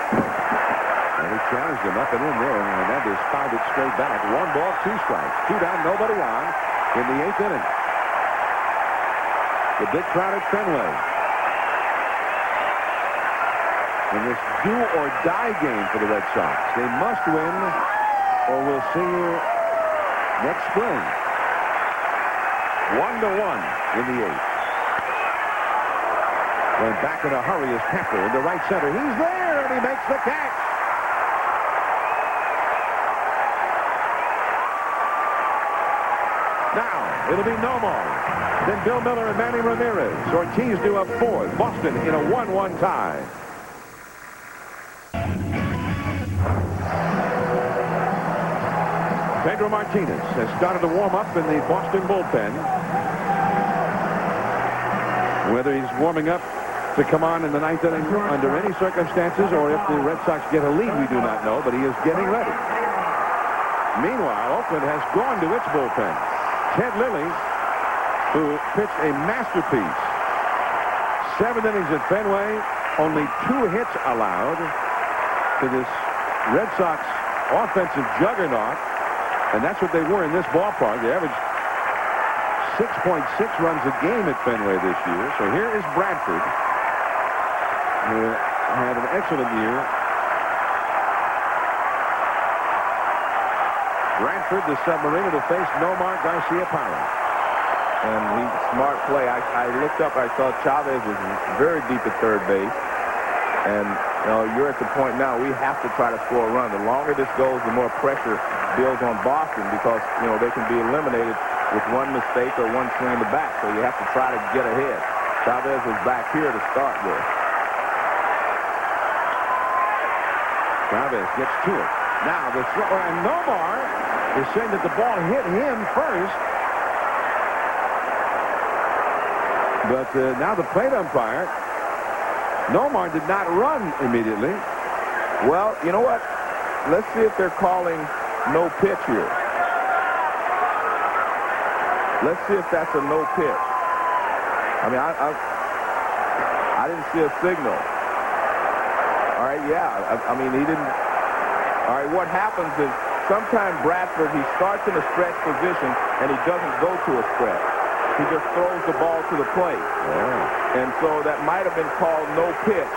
S8: And he challenged him up and in there, and Hernandez fouled it straight back. 1 ball, 2 strikes. 2 down, nobody on in the 8th inning. The big crowd at Fenway. In this do-or-die game for the Red Sox. They must win, or we'll see you next spring. 1-1 in the 8th. Going back in a hurry is Pepper into right center. He's there, and he makes the catch. Now, it'll be Nomar. Then Bill Miller and Manny Ramirez. Ortiz due up 4th. Boston in a 1-1 tie. Pedro Martinez has started to warm up in the Boston bullpen. Whether he's warming up to come on in the 9th inning under any circumstances or if the Red Sox get a lead, we do not know, but he is getting ready. Meanwhile, Oakland has gone to its bullpen. Ted Lilly, who pitched a masterpiece. 7 innings at Fenway, only 2 hits allowed to this Red Sox offensive juggernaut, and that's what they were in this ballpark. They averaged 6.6 runs a game at Fenway this year. So here is Bradford, who had an excellent year. Bradford, the submariner, to face Nomar Garcia Parra.
S6: And he's smart play. I looked up, I saw Chavez was very deep at third base. And, you know, you're at the point now, we have to try to score a run. The longer this goes, the more pressure builds on Boston because, you know, they can be eliminated with 1 mistake or 1 swing in the back. So you have to try to get ahead. Chavez was back here to start with.
S8: Chavez gets to it. Now the throw, and Nomar is saying that the ball hit him first. But now the plate umpire, Nomar did not run immediately.
S6: Well, you know what? Let's see if they're calling no pitch here. Let's see if that's a no pitch. I mean, I didn't see a signal. All right, yeah. I mean, he didn't. All right, what happens is sometimes Bradford, he starts in a stretch position and he doesn't go to a stretch. He just throws the ball to the plate.
S8: Yeah.
S6: And so that might have been called no pitch.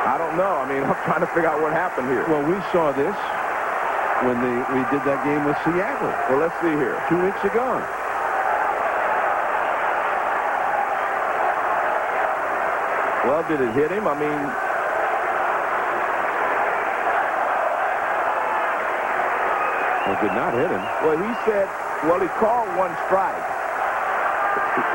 S6: I don't know. I mean, I'm trying to figure out what happened here.
S8: Well, we saw this when we did that game with Seattle.
S6: Well, let's see here.
S8: 2 weeks ago.
S6: Well, did it hit him? I mean,
S8: it did not hit him.
S6: Well, he said, well, he called 1 strike.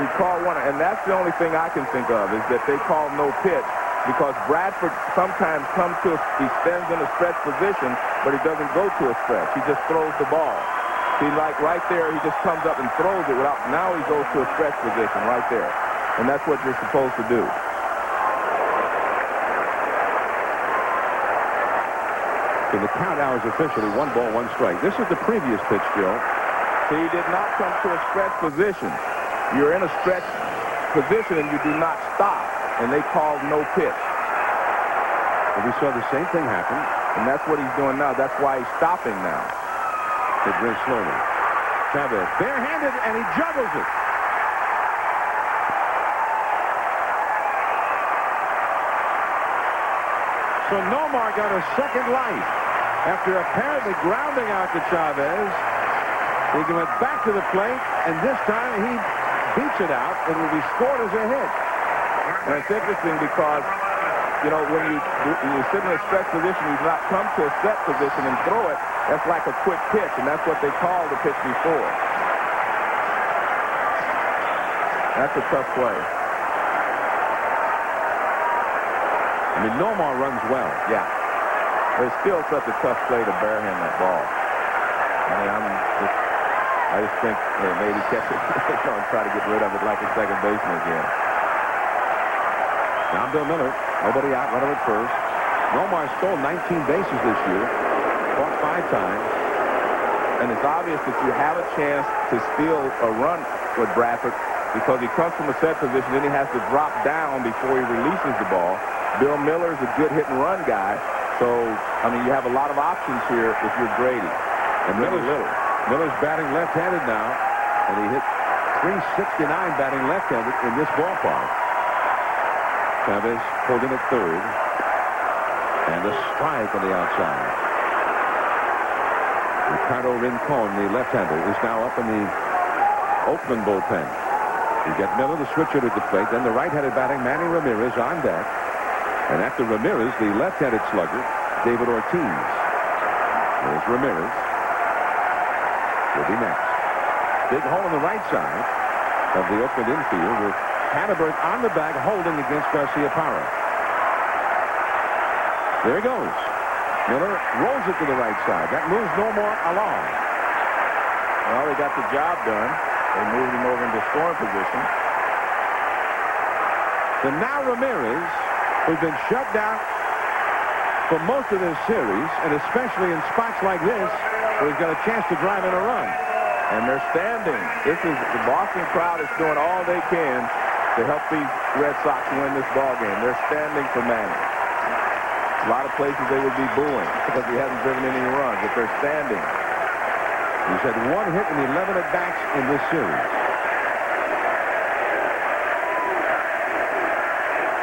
S6: He called 1, and that's the only thing I can think of is that they called no pitch because Bradford sometimes comes to he stands in a stretch position, but he doesn't go to a stretch. He just throws the ball. See, like right there, he just comes up and throws it without, now he goes to a stretch position right there. And that's what you're supposed to do.
S8: So the count now is officially 1 ball, 1 strike. This is the previous pitch, Joe.
S6: So he did not come to a stretch position. You're in a stretch position and you do not stop. And they called no pitch.
S8: And we saw the same thing happen.
S6: And that's what he's doing now. That's why he's stopping now.
S8: It very slowly. Chavez barehanded and he juggles it. So Nomar got a second life. After apparently grounding out to Chavez, he went back to the plate, and this time he beats it out. It will be scored as a hit.
S6: And it's interesting because, you know, when you sit in a stretch position, you've not come to a set position and throw it. That's like a quick pitch, and that's what they call the pitch before. That's a tough play.
S8: I mean, Nomar runs well.
S6: Yeah. But it's still such a tough play to barehand that ball. I mean, I just think maybe catch it and try to get rid of it like a second baseman again.
S8: Now Bill Miller, nobody out, runner at first. Nomar stole 19 bases this year, caught 5 times.
S6: And it's obvious that you have a chance to steal a run with Bradford because he comes from a set position, then he has to drop down before he releases the ball. Bill Miller is a good hit-and-run guy. So, I mean, you have a lot of options here if you're Grady.
S8: And Miller's batting left-handed now, and he hit .369 batting left-handed in this ballpark. Chavez pulled in at third, and a strike on the outside. Ricardo Rincon, the left-hander, is now up in the Oakland bullpen. You get Miller, the switcher, at the plate, then the right-handed batting Manny Ramirez on deck. And after Ramirez, the left-handed slugger, David Ortiz. There's Ramirez. Will be next. Big hole on the right side of the Oakland infield with Hannibal on the bag holding against Garcia Parra. There he goes. Miller rolls it to the right side. That moves Nomar along.
S6: Well, they got the job done. They moved him over into scoring position.
S8: So now Ramirez, who's been shut down for most of this series, and especially in spots like this, where he's got a chance to drive in a run.
S6: And they're standing. The Boston crowd is doing all they can to help these Red Sox win this ball game. They're standing for Manny. A lot of places they would be booing because he hasn't driven any runs, but they're standing.
S8: He's had 1 hit in 11 at-bats in this series.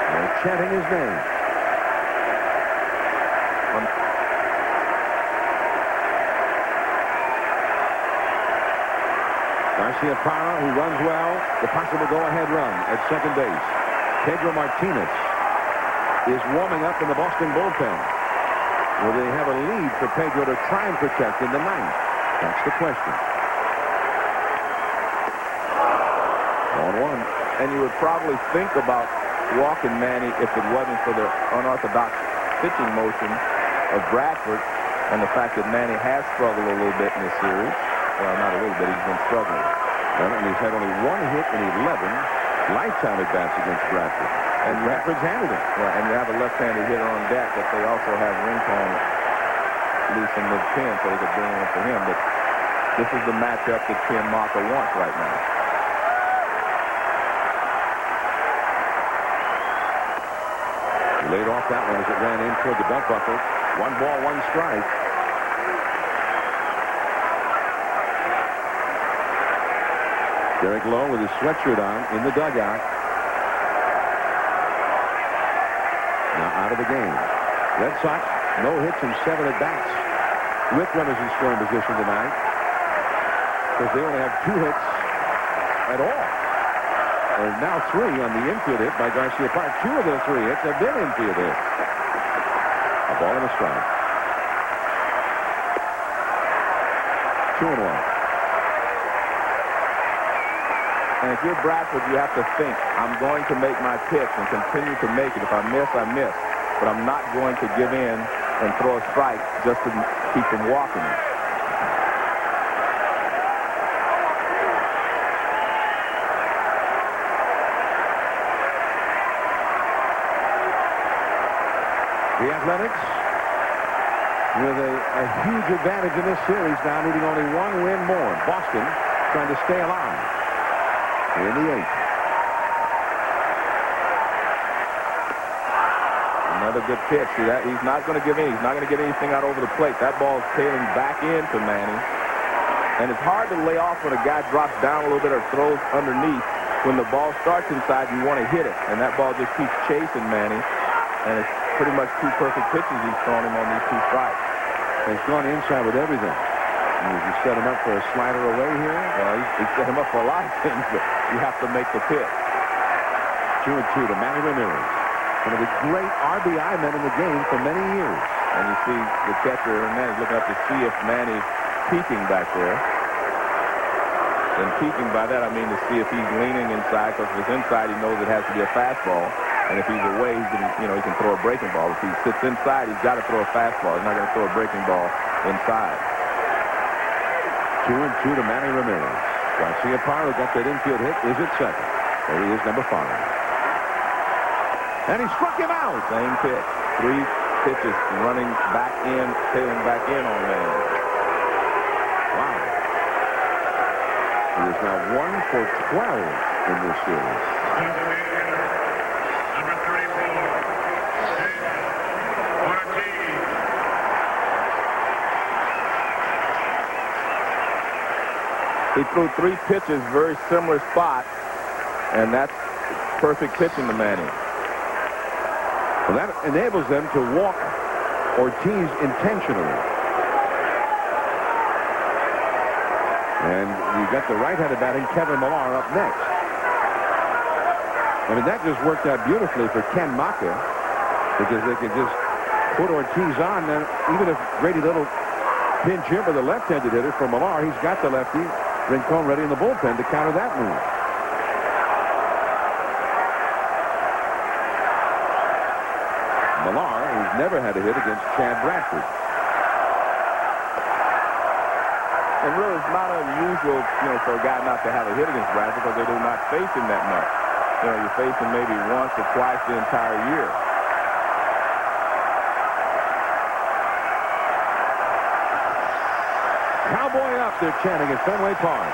S8: They're chanting his name. Garcia Parra, who runs well, the possible go-ahead run at second base. Pedro Martinez is warming up in the Boston bullpen. Will they have a lead for Pedro to try and protect in the ninth? That's the question. 1-1.
S6: And you would probably think about walking Manny if it wasn't for the unorthodox pitching motion of Bradford and the fact that Manny has struggled a little bit in this series. Well, not a little bit. He's been struggling.
S8: And he's had only 1 hit in 11 lifetime at-bats against Bradford. And Bradford's handled it.
S6: Yeah, and you have a left-handed hitter on deck, but they also have Rincon loose in mid-10, so they could bring one for him. But this is the matchup that Ken Maka wants right now.
S8: He laid off that one as it ran in toward the belt buckle. 1 ball, 1 strike. Derek Lowe with his sweatshirt on in the dugout. Now out of the game. Red Sox, no hits in 7 at-bats. With runners in scoring position tonight. Because they only have 2 hits at all. There's now 3 on the infield hit by Garcia Parra. 2 of those 3 hits have been infield hits. A ball and a strike. 2-1.
S6: And if you're Bradford, you have to think, I'm going to make my pitch and continue to make it. If I miss, I miss. But I'm not going to give in and throw a strike just to keep them walking.
S8: The Athletics with a huge advantage in this series now, needing only 1 win more. Boston trying to stay alive. In the 8th.
S6: Another good pitch. See that? He's not going to give in. He's not going to get anything out over the plate. That ball's tailing back into Manny. And it's hard to lay off when a guy drops down a little bit or throws underneath. When the ball starts inside, you want to hit it. And that ball just keeps chasing Manny. And it's pretty much 2 perfect pitches he's thrown him on these 2 strikes.
S8: has gone inside with everything. And you set him up for a slider away here.
S6: Well, he set him up for a lot of things, but you have to make the pitch.
S8: 2-2 to Manny Ramirez. One of the great RBI men in the game for many years.
S6: And you see the catcher Hernandez looking up to see if Manny's peeking back there. And peeking by that, I mean to see if he's leaning inside, because if it's inside, he knows it has to be a fastball. And if he's away, he can throw a breaking ball. If he sits inside, he's got to throw a fastball. He's not going to throw a breaking ball inside.
S8: 2-2 to Manny Ramirez. Garcia Parra got that infield hit, is at second. There he is, number 5. And he struck him out.
S6: Same pitch. 3 pitches running back in, tailing back in on Manny.
S8: Wow. He is now 1 for 12 in this series.
S9: Number 34, Ortiz.
S6: He threw 3 pitches, very similar spot, and that's perfect pitching to Manny.
S8: Well, that enables them to walk Ortiz intentionally. And you got the right-handed batting Kevin Millar up next. I mean, that just worked out beautifully for Ken Maka, because they could just put Ortiz on. And even if Grady Little pinch him with a left-handed hitter for Millar, he's got the lefty Rincon ready in the bullpen to counter that move. Millar, who's never had a hit against Chad Bradford.
S6: And really, it's not unusual, for a guy not to have a hit against Bradford, because they do not face him that much. You face him maybe once or twice the entire year.
S8: Cowboy up, they're chanting at Fenway Park.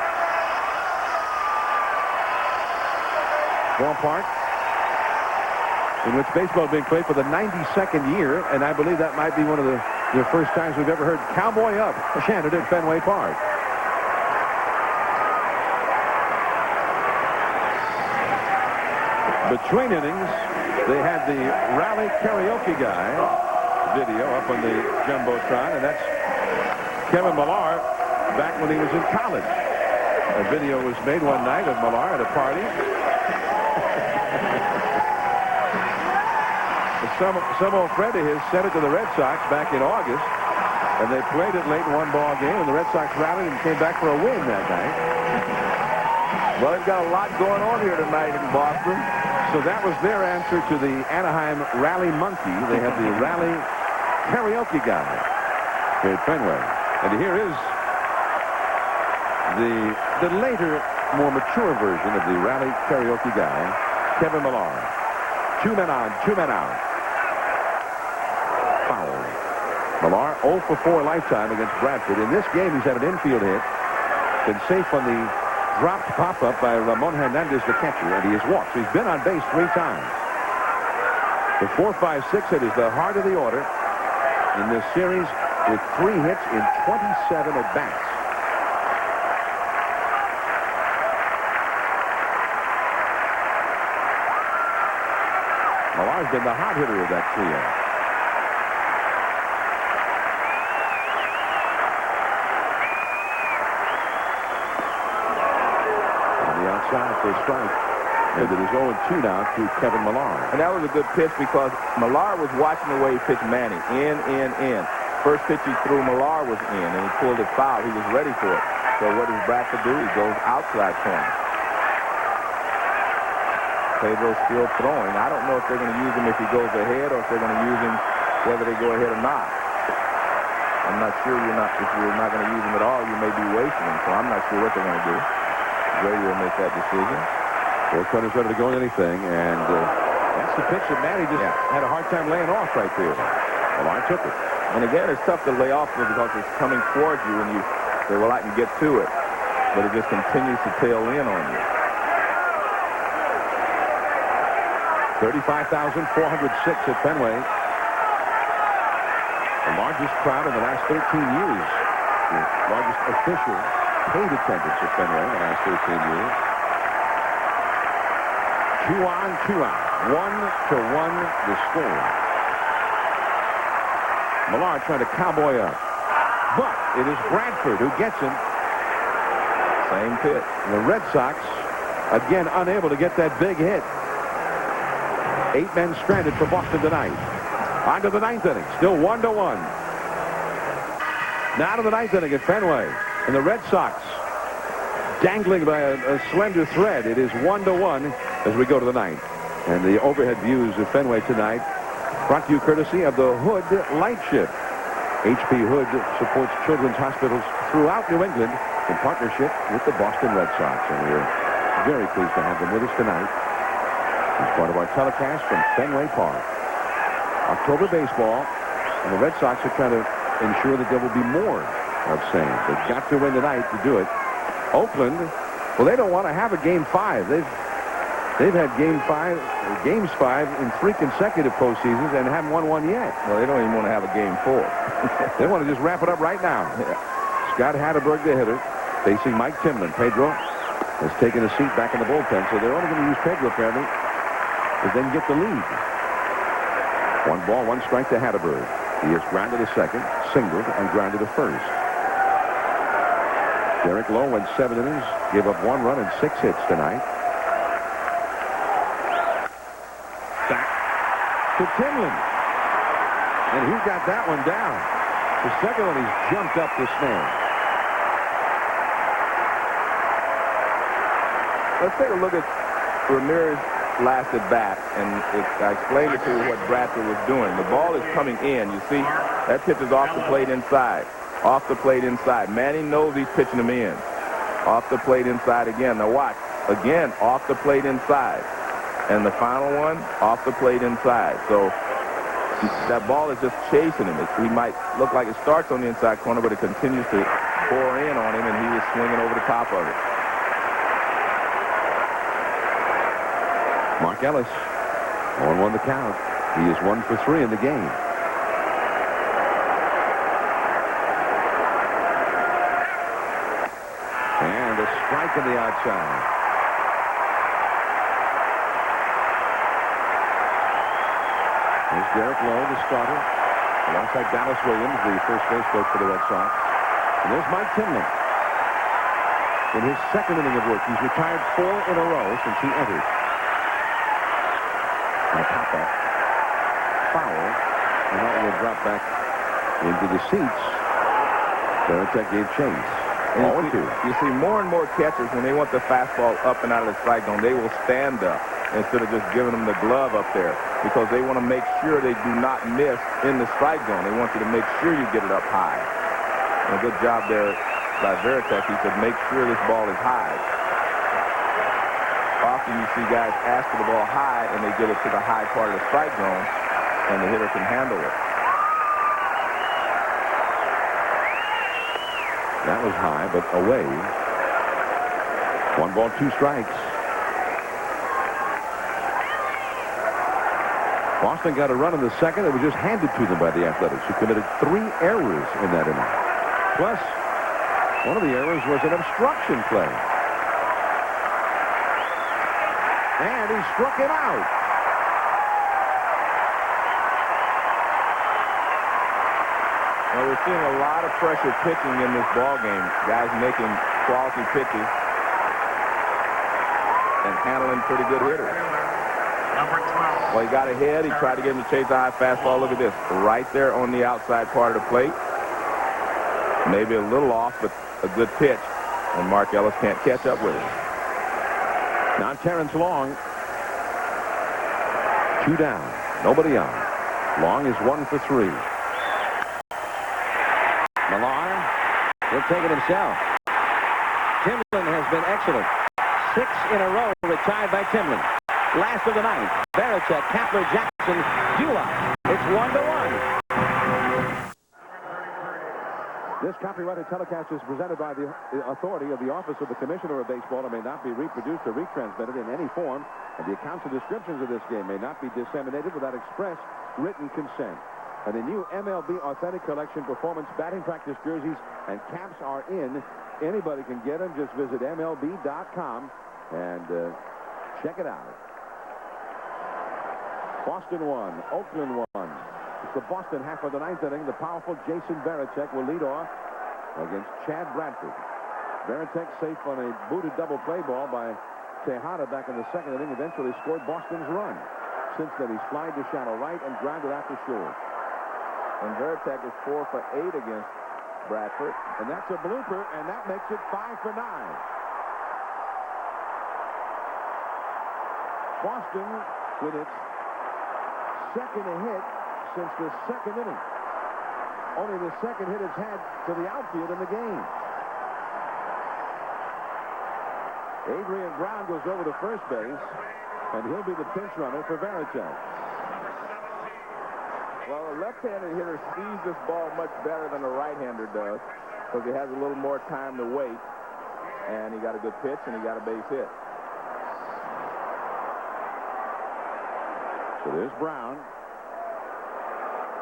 S8: Ballpark in which baseball is being played for the 92nd year, and I believe that might be one of the first times we've ever heard Cowboy up chanted at Fenway Park. Between innings, they had the rally karaoke guy video up on the Jumbotron, and that's Kevin Millar back when he was in college. A video was made one night of Millar at a party. Some old friend of his sent it to the Red Sox back in August, and they played it late in one ball game, and the Red Sox rallied and came back for a win that night.
S6: Well, they've got a lot going on here tonight in Boston.
S8: So that was their answer to the Anaheim Rally Monkey. They had the Rally Karaoke guy here at Fenway. And here is the later, more mature version of the Rally Karaoke guy, Kevin Millar. 2 men on, 2 men out. Foul. Millar 0 for 4 lifetime against Bradford. In this game, he's had an infield hit. Been safe on the dropped pop-up by Ramon Hernandez, the catcher, and he has walked. So he's been on base 3 times. The 4-5-6 hit is the heart of the order in this series, with 3 hits in 27 at-bats. Millar's been the hot hitter of that trio. On the outside for a strike. And it is 0-2 now to Kevin Millar.
S6: And that was a good pitch, because Millar was watching the way he pitched Manny. In. First pitch he threw, Millar was in, and he pulled it foul. He was ready for it. So what does Bradford do? He goes outside corner. Pedro's still throwing. I don't know if they're going to use him if he goes ahead, or if they're going to use him whether they go ahead or not. I'm not sure. If you're not going to use him at all, you may be wasting him. So I'm not sure what they're going to do. Grady will make that decision.
S8: Both runners ready to go in anything, and that's the pitch that Manny just had a hard time laying off right there. Millar took it.
S6: And again, it's tough to lay off because it's coming towards you, and you say, well, I can get to it. But it just continues to tail in on you.
S8: 35,406 at Fenway. The largest crowd in the last 13 years. The largest official paid attendance at Fenway in the last 13 years. 2 on, 2 out. 1-1 the score. Millar trying to cowboy up. but it is Bradford who gets him.
S6: Same pitch.
S8: And the Red Sox, again, unable to get that big hit. 8 men stranded for Boston tonight. On to the 9th inning. Still 1-1. Now to the 9th inning at Fenway. And the Red Sox dangling by a slender thread. It is 1-1 as we go to the 9th. And the overhead views of Fenway tonight brought to you courtesy of the Hood Light Shift. H.P. Hood supports children's hospitals throughout New England in partnership with the Boston Red Sox. And we're very pleased to have them with us tonight as part of our telecast from Fenway Park. October baseball, and the Red Sox are trying to ensure that there will be more of same. They've got to win tonight to do it. Oakland, well, they don't want to have a Game 5. They've had games 5 in 3 consecutive postseasons and haven't won one yet.
S6: Well, they don't even want to have a Game 4.
S8: They want to just wrap it up right now.
S6: Yeah.
S8: Scott Hatterberg, the hitter, facing Mike Timlin. Pedro has taken a seat back in the bullpen, so they're only going to use Pedro apparently to then get the lead. 1 ball, 1 strike to Hatterberg. He is grounded to second, singled, and grounded to first. Derek Lowe went 7 innings, gave up 1 run and 6 hits tonight. Back to Timlin. And he got that one down. The second one, he's jumped up to snare.
S6: Let's take a look at Ramirez's last at bat, and I explained it to you what Bradford was doing. The ball is coming in. You see, that pitch is off the plate inside. Off the plate inside. Manning knows he's pitching him in. Off the plate inside again. Now watch. Again, off the plate inside. And the final one, off the plate inside. So that ball is just chasing him. He might look like it starts on the inside corner, but it continues to pour in on him, and he was swinging over the top of it.
S8: Mark Ellis, 1-1 the count. He is 1 for 3 in the game. And a strike on the outside. There's Derek Lowe, the starter, alongside Dallas Williams, the first base coach for the Red Sox. And there's Mike Timlin. In his second inning of work, he's retired 4 in a row since he entered. And a pop-up. Foul. And that will drop back into the seats. Belichick gave chase.
S6: You see more and more catchers, when they want the fastball up and out of the strike zone, they will stand up instead of just giving them the glove up there, because they want to make sure they do not miss in the strike zone. They want you to make sure you get it up high. And a good job there by Veritek. He said, make sure this ball is high. Often you see guys ask for the ball high, and they get it to the high part of the strike zone, and the hitter can handle it.
S8: That was high, but away. 1 ball, 2 strikes. Boston got a run in the second. It was just handed to them by the Athletics, who committed 3 errors in that inning. Plus, one of the errors was an obstruction play. And he struck him out.
S6: Well, we're seeing a lot of pressure pitching in this ball game. Guys making quality pitches and handling pretty good hitters. Well, he got ahead. He tried to get him to chase a high fastball. Look at this. Right there on the outside part of the plate. Maybe a little off, but a good pitch. And Mark Ellis can't catch up with it.
S8: Now Terrence Long. 2 down. Nobody on. Long is 1 for 3. Millar will take it himself. Timlin has been excellent. 6 in a row retired by Timlin. Last of the ninth. Veritek, Kapler, Jackson, Dula. It's 1-1. This copyrighted telecast is presented by the authority of the Office of the Commissioner of Baseball and may not be reproduced or retransmitted in any form, and the accounts and descriptions of this game may not be disseminated without express written consent. And the new MLB Authentic Collection Performance Batting Practice jerseys and caps are in. Anybody can get them. Just visit MLB.com and check it out. Boston 1, Oakland 1. It's the Boston half of the ninth inning. The powerful Jason Veritek will lead off. against Chad Bradford. Varitek safe on a booted double play ball by Tejada back in the second inning. Eventually scored Boston's run. Since then, he's flied to shallow right and grounded out to short.
S6: And Varitek is 4 for 8 against Bradford.
S8: And that's a blooper, and that makes it 5 for 9. Boston with its second hit since the second inning. Only the second hit it's had to the outfield in the game. Adrian Brown goes over to first base, and he'll be the pinch runner for Varitek.
S6: Well, a left-handed hitter sees this ball much better than a right-hander does because he has a little more time to wait, and he got a good pitch, and he got a base hit.
S8: So there's Brown.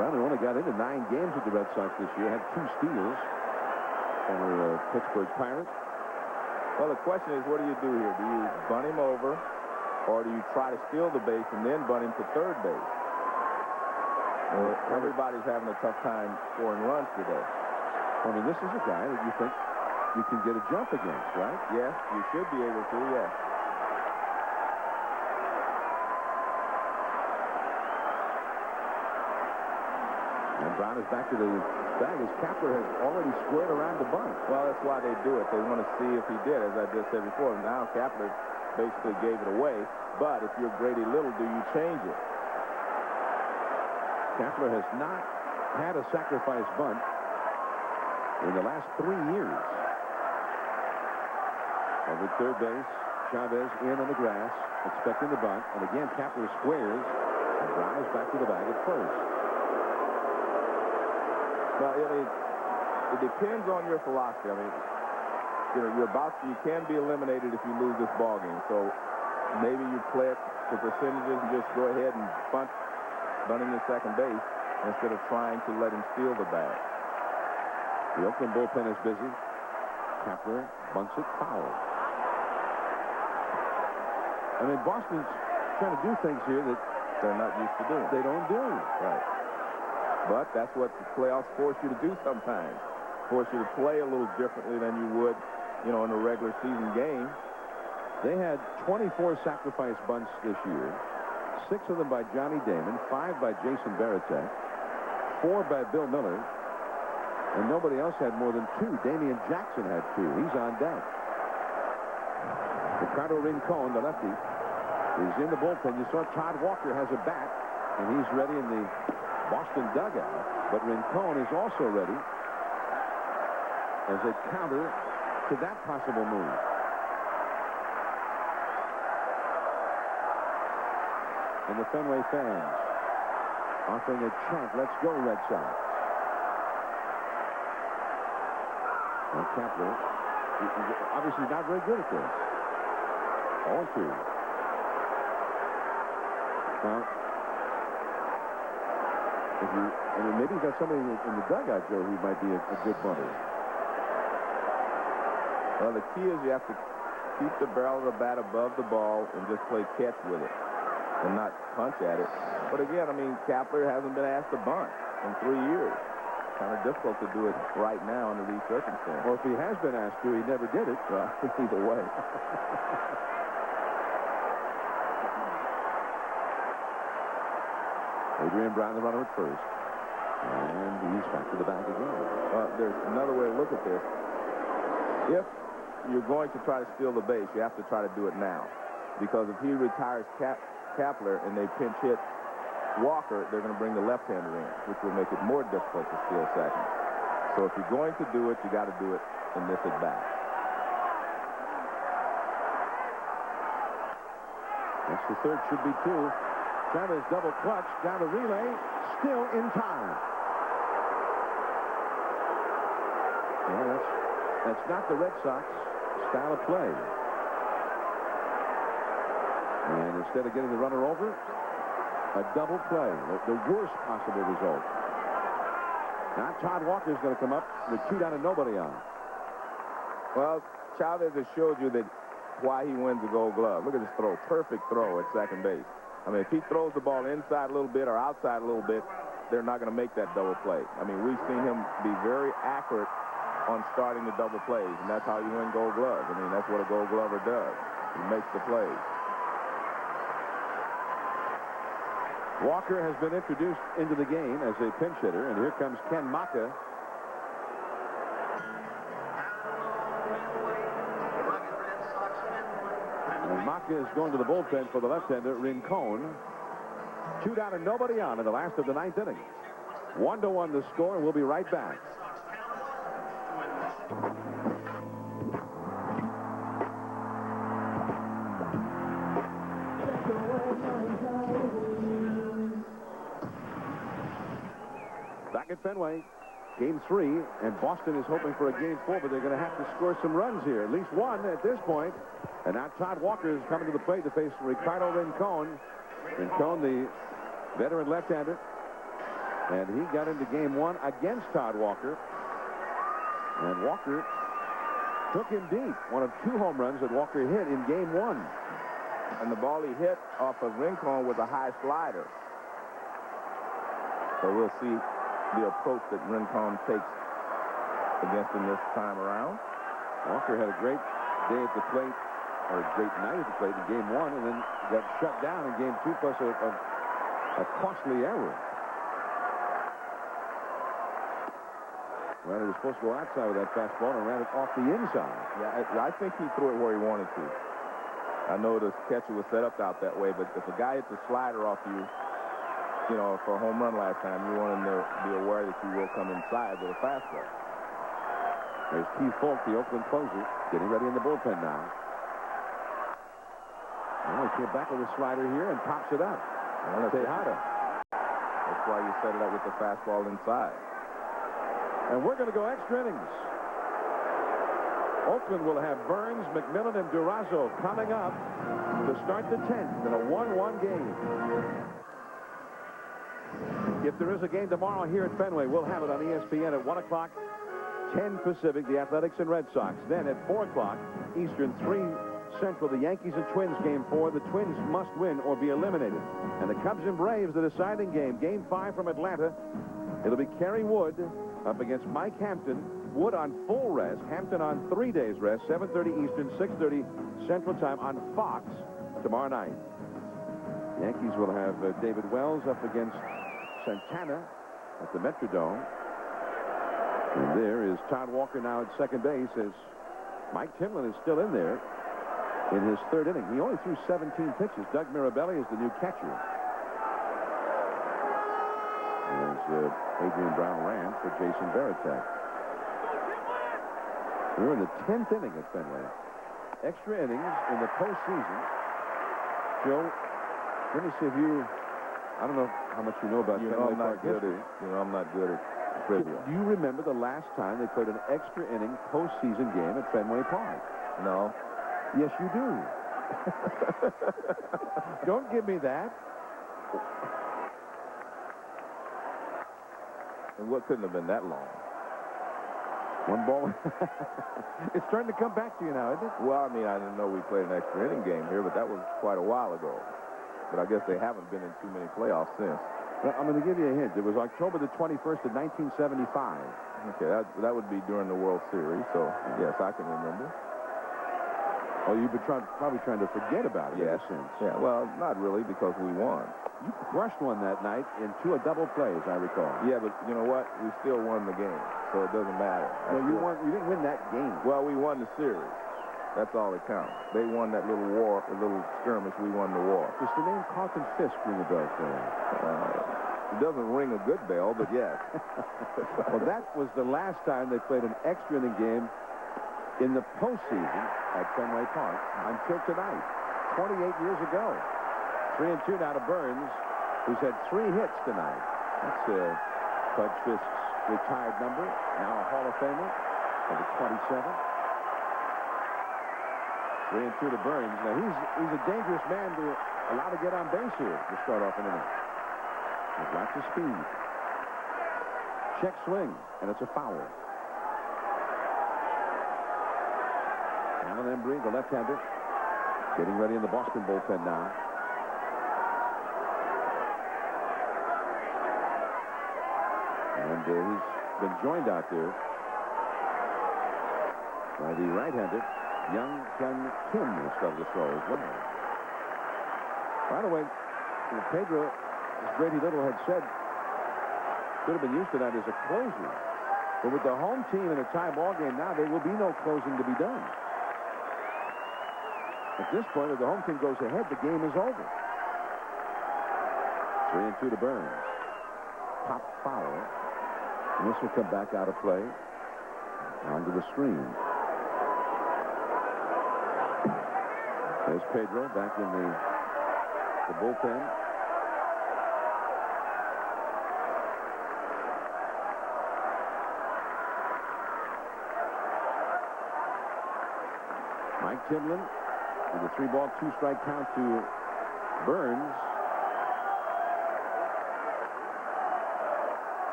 S8: Brown, who only got into 9 games with the Red Sox this year, had 2 steals. Former Pittsburgh Pirate.
S6: Well, the question is, what do you do here? Do you bunt him over, or do you try to steal the base and then bunt him to third base? Everybody's having a tough time scoring runs today.
S8: I mean, this is a guy that you think you can get a jump against, right?
S6: Yes, you should be able to, yes.
S8: And Brown is back to the bag as Kapler has already squared around the bunt.
S6: Well, that's why they do it. They want to see if he did, as I just said before. Now Kapler basically gave it away. But if you're Grady Little, do you change it?
S8: Kapler has not had a sacrifice bunt in the last 3 years. Over at third base, Chavez in on the grass, expecting the bunt. And again, Kapler squares, and Brown is back to the bag at first.
S6: Well, it depends on your philosophy. I mean, you can be eliminated if you lose this ball game. So maybe you play it to percentages and just go ahead and bunting to second base instead of trying to let him steal the bag.
S8: The Oakland bullpen is busy. Kapler bunts it foul. I mean, Boston's trying to do things here that
S6: they're not used to doing.
S8: They don't do.
S6: Right. But that's what the playoffs force you to do sometimes. Force you to play a little differently than you would, in a regular season game.
S8: They had 24 sacrifice bunts this year. 6 of them by Johnny Damon, 5 by Jason Varitek, 4 by Bill Miller, and nobody else had more than 2. Damian Jackson had 2. He's on deck. Ricardo Rincon, the lefty, is in the bullpen. You saw Todd Walker has a bat, and he's ready in the Boston dugout. But Rincon is also ready as a counter to that possible move. And the Fenway fans offering a chant, "Let's go, Red Sox." And Kapler is obviously not very good at this. 0-2. Now, maybe you've got somebody in the dugout, Joe, who might be a good bunter.
S6: Well, the key is you have to keep the barrel of the bat above the ball and just play catch with it and not punch at it. But again, I mean, Kapler hasn't been asked to bunt in 3 years. Kind of difficult to do it right now under these circumstances.
S8: Well, if he has been asked to, he never did it.
S6: Well, either way.
S8: Adrian Brown, the runner at first. And he's back to the bag again.
S6: There's another way to look at this. If you're going to try to steal the base, you have to try to do it now. Because if he retires Kapler and they pinch hit Walker, they're going to bring the left-hander in, which will make it more difficult to steal second. So if you're going to do it, you got to do it in this at-bat.
S8: That's the third, should be 2. Chavez double clutch, down the relay, still in time. Well, that's not the Red Sox style of play. And instead of getting the runner over, a double play, the worst possible result. Now Todd Walker's going to come up with 2 down and nobody on.
S6: Well, Chavez has showed you that why he wins the Gold Glove. Look at this throw, perfect throw at second base. I mean, if he throws the ball inside a little bit or outside a little bit, they're not going to make that double play. I mean, we've seen him be very accurate on starting the double plays, and that's how you win Gold Gloves. I mean, that's what a Gold Glover does. He makes the plays.
S8: Walker has been introduced into the game as a pinch hitter, and here comes Ken Maka. And Maka is going to the bullpen for the left-hander, Rincon. 2 down and nobody on in the last of the 9th inning. 1-1 the score, and we'll be right back. Back at Fenway, game 3, and Boston is hoping for a game 4, but they're going to have to score some runs here, at least one at this point. And now Todd Walker is coming to the plate to face Ricardo Rincon. Rincon, the veteran left-hander, and he got into game 1 against Todd Walker. And Walker took him deep. One of 2 home runs that Walker hit in game 1.
S6: And the ball he hit off of Rincon was a high slider. So we'll see the approach that Rincon takes against him this time around.
S8: Walker had a great day at the plate, or a great night at the plate in game 1, and then got shut down in game 2, plus a costly error. Well, he was supposed to go outside with that fastball and ran it off the inside.
S6: Yeah, I think he threw it where he wanted to. I know the catcher was set up out that way, but if a guy hits a slider off you, you know, for a home run last time, you want him to be aware that you will come inside with a fastball.
S8: There's Keith Folk, the Oakland closer, getting ready in the bullpen now. Well, he came back with a slider here and pops it up. Tejada.
S6: That's why you set it up with the fastball inside.
S8: And we're going to go extra innings. Oakland will have Burns, McMillan, and Durazo coming up to start the 10th in a 1-1 game. If there is a game tomorrow here at Fenway, we'll have it on ESPN at 1 o'clock, 10 Pacific, the Athletics and Red Sox. Then at 4 o'clock Eastern, 3 Central, the Yankees and Twins game 4. The Twins must win or be eliminated. And the Cubs and Braves, the deciding game. Game 5 from Atlanta. It'll be Kerry Wood up against Mike Hampton. Wood on full rest, Hampton on 3 days rest, 7:30 Eastern, 6:30 Central Time on Fox tomorrow night. Yankees will have David Wells up against Santana at the Metrodome. And there is Todd Walker now at second base as Mike Timlin is still in there in his 3rd inning. He only threw 17 pitches. Doug Mirabelli is the new catcher. As Adrian Brown ran for Jason Varitek. We're in the 10th inning at Fenway. Extra innings in the postseason. Joe, let me see if you, I don't know how much you know about Fenway Park history.
S6: I'm not good at trivia.
S8: Do you remember the last time they played an extra inning postseason game at Fenway Park?
S6: No.
S8: Yes, you do. Don't give me that.
S6: And what couldn't have been that long?
S8: One ball. It's starting to come back to you now, isn't it?
S6: Well, I mean, I didn't know we played an extra inning game here, but that was quite a while ago. But I guess they haven't been in too many playoffs since.
S8: Well, I'm going to give you a hint. It was October the 21st of 1975.
S6: Okay, that would be during the World Series, so yes, I can remember.
S8: Oh, you've been probably trying to forget about it ever since.
S6: Yeah, well, not really, because we won.
S8: You crushed one that night in 2 double plays, I recall.
S6: Yeah, but you know what? We still won the game, so it doesn't matter.
S8: No, you didn't win that game.
S6: Well, we won the series. That's all that counts. They won that little war, the little skirmish. We won the war.
S8: Does the name Carlton Fisk ring a bell for you?
S6: It doesn't ring a good bell, but yes.
S8: Well, that was the last time they played an extra inning game in the postseason at Fenway Park until tonight, 28 years ago. 3-2 now to Burns, who's had 3 hits tonight. That's Bud Fisk's retired number, now a Hall of Famer, number 27. 3-2 to Burns. Now he's a dangerous man to allow to get on base here to start off an inning. With lots of speed. Check swing, and it's a foul. Alan Embry, the left-hander, getting ready in the Boston bullpen now. And he's been joined out there by the right-hander, Young Hyun Kim, who started to throw as well. By the way, Pedro, as Grady Little had said, could have been used to that as a closer. But with the home team in a tie ball game now, there will be no closing to be done. At this point, if the home team goes ahead, the game is over. 3-2 to Burns. Pop foul. And this will come back out of play. Onto the screen. There's Pedro back in the bullpen. Mike Timlin with a 3-ball, 2-strike count to Burns.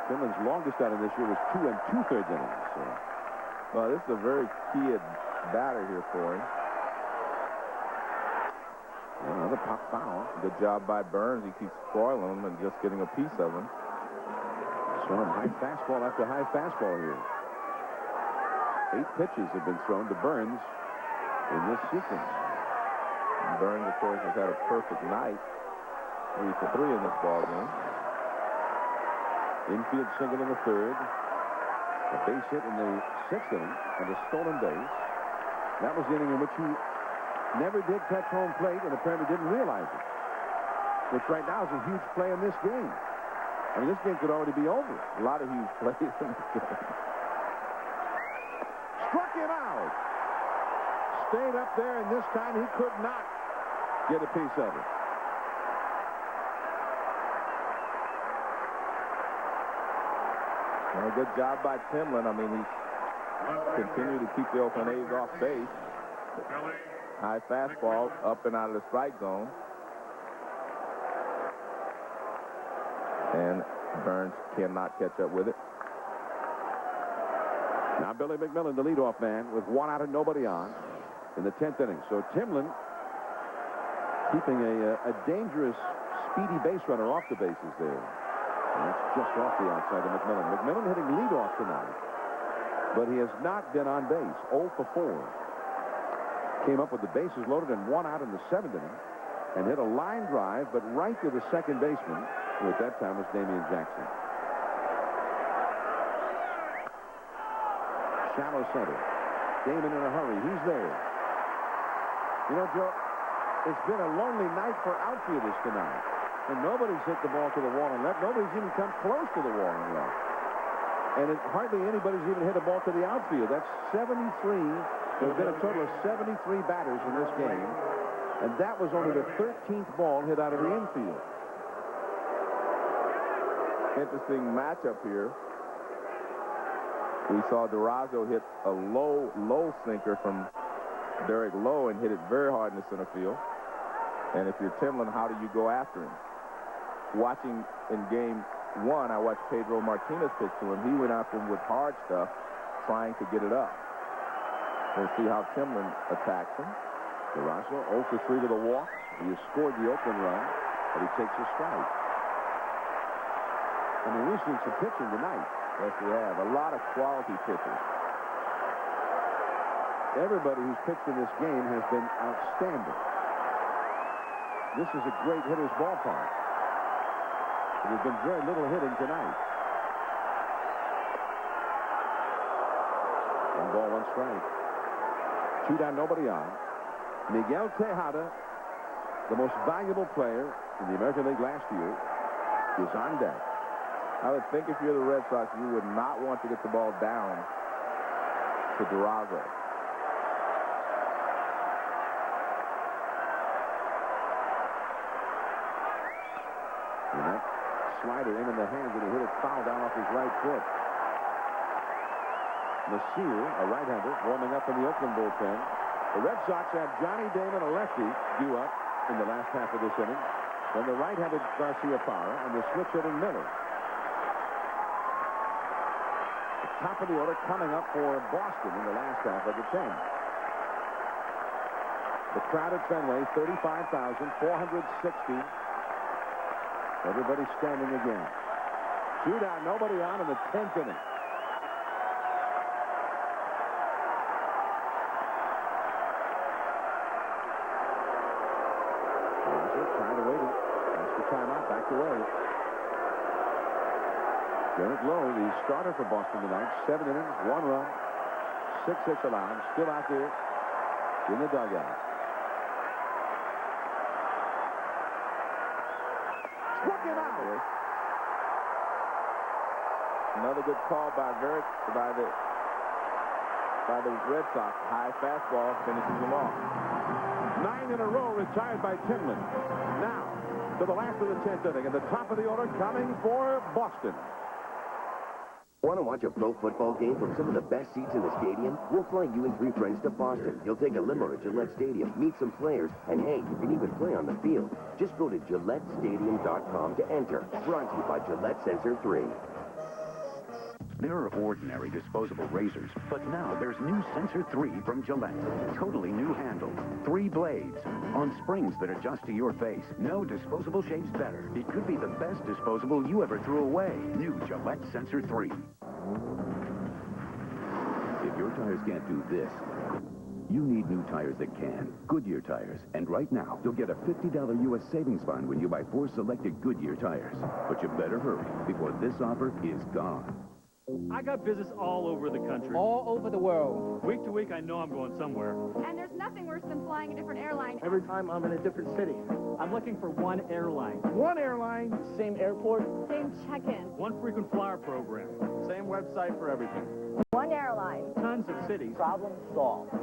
S8: Timlin's longest outing this year was 2 2/3 innings. So.
S6: Well, this is a very key batter here for him.
S8: Another pop foul.
S6: Good job by Burns. He keeps spoiling him and just getting a piece of him.
S8: So high fastball after high fastball here. 8 pitches have been thrown to Burns in this sequence.
S6: And Burns, of course, has had a perfect night. 3 for 3 in this ball game.
S8: Infield single in the 3rd. A base hit in the 6th inning and a stolen base. That was the inning in which he never did touch home plate and apparently didn't realize it. Which right now is a huge play in this game. I mean, this game could already be over.
S6: A lot of huge plays in this game.
S8: Struck him out. Stayed up there, and this time he could not get a piece of it.
S6: Well, good job by Timlin. I mean, he continued to keep the Oakland A's off base. High fastball up and out of the strike zone. And Burns cannot catch up with it.
S8: Now Billy McMillan, the leadoff man, with 1 out and nobody on in the 10th inning. So Timlin keeping a dangerous, speedy base runner off the bases there. And that's just off the outside of McMillan. McMillan hitting leadoff tonight, but he has not been on base. 0 for 4. Came up with the bases loaded and 1 out in the 7th inning and hit a line drive, but right to the second baseman, who at that time was Damian Jackson. Shallow center. Damon in a hurry. He's there. You know, Joe, it's been a lonely night for outfielders tonight. And nobody's hit the ball to the wall and left. Nobody's even come close to the wall and left. And hardly anybody's even hit a ball to the outfield. That's 73. There's been a total of 73 batters in this game. And that was only the 13th ball hit out of the infield.
S6: Interesting matchup here. We saw Durazo hit a low sinker from Derek Lowe and hit it very hard in the center field. And if you're Timlin, how do you go after him? Watching in game 1, I watched Pedro Martinez pitch to him. He went after him with hard stuff, trying to get it up. We'll see how Timlin attacks him.
S8: Durazo 0 for 3 to the walk. He has scored the Oakland run, but he takes a strike. I mean, we've seen some pitching tonight.
S6: Yes, we have. A lot of quality pitchers.
S8: Everybody who's pitched in this game has been outstanding. This is a great hitter's ballpark. There's been very little hitting tonight. 1 ball, 1 strike. 2 down, nobody on. Miguel Tejada, the most valuable player in the American League last year, is on deck.
S6: I would think if you're the Red Sox, you would not want to get the ball down to Durazo.
S8: And that slider in the hands, and he hit it foul down off his right foot. Nasir, a right-hander, warming up in the Oakland bullpen. The Red Sox have Johnny Damon, a lefty, due up in the last half of this inning. Then the right-handed Garcia Parra and the switch-hitting Miller. Top of the order coming up for Boston in the last half of the 10th. The crowd at Fenway, 35,460. Everybody standing again. 2 down, nobody on in the 10th inning. back away. Derek Lowe, the starter for Boston tonight. 7 innings, 1 run, 6 hits allowed. Still out there in the dugout. Struck him out.
S6: Another good call by the Red Sox. High fastball finishes them off.
S8: 9 in a row retired by Timlin. Now to the last of the 10th inning, and the top of the order coming for Boston.
S11: Want to watch a pro football game from some of the best seats in the stadium? We'll fly you and 3 friends to Boston. You'll take a limo to Gillette Stadium, meet some players, and hey, you can even play on the field. Just go to GilletteStadium.com to enter. Brought to you by Gillette Sensor 3.
S12: There are ordinary disposable razors, but now there's new Sensor 3 from Gillette. Totally new handle, 3 blades, on springs that adjust to your face. No disposable shaves better. It could be the best disposable you ever threw away. New Gillette Sensor 3.
S1: If your tires can't do this, you need new tires that can. Goodyear tires. And right now, you'll get a $50 U.S. savings bond when you buy 4 selected Goodyear tires. But you better hurry before this offer is gone.
S13: I got business all over the country.
S14: All over the world.
S13: Week to week, I know I'm going somewhere.
S15: And there's nothing worse than flying a different airline.
S14: Every time I'm in a different city.
S13: I'm looking for one airline.
S14: One airline, same airport.
S15: Same check-in.
S13: One frequent flyer program.
S6: Same website for everything.
S15: One airline.
S13: Tons of cities.
S14: Problem solved.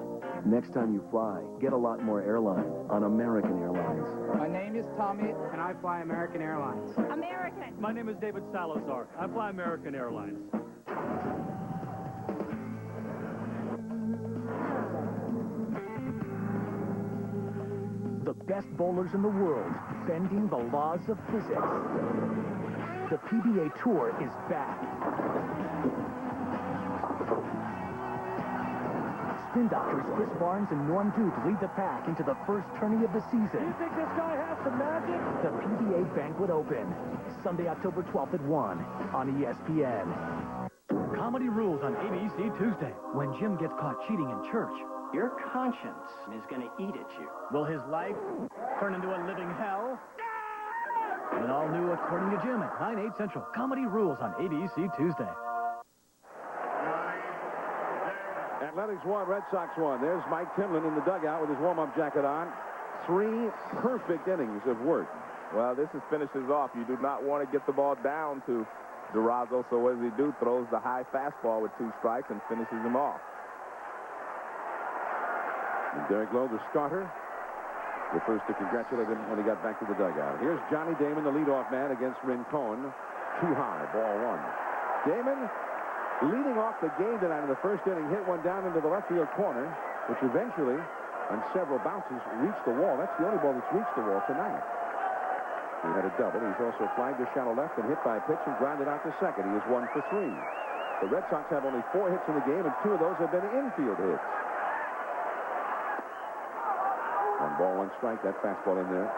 S16: Next time you fly, get a lot more airline on American Airlines.
S14: My name is Tommy, and I fly American Airlines.
S15: American.
S13: My name is David Salazar. I fly American Airlines.
S17: The best bowlers in the world, bending the laws of physics. The PBA Tour is back. Spin doctors Chris Barnes and Norm Duke lead the pack into the first tourney of the season.
S7: You think this guy has some magic?
S17: The PBA Banquet Open, Sunday, October 12th at 1 on ESPN.
S18: Comedy Rules on ABC Tuesday. When Jim gets caught cheating in church,
S19: your conscience is going to eat at you.
S18: will his life turn into a living hell? And all new According to Jim at 9/8 Central. Comedy Rules on ABC Tuesday.
S8: Athletics won, Red Sox won. There's Mike Timlin in the dugout with his warm-up jacket on. 3 perfect innings of work.
S6: Well, this is finishes off. You do not want to get the ball down to Durazo, so what does he do? Throws the high fastball with 2 strikes and finishes him off.
S8: And Derek Lowe, the starter, the first to congratulate him when he got back to the dugout. Here's Johnny Damon, the leadoff man against Rincon. Too high, ball 1. Damon, leading off the game tonight in the first inning, hit one down into the left field corner, which eventually, on several bounces, reached the wall. That's the only ball that's reached the wall tonight. He had a double. He's also flagged to shallow left and hit by a pitch and grounded out to second. He is 1 for 3. The Red Sox have only 4 hits in the game, and 2 of those have been infield hits. 1 ball, 1 strike. That fastball in there.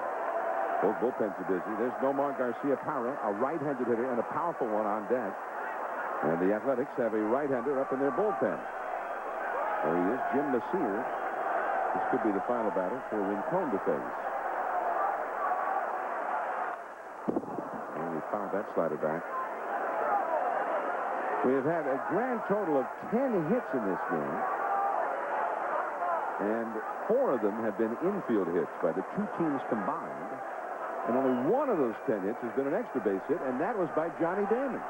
S8: Both bullpens are busy. There's Nomar Garcia-Parra, a right-handed hitter, and a powerful one on deck. And the Athletics have a right-hander up in their bullpen. There he is, Jim Messier. This could be the final batter for Rincon to face. And he fouled that slider back. We have had a grand total of 10 hits in this game. And 4 of them have been infield hits by the 2 teams combined. And only 1 of those 10 hits has been an extra base hit, and that was by Johnny Damon.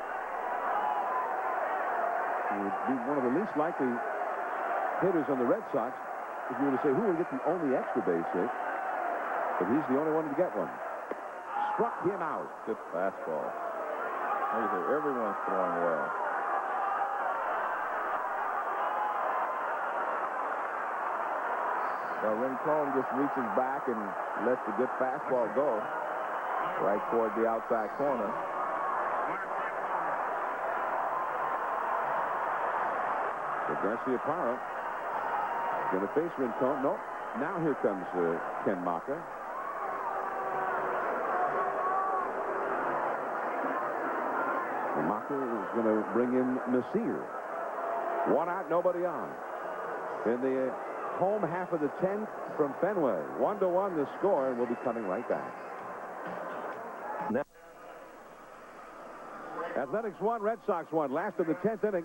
S8: He would be one of the least likely hitters on the Red Sox if you were to say who would get the only extra base hit. But he's the only one to get one. Struck him out.
S6: Good fastball. Like I say, everyone's throwing well. Well, Rincon just reaches back and lets the good fastball go right toward the outside corner.
S8: So Garcia-Parra going to face Rincon. No, now here comes Ken Maka. And Maka is going to bring in Messier. 1 out, nobody on. In the home half of the 10th from Fenway. 1-1 the score, and we'll be coming right back. Athletics won, Red Sox won. Last of the 10th inning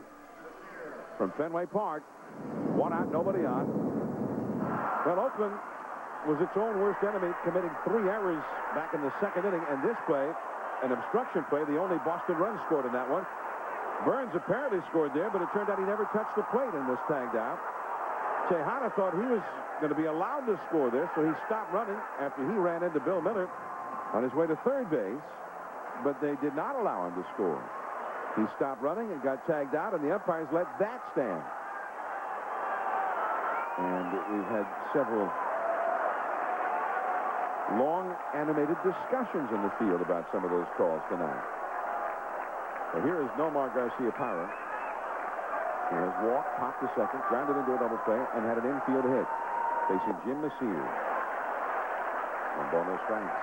S8: from Fenway Park. 1 out, nobody on. Well, Oakland was its own worst enemy, committing 3 errors back in the 2nd inning. And this play, an obstruction play, the only Boston run scored in that one. Burns apparently scored there, but it turned out he never touched the plate and was tagged out. Tejada thought he was going to be allowed to score there, so he stopped running after he ran into Bill Miller on his way to third base, but they did not allow him to score. He stopped running and got tagged out, and the umpires let that stand. And we've had several long animated discussions in the field about some of those calls tonight. Well, here is Nomar Garcia-Parra. He has walked, popped to second, grounded into a double play, and had an infield hit. Facing Jim Maseer. And bonus strikes.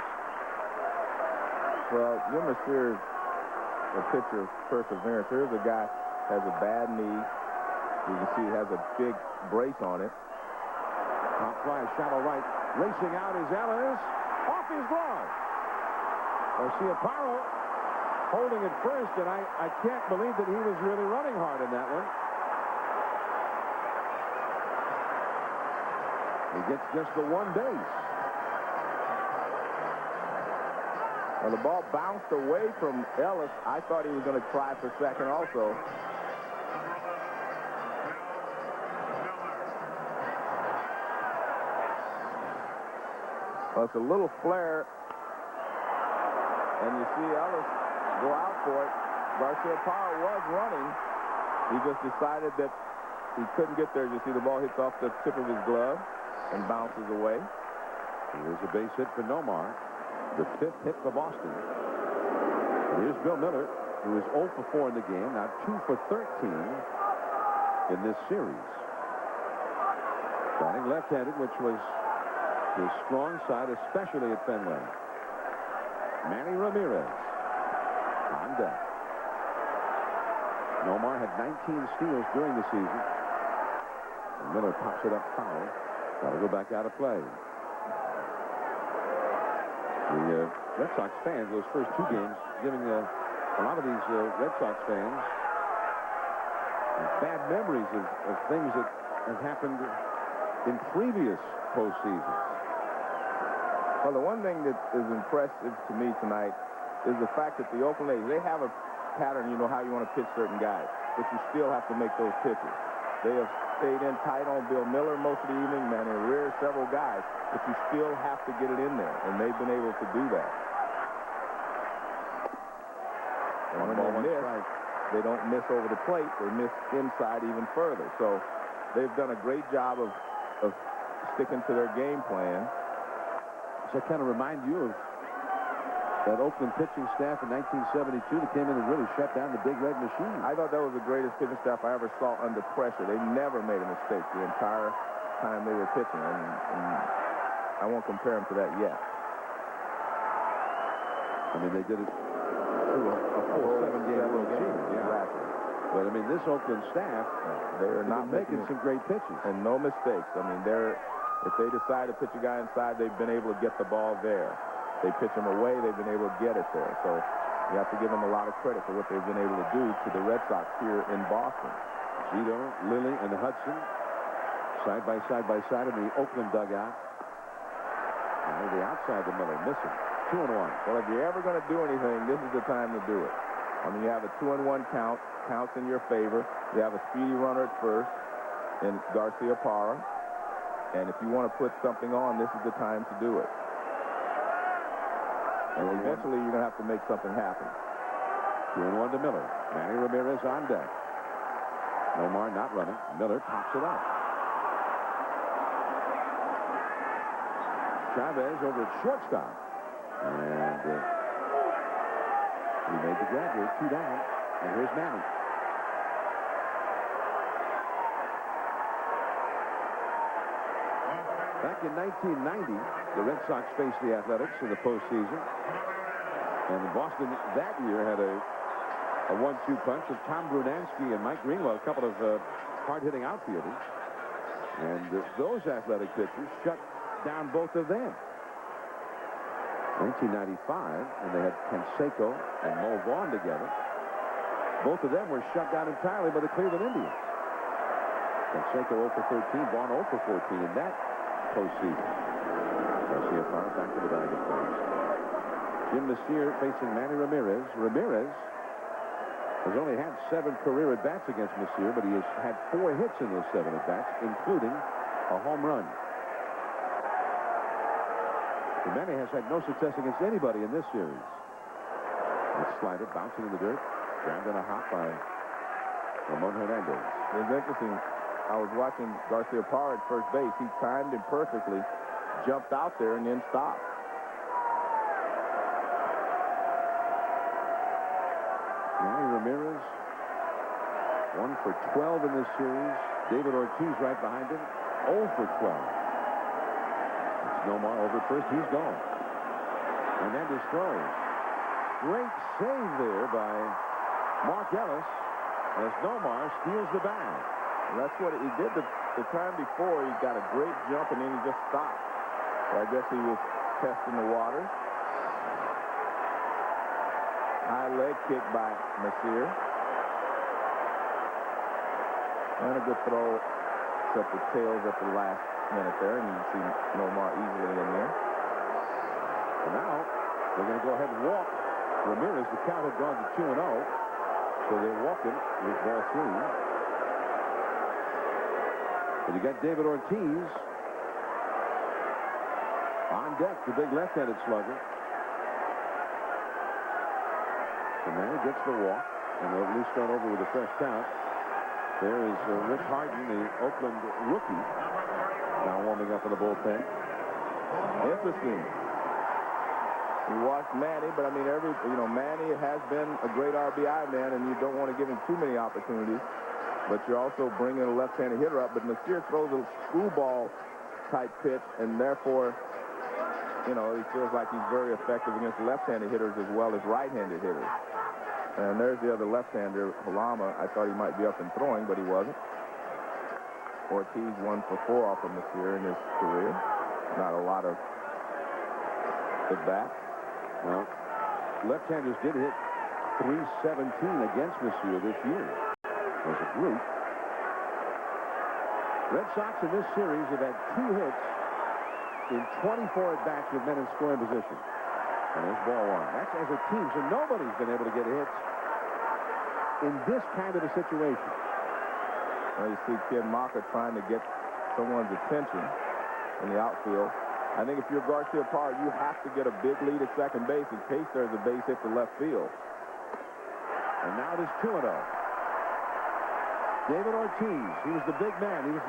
S6: Well, Jim Maseer is a pitcher of perseverance. Here's a guy has a bad knee. You can see he has a big brace on it.
S8: Top fly, shallow right. Racing out is Ellis. Off his glove. Garcia-Parra holding it first, and I can't believe that he was really running hard in that one. He gets just the one base.
S6: Well, the ball bounced away from Ellis. I thought he was going to try for second also. Well, it's a little flare, and you see Ellis go out for it. Garcia-Parra was running. He just decided that he couldn't get there. You see the ball hits off the tip of his glove and bounces away.
S8: Here's a base hit for Nomar, the 5th hit for Boston. Here's Bill Miller, who is 0 for 4 in the game, now 2 for 13 in this series. Batting left-handed, which was his strong side, especially at Fenway. Manny Ramirez on deck. Nomar had 19 steals during the season. And Miller pops it up foul. Got to go back out of play. The Red Sox fans, those first 2 games, giving a lot of these Red Sox fans bad memories of things that have happened in previous postseasons.
S6: Well, the one thing that is impressive to me tonight is the fact that the Oakland A's, they have a pattern, you know, how you want to pitch certain guys, but you still have to make those pitches. They have stayed in tight on Bill Miller most of the evening, Manny Ramirez, several guys, but you still have to get it in there, and they've been able to do that. And when they miss, they don't miss over the plate, they miss inside even further. So they've done a great job of sticking to their game plan.
S8: Does that kind of remind you of that Oakland pitching staff in 1972 that came in and really shut down the Big Red Machine?
S6: I thought that was the greatest pitching staff I ever saw under pressure. They never made a mistake the entire time they were pitching, and I won't compare them to that yet.
S8: I mean, they did it through a full 7-game World Series. Yeah.
S6: Exactly.
S8: But, I mean, this Oakland staff,
S6: they're not
S8: making some great pitches.
S6: And no mistakes. I mean, if they decide to pitch a guy inside, they've been able to get the ball there. They pitch him away, they've been able to get it there. So you have to give them a lot of credit for what they've been able to do to the Red Sox here in Boston.
S8: Zito, Lilly, and Hudson side by side in the Oakland dugout. And the outside to Miller, missing. 2-1.
S6: Well, if you're ever going to do anything, this is the time to do it. I mean, you have a 2-1 count, counts in your favor. You have a speedy runner at first in Garcia-Parra. And if you want to put something on, this is the time to do it. And eventually, you're going to have to make something happen.
S8: 2-1 to Miller. Manny Ramirez on deck. Nomar not running. Miller pops it up. Chavez over at shortstop. And he made the grab here. 2 down. And here's Manny. Back in 1990, the Red Sox faced the Athletics in the postseason. And Boston that year had a 1-2 punch of Tom Brunansky and Mike Greenwell, a couple of hard-hitting outfielders. And those Athletic pitchers shut down both of them. 1995, and they had Canseco and Mo Vaughn together. Both of them were shut down entirely by the Cleveland Indians. Canseco 0 for 13, Vaughn 0 for 14 in that postseason. Garcia Parra back to the bag of tricks. Jim Messier facing Manny Ramirez. Ramirez has only had 7 career at-bats against Messier, but he has had 4 hits in those 7 at-bats, including a home run. And Manny has had no success against anybody in this series. It's slided, bouncing in the dirt, grabbed in a hop by Ramon Hernandez.
S6: It's interesting. I was watching Garcia Parra at first base. He timed him perfectly, jumped out there, and then stopped.
S8: Manny Ramirez, 1 for 12 in this series. David Ortiz right behind him, 0 for 12. It's Nomar over first. He's gone. Hernandez throws. Great save there by Mark Ellis as Nomar steals the bag.
S6: And that's what he did the time before. He got a great jump, and then he just stopped. So I guess he was testing the water. High leg kick by Messier. And a good throw, except the tails at the last minute there, and you can see Nomar easily in there.
S8: And now they're going to go ahead and walk Ramirez. The count had gone to 2-0, so they walked him with ball 3. But you got David Ortiz on deck, the big left-handed slugger. So Manny gets the walk, and they'll at least start over with a fresh count. There is Rich Harden, the Oakland rookie, now warming up in the bullpen.
S6: Interesting. You watch Manny, but I mean, Manny has been a great RBI man, and you don't want to give him too many opportunities. But you're also bringing a left-handed hitter up. But Messier throws a screwball-type pitch, and therefore, he feels like he's very effective against left-handed hitters as well as right-handed hitters. And there's the other left-hander, Halama. I thought he might be up and throwing, but he wasn't. Ortiz 1 for 4 off of Messier in his career. Not a lot of at-bats.
S8: Well, left-handers did hit .317 against Messier this year as a group. Red Sox in this series have had 2 hits in 24 at-bats with men in scoring position. And there's ball 1. That's as a team, so nobody's been able to get hits in this kind of a situation.
S6: Well, you see Ken Maka trying to get someone's attention in the outfield. I think if you're Garcia Parra, you have to get a big lead at second base in case there's a base hit to left field.
S8: And now it is 2-0. David Ortiz, he was the big man. He was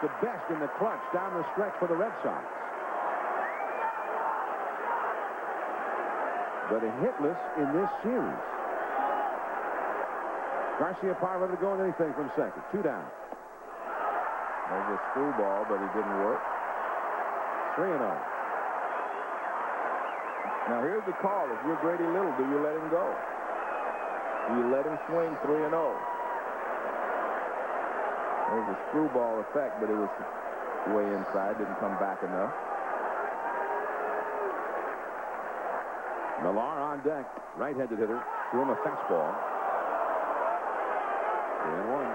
S8: the best in the clutch down the stretch for the Red Sox. But a hitless in this series. Garcia Parra to go in anything from second. 2 down.
S6: There's a screwball, but it didn't work.
S8: 3-0.
S6: Now here's the call. If you're Grady Little, do you let him go? Do you let him swing 3-0? There's a screwball effect, but it was way inside. Didn't come back enough.
S8: Millar on deck. Right-handed hitter. Threw him a fastball. 3-1.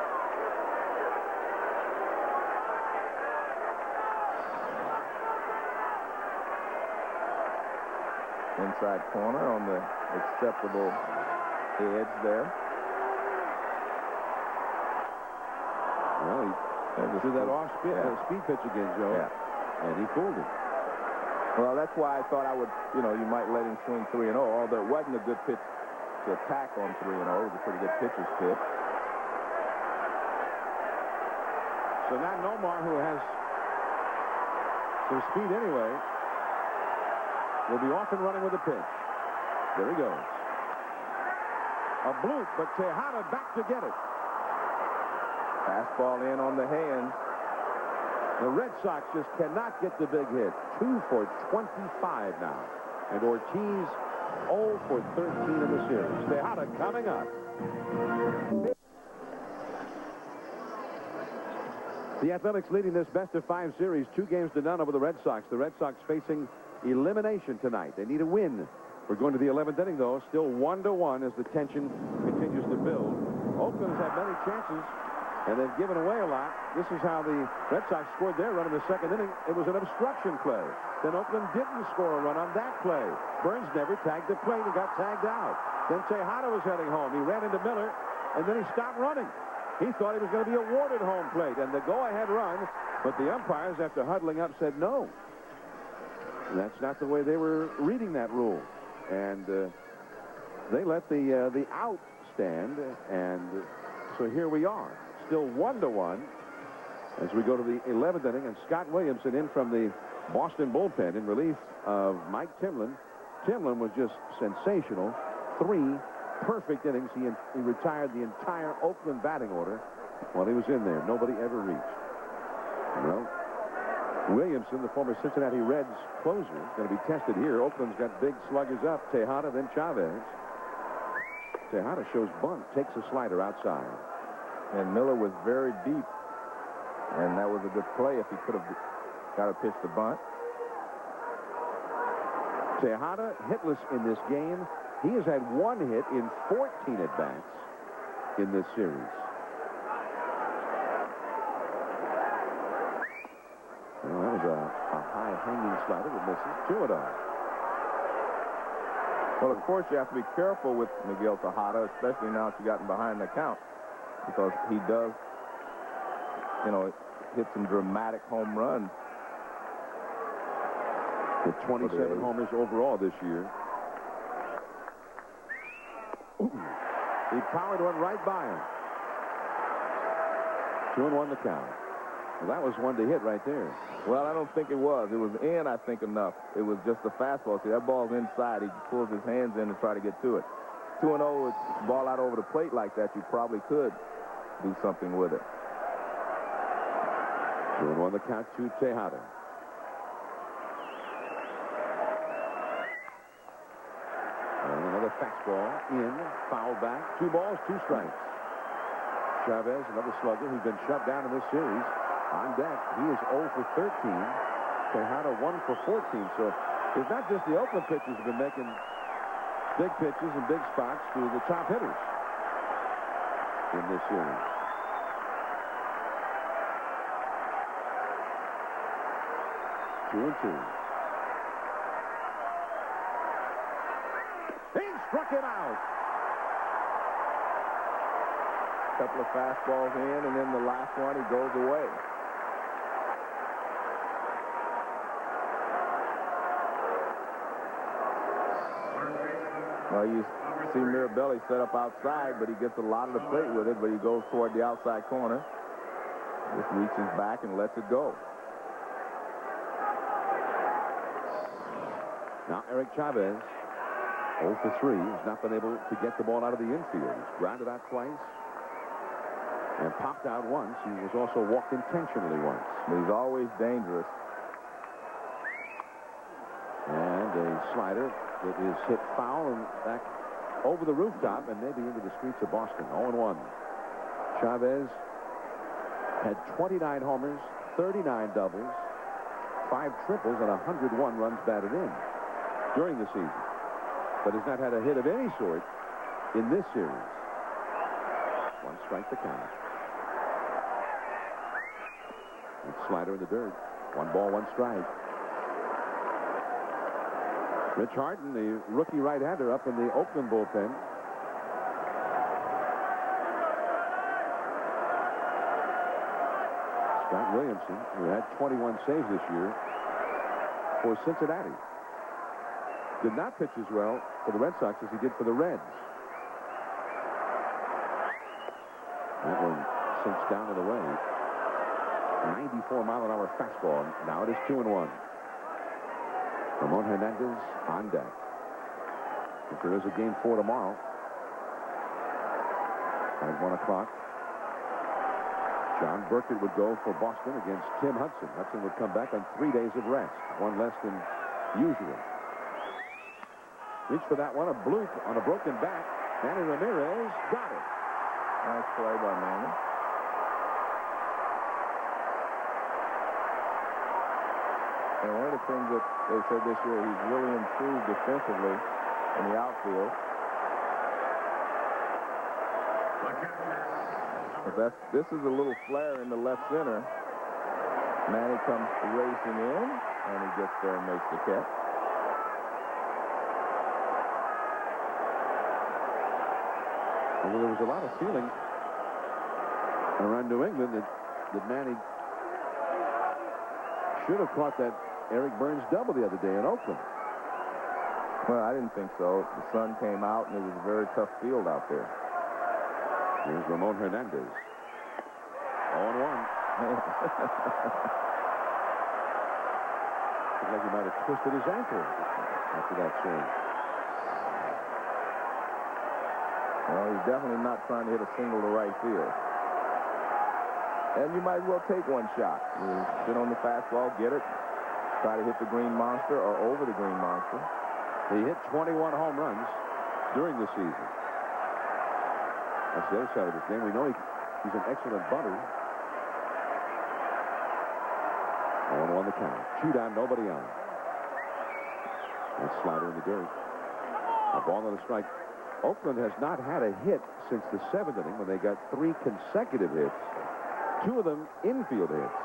S6: Inside corner on the acceptable edge there.
S8: Well, he threw that off speed pitch again, Joe.
S6: Yeah.
S8: And he fooled him.
S6: Well, that's why I thought I would, you might let him swing 3-0, although it wasn't a good pitch to attack on 3-0. It was a pretty good pitcher's pitch.
S8: So now Nomar, who has some speed anyway, will be off and running with the pitch. There he goes. A bloop, but Tejada back to get it.
S6: Fastball in on the hand.
S8: The Red Sox just cannot get the big hit. 2 for 25 now. And Ortiz 0 for 13 in the series. Tejada coming up. The Athletics leading this best-of-5 series 2-0 over the Red Sox. The Red Sox facing elimination tonight. They need a win. We're going to the 11th inning, though. Still 1-1 as the tension continues to build. Oakland's had many chances, and they've given away a lot. This is how the Red Sox scored their run in the second inning. It was an obstruction play. Then Oakland didn't score a run on that play. Burns never tagged the plate and got tagged out. Then Tejada was heading home. He ran into Miller, and then he stopped running. He thought he was going to be awarded home plate and the go-ahead run, but the umpires, after huddling up, said no. That's not the way they were reading that rule. And they let the out stand, and so here we are. Still 1-1 as we go to the 11th inning, and Scott Williamson in from the Boston bullpen in relief of Mike Timlin. Timlin was just sensational. 3 perfect innings. He retired the entire Oakland batting order while he was in there. Nobody ever reached. Well, Williamson, the former Cincinnati Reds closer, is going to be tested here. Oakland's got big sluggers up. Tejada, then Chavez. Tejada shows bunt, takes a slider outside.
S6: And Miller was very deep, and that was a good play if he could have got a pitch to bunt.
S8: Tejada hitless in this game. He has had 1 hit in 14 at-bats in this series. Well, that was a high-hanging slider that misses. 2-0.
S6: Well, of course, you have to be careful with Miguel Tejada, especially now that you've gotten behind the count, because he does, hit some dramatic home runs.
S8: With 27 homers overall this year. He powered one right by him. 2-1 the count. Well, that was one to hit right there.
S6: Well, I don't think it was. It was in, I think, enough. It was just a fastball. See, that ball's inside. He pulls his hands in and try to get to it. 2-0 with ball out over the plate like that, you probably could do something with it.
S8: 2-1 the count to Tejada. Another fastball in, foul back. 2 balls, 2 strikes. Chavez, another slugger who's been shut down in this series. On deck, he is 0 for 13. Tejada 1 for 14. So it's not just the Oakland pitchers who've been making big pitches and big spots to the top hitters in this series. Two and two. He struck it out.
S6: Couple of fastballs in, and then the last one, he goes away. Well, you see Mirabelli set up outside, but he gets a lot of the plate with it, but he goes toward the outside corner. Just reaches back and lets it go.
S8: Now Eric Chavez, 0 for 3, has not been able to get the ball out of the infield. He's grounded out twice and popped out once. He was also walked intentionally once.
S6: But he's always dangerous.
S8: And a slider that is hit foul and back over the rooftop and maybe into the streets of Boston. 0-1. Chavez had 29 homers, 39 doubles, 5 triples, and 101 runs batted in during the season, but has not had a hit of any sort in this series. 1 strike to count. And slider in the dirt. 1 ball, 1 strike. Rich Harden, the rookie right-hander, up in the Oakland bullpen. Scott Williamson, who had 21 saves this year for Cincinnati, did not pitch as well for the Red Sox as he did for the Reds. That one sinks down and away. 94-mile-an-hour fastball. Now it is 2-1. Ramon Hernandez on deck. If there is a game 4 tomorrow at 1 o'clock, John Burkett would go for Boston against Tim Hudson. Hudson would come back on 3 days of rest, 1 less than usual. Reach for that one, a bloop on a broken bat. Manny Ramirez got it.
S6: Nice play by Manny. And one of the things that they said this year, he's really improved defensively in the outfield. But this is a little flare in the left center. Manny comes racing in, and he gets there and makes the catch.
S8: Well, there was a lot of feeling around New England that Manny should have caught that Eric Burns double the other day in Oakland.
S6: Well, I didn't think so. The sun came out, and it was a very tough field out there.
S8: Here's Ramon Hernandez. 0-1. Looked like he might have twisted his ankle after that swing.
S6: Well, he's definitely not trying to hit a single to right field. And you might well take one shot. You sit on the fastball, get it, try to hit the green monster or over the green monster.
S8: He hit 21 home runs during the season. That's the other side of this game. We know he's an excellent bunter. 0-1 the count. 2 down, nobody on. That slider in the dirt. A ball and a strike. Oakland has not had a hit since the 7th inning when they got 3 consecutive hits. 2 of them infield hits.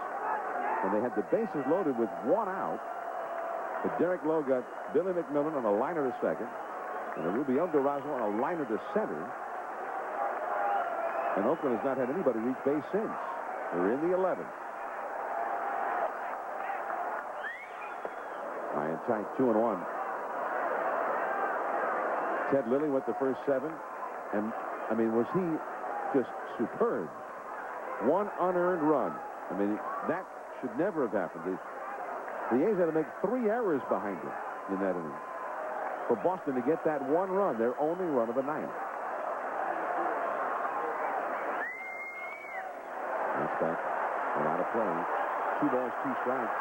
S8: And they had the bases loaded with 1 out. But Derek Lowe got Billy McMillan on a liner to second. And Rubiel Durazo on a liner to center. And Oakland has not had anybody reach base since. They're in the 11th. High and tight, 2-1. Ted Lilly went the first 7. And, I mean, was he just superb? 1 unearned run. I mean, that should never have happened. The A's had to make 3 errors behind him in that inning. For Boston to get that 1 run, their only run of the night. That's back and out of play. 2 balls, 2 strikes.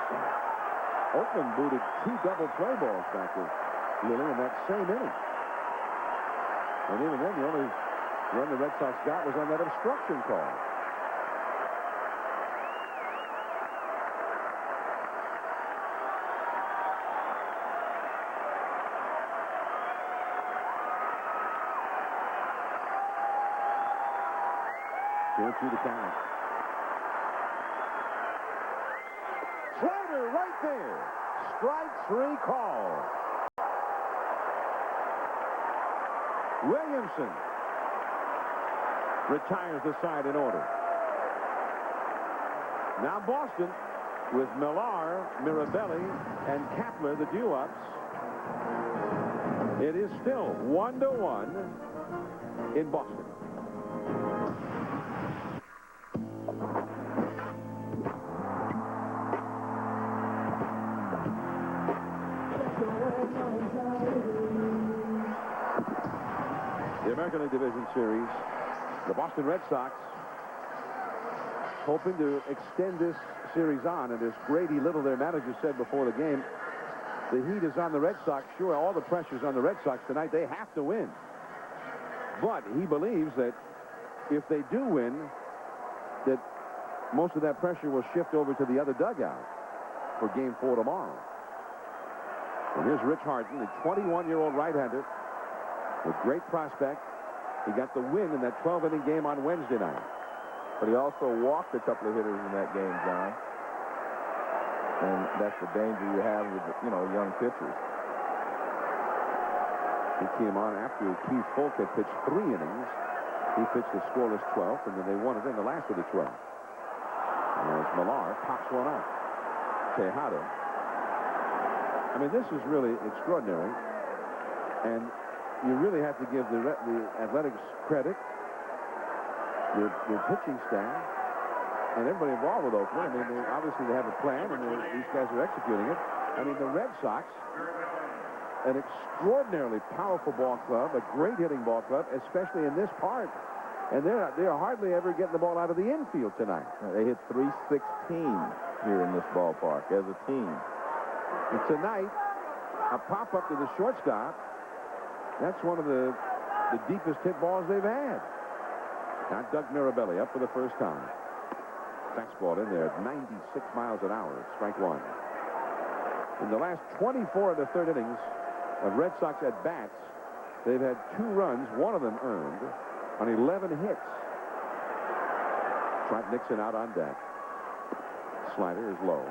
S8: Oakland booted 2 double play balls back to Lilly in that same inning. And even then, the only run the Red Sox got was on that obstruction call. Through the count. Slider right there. Strike 3 call. Williamson retires the side in order. Now Boston with Millar, Mirabelli, and Kapler, the due-ups. It is still 1-1 in Boston. The American League Division Series, the Boston Red Sox hoping to extend this series on, and as Grady Little, their manager, said before the game, the heat is on the Red Sox. Sure, all the pressure's on the Red Sox tonight. They have to win. But he believes that if they do win, that most of that pressure will shift over to the other dugout for Game 4 tomorrow. And here's Rich Harden, the 21-year-old right-hander, with great prospect. He got the win in that 12-inning game on Wednesday night.
S6: But he also walked a couple of hitters in that game, John. And that's the danger you have with, young pitchers.
S8: He came on after Keith Folk had pitched 3 innings. He pitched a scoreless 12th, and then they won it in the last of the 12th. And as Millar pops one up. Tejada. I mean, this is really extraordinary. And you really have to give the Athletics credit, your pitching staff, and everybody involved with Oakland. I mean, obviously they have a plan, and these guys are executing it. I mean, the Red Sox, an extraordinarily powerful ball club, a great hitting ball club, especially in this part. And they're hardly ever getting the ball out of the infield tonight.
S6: They hit .316 here in this ballpark as a team.
S8: And tonight, a pop-up to the shortstop. That's one of the deepest hit balls they've had. Now Doug Mirabelli up for the first time. Fastball in there at 96 miles an hour. Strike 1. In the last 24 of the 3rd innings of Red Sox at bats, they've had 2 runs, 1 of them earned, on 11 hits. Trot Nixon out on deck. Slider is low.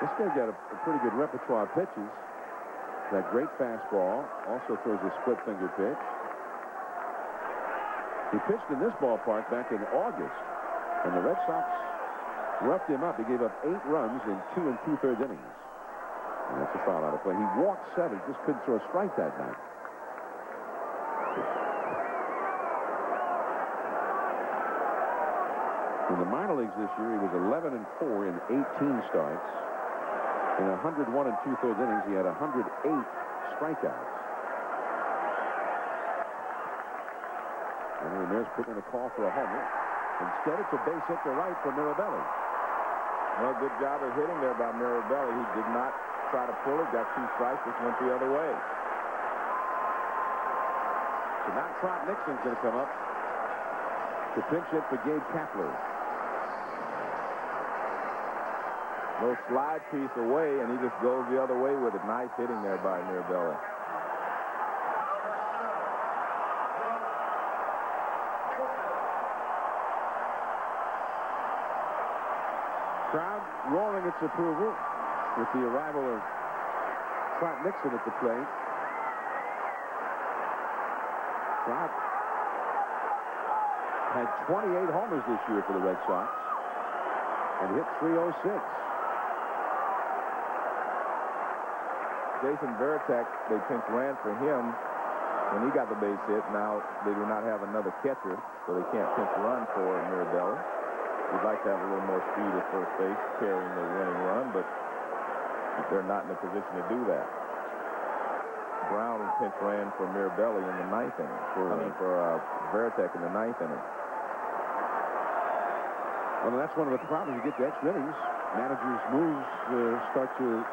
S8: This guy got a pretty good repertoire of pitches. That great fastball. Also throws a split finger pitch. He pitched in this ballpark back in August, and the Red Sox roughed him up. He gave up 8 runs in 2 2/3 innings. And that's a foul out of play. He walked 7, just couldn't throw a strike that night. In the minor leagues this year, he was 11-4 in 18 starts. In 101 2/3 innings, he had 108 strikeouts. And Ramirez put in a call for a homer. Instead, it's a base hit to right for Mirabelli.
S6: Well, good job of hitting there by Mirabelli. He did not try to pull it, got 2 strikes, just went the other way.
S8: So now Trot Nixon's going to come up to pinch hit for Gabe Kapler.
S6: Little slide piece away, and he just goes the other way with it. Nice hitting there by Mirabelli.
S8: Crowd roaring its approval with the arrival of Trot Nixon at the plate. Trot had 28 homers this year for the Red Sox and hit .306.
S6: Jason Varitek, they pinch ran for him when he got the base hit. Now they do not have another catcher, so they can't pinch run for Mirabelli. We'd like to have a little more speed at first base, carrying the winning run, but they're not in a position to do that. Brown pinch ran for Mirabelli in the 9th inning. For Varitek in the 9th inning.
S8: Well, that's one of the problems. You get to extra innings, managers' moves start to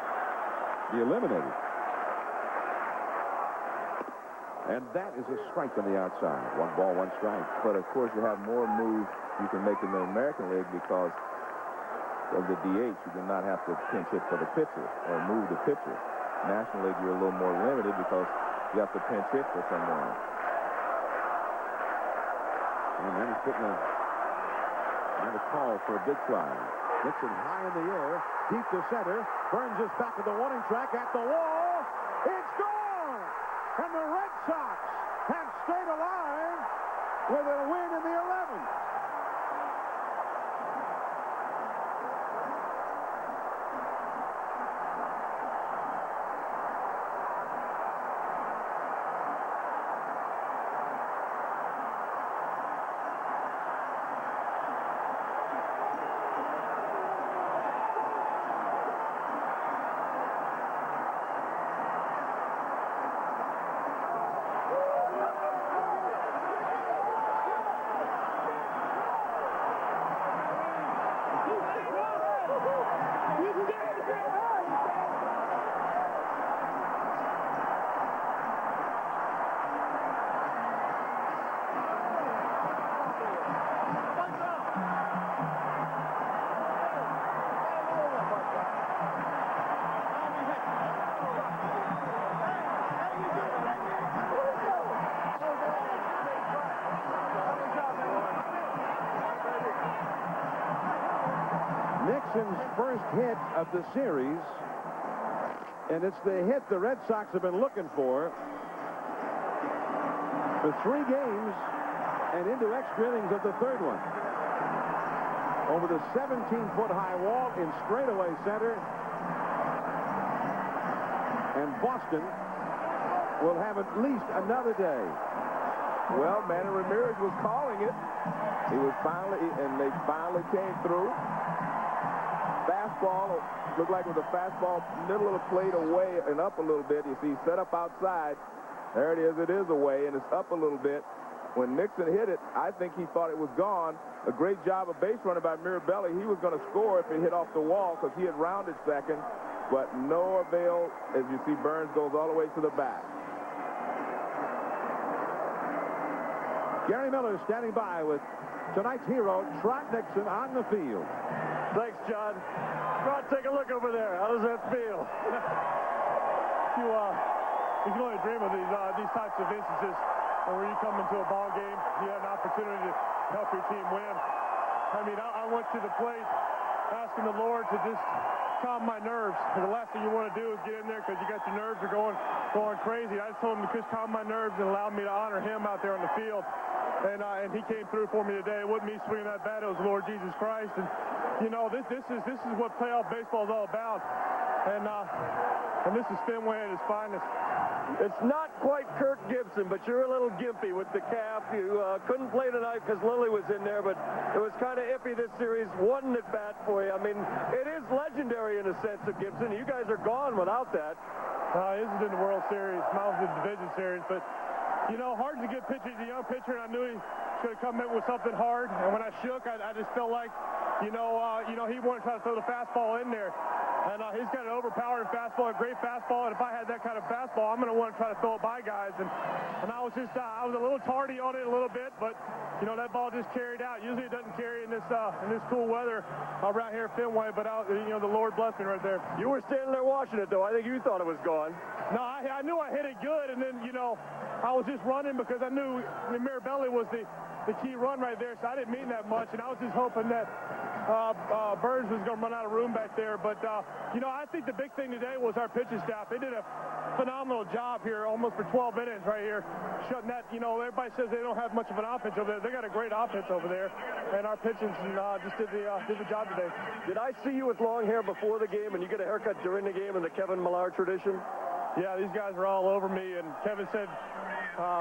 S8: be eliminated. And that is a strike on the outside. 1 ball, 1 strike.
S6: But of course, you have more moves you can make in the American League because of the DH. You do not have to pinch hit for the pitcher or move the pitcher. National League, you're a little more limited because you have to pinch hit for someone.
S8: And then he's putting another call for a big fly. Nixon high in the air, deep to center. Burns is back at the warning track, at the wall. It's gone! And the Red Sox have stayed alive with a win in the 11th. Nixon's first hit of the series, and it's the hit the Red Sox have been looking for 3 games and into extra innings of the 3rd one. Over the 17-foot high wall in straightaway center, and Boston will have at least another day.
S6: Well, Manny Ramirez was calling it. He was finally, and they finally came through. Fastball, looked like it was a fastball, middle of the plate away and up a little bit. You see, set up outside. There it is away, and it's up a little bit. When Nixon hit it, I think he thought it was gone. A great job of base running by Mirabelli. He was going to score if it hit off the wall because he had rounded second, but no avail. As you see, Burns goes all the way to the back.
S8: Gary Miller standing by with tonight's hero, Trot Nixon, on the field.
S3: Thanks, John. Rod, take a look over there. How does that feel?
S7: You can only dream of these types of instances
S20: And when you come into a ball game, you have an opportunity to help your team win. I mean, I went to the plate asking the Lord to just calm my nerves. And the last thing you want to do is get in there because you got your nerves are going crazy. I just told him to just calm my nerves and allow me to honor him out there on the field. And he came through for me today. It wasn't me swinging that bat. It was Lord Jesus Christ. And, you know, this is what playoff baseball is all about. And this is Fenway at its finest.
S3: It's not quite Kirk Gibson, but you're a little gimpy with the calf. You couldn't play tonight because Lilly was in there, but it was kind of iffy this series. One at bat for you. I mean, it is legendary in a sense of Gibson. You guys are gone without that.
S20: This is in the World Series. Mine was in the Division Series, but you know, hard to get pitching. He's a young pitcher, and I knew he should have come in with something hard. And when I shook, I just felt like, you know, he wanted to try to throw the fastball in there. And he's got an overpowering fastball, a great fastball. And if I had that kind of fastball, I'm going to want to try to throw it by guys. And I was just, I was a little tardy on it a little bit, but you know, that ball just carried out. Usually it doesn't carry in this cool weather around here at Fenway, but you know, the Lord blessed me right there.
S3: You were standing there watching it, though. I think you thought it was gone.
S20: No, I knew I hit it good, and then, you know, I was just running because I knew Mirabelli was the key run right there, so I didn't mean that much, and I was just hoping that Burns was going to run out of room back there. But, you know, I think the big thing today was our pitching staff. They did a phenomenal job here almost for 12 minutes right here, shutting that. You know, everybody says they don't have much of an offense over there. They got a great offense over there, and our pitching just did the job today.
S3: Did I see you with long hair before the game, and you get a haircut during the game in the Kevin Millar tradition?
S20: Yeah, these guys were all over me, and Kevin said,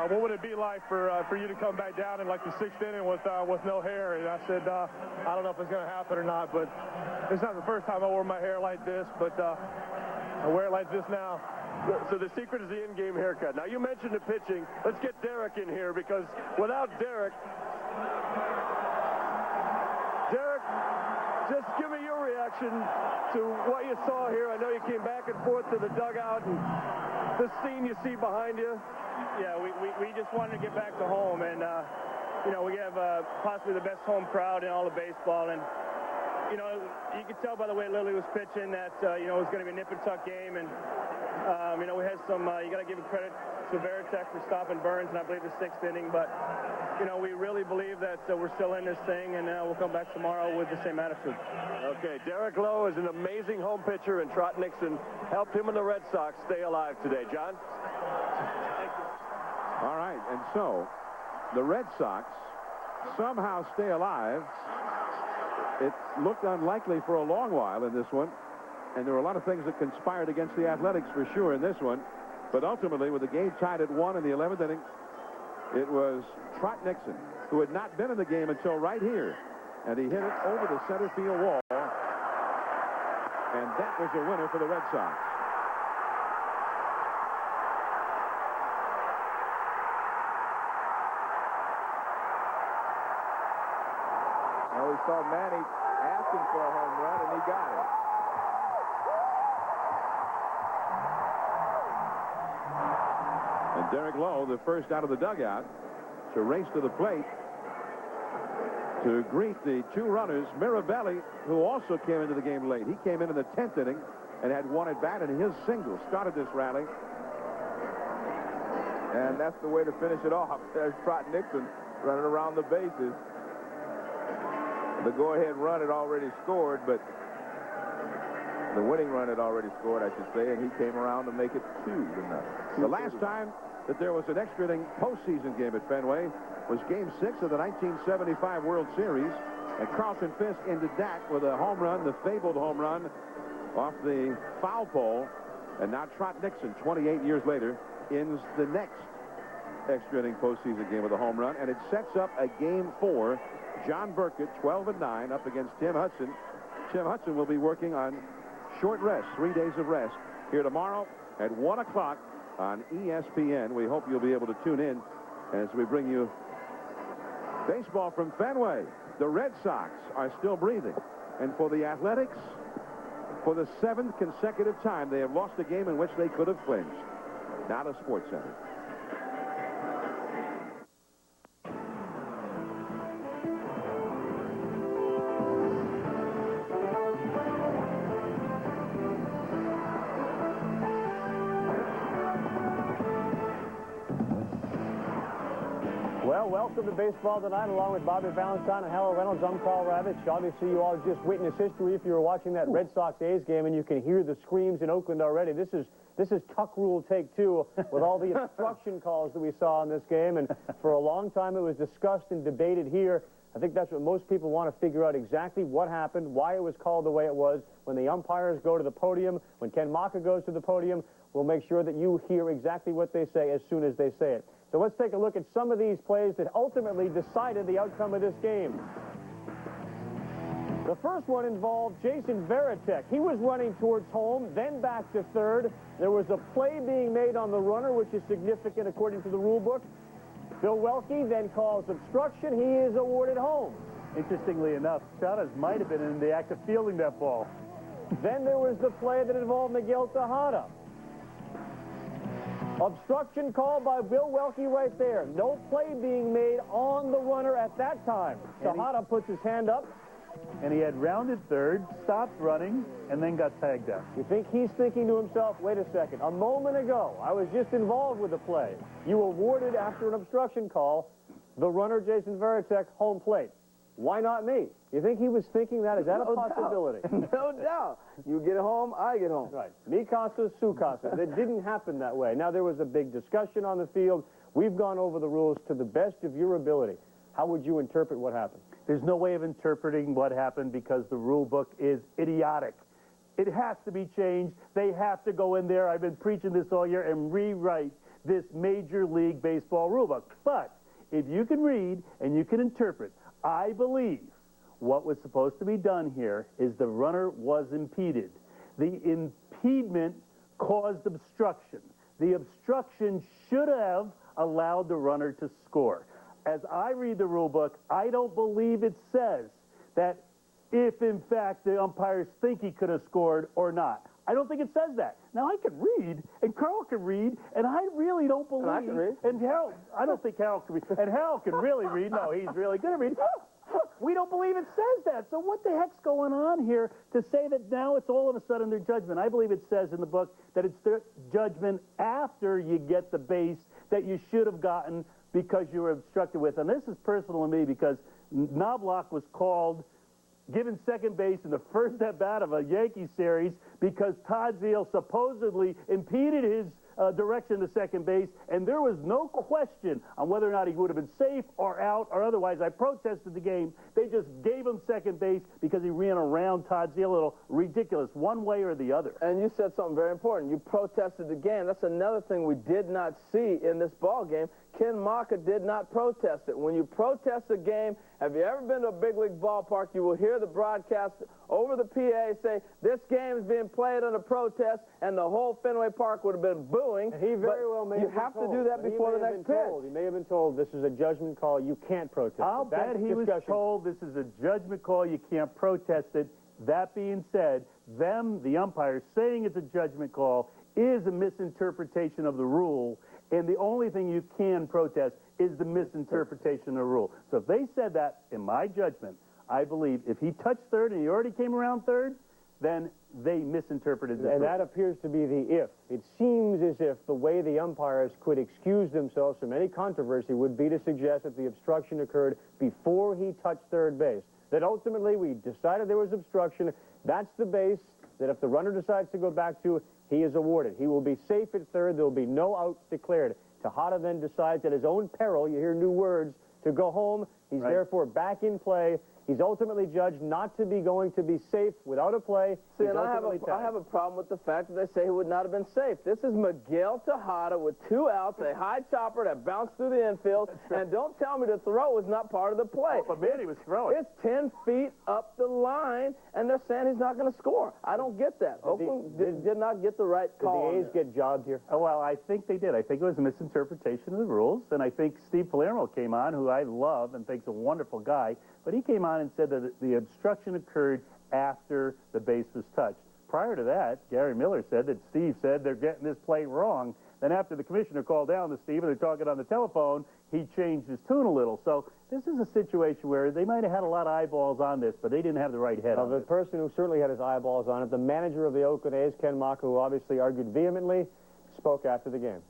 S20: what would it be like for you to come back down in like the 6th inning with no hair? And I said, I don't know if it's going to happen or not, but it's not the first time I wore my hair like this, but I wear it like this now.
S3: So the secret is the in-game haircut. Now, you mentioned the pitching. Let's get Derek in here, because without Derek, just give me your reaction to what you saw here. I know you came back and forth to the dugout, and the scene you see behind you.
S21: Yeah, we just wanted to get back to home, and you know, we have possibly the best home crowd in all of baseball, and you know, you could tell by the way Lilly was pitching that you know, it was going to be a nip and tuck game, and you know, we had some. You got to give credit to Veritek for stopping Burns, and I believe the 6th inning, but you know, we really believe that we're still in this thing, and we'll come back tomorrow with the same attitude.
S3: Okay, Derek Lowe is an amazing home pitcher, and Trot Nixon helped him and the Red Sox stay alive today. John?
S8: All right, and so the Red Sox somehow stay alive. It looked unlikely for a long while in this one, and there were a lot of things that conspired against the Athletics for sure in this one. But ultimately, with the game tied at 1 in the 11th inning, it was Trot Nixon, who had not been in the game until right here, and he hit it over the center field wall, and that was a winner for the Red Sox.
S6: Well, we saw Manny asking for a home run, and he got it.
S8: And Derek Lowe, the first out of the dugout, to race to the plate to greet the 2 runners. Mirabelli, who also came into the game late. He came in the 10th inning and had 1 at bat, and his single started this rally.
S6: And that's the way to finish it off. There's Trot Nixon running around the bases. The go-ahead run had already scored, but the winning run had already scored, I should say, and he came around to make it 2-0.
S8: The last time that there was an extra inning postseason game at Fenway was Game 6 of the 1975 World Series, and Carlton Fisk ended that with a home run, the fabled home run off the foul pole. And now Trot Nixon, 28 years later, ends the next extra inning postseason game with a home run, and it sets up a Game 4. John Burkett, 12-9, up against Tim Hudson. Tim Hudson will be working on short rest, 3 days of rest, here tomorrow at 1 o'clock on ESPN. We hope you'll be able to tune in as we bring you baseball from Fenway. The Red Sox are still breathing. And for the Athletics, for the 7th consecutive time, they have lost a game in which they could have clinched. Now to Sports Center.
S5: Well, welcome to Baseball Tonight, along with Bobby Valentine and Howard Reynolds. I'm Carl Ravitch. Obviously, you all just witnessed history if you were watching that Red Sox-A's game, and you can hear the screams in Oakland already. This is Tuck Rule Take 2 with all the obstruction calls that we saw in this game, and for a long time it was discussed and debated here. I think that's what most people want to figure out, exactly what happened, why it was called the way it was. When the umpires go to the podium, when Ken Maka goes to the podium, we'll make sure that you hear exactly what they say as soon as they say it. So let's take a look at some of these plays that ultimately decided the outcome of this game. The first one involved Jason Varitek. He was running towards home, then back to third. There was a play being made on the runner, which is significant according to the rule book. Bill Welke then calls obstruction. He is awarded home.
S7: Interestingly enough, Chavez might have been in the act of fielding that ball.
S5: Then there was the play that involved Miguel Tejada. Obstruction called by Bill Welke right there. No play being made on the runner at that time. Tejada puts his hand up.
S7: And he had rounded third, stopped running, and then got tagged out.
S5: You think he's thinking to himself, wait a second, a moment ago, I was just involved with the play. You awarded, after an obstruction call, the runner, Jason Varitek, home plate. Why not me? You think he was thinking that? Is that a possibility?
S10: No doubt. You get home, I get home.
S5: Right. Mi casa, su casa. It didn't happen that way. Now, there was a big discussion on the field. We've gone over the rules to the best of your ability. How would you interpret what happened?
S7: There's no way of interpreting what happened because the rule book is idiotic. It has to be changed. They have to go in there. I've been preaching this all year and rewrite this Major League Baseball rule book. But if you can read and you can interpret, I believe what was supposed to be done here is the runner was impeded. The impediment caused obstruction. The obstruction should have allowed the runner to score. As I read the rule book, I don't believe it says that if, in fact, the umpires think he could have scored or not. I don't think it says that. Now, I can read, and Carl can read, and I really don't believe... And I can read. And Harold, I don't think Harold can read. And Harold can really read. No, he's really good at reading. We don't believe it says that. So what the heck's going on here to say that now it's all of a sudden their judgment? I believe it says in the book that it's their judgment after you get the base that you should have gotten because you were obstructed with. And this is personal to me because Knobloch was called, given second base in the first at-bat of a Yankee series because Todd Zeile supposedly impeded his direction to second base, and there was no question on whether or not he would have been safe or out or otherwise. I protested the game. They just gave him second base because he ran around Todd Zeile. A little ridiculous, one way or the other.
S10: And you said something very important. You protested the game. That's another thing we did not see in this ball game. Ken Maka did not protest it. When you protest a game, have you ever been to a big league ballpark, you will hear the broadcast over the PA say, this game is being played under protest, and the whole Fenway Park would have been booing.
S5: And he very well may have been told.
S10: You have to do that before the next pitch.
S5: He may have been told this is a judgment call, you can't protest.
S7: I'll bet he was told this is a judgment call, you can't protest it. That being said, the umpires, saying it's a judgment call is a misinterpretation of the rule, and the only thing you can protest is the misinterpretation of the rule. So if they said that, in my judgment, I believe if he touched third and he already came around third, then they misinterpreted the rule.
S5: And that appears to be the if. It seems as if the way the umpires could excuse themselves from any controversy would be to suggest that the obstruction occurred before he touched third base. That ultimately we decided there was obstruction. That's the base that if the runner decides to go back to, he is awarded. He will be safe at third. There will be no outs declared. Tejada then decides at his own peril, you hear new words, to go home. He's therefore back in play. He's ultimately judged not to be going to be safe without a play.
S10: See, and I have a problem with the fact that they say he would not have been safe. This is Miguel Tejada with 2 outs, a high chopper that bounced through the infield, and don't tell me the throw was not part of the play.
S7: Oh, but man, he was throwing.
S10: It's 10 feet up the line, and they're saying he's not going to score. I don't get that. Oakland did not get the right call.
S5: Did the A's get jobbed here?
S7: Oh, well, I think they did. I think it was a misinterpretation of the rules, and I think Steve Palermo came on, who I love and think's a wonderful guy, but he came on and said that the obstruction occurred after the base was touched. Prior to that, Gary Miller said that Steve said they're getting this play wrong. Then after the commissioner called down to Steve and they're talking on the telephone, he changed his tune a little. So this is a situation where they might have had a lot of eyeballs on this, but they didn't have the right head on it.
S5: The person who certainly had his eyeballs on it, the manager of the Oakland A's, Ken Maka, who obviously argued vehemently, spoke after the game.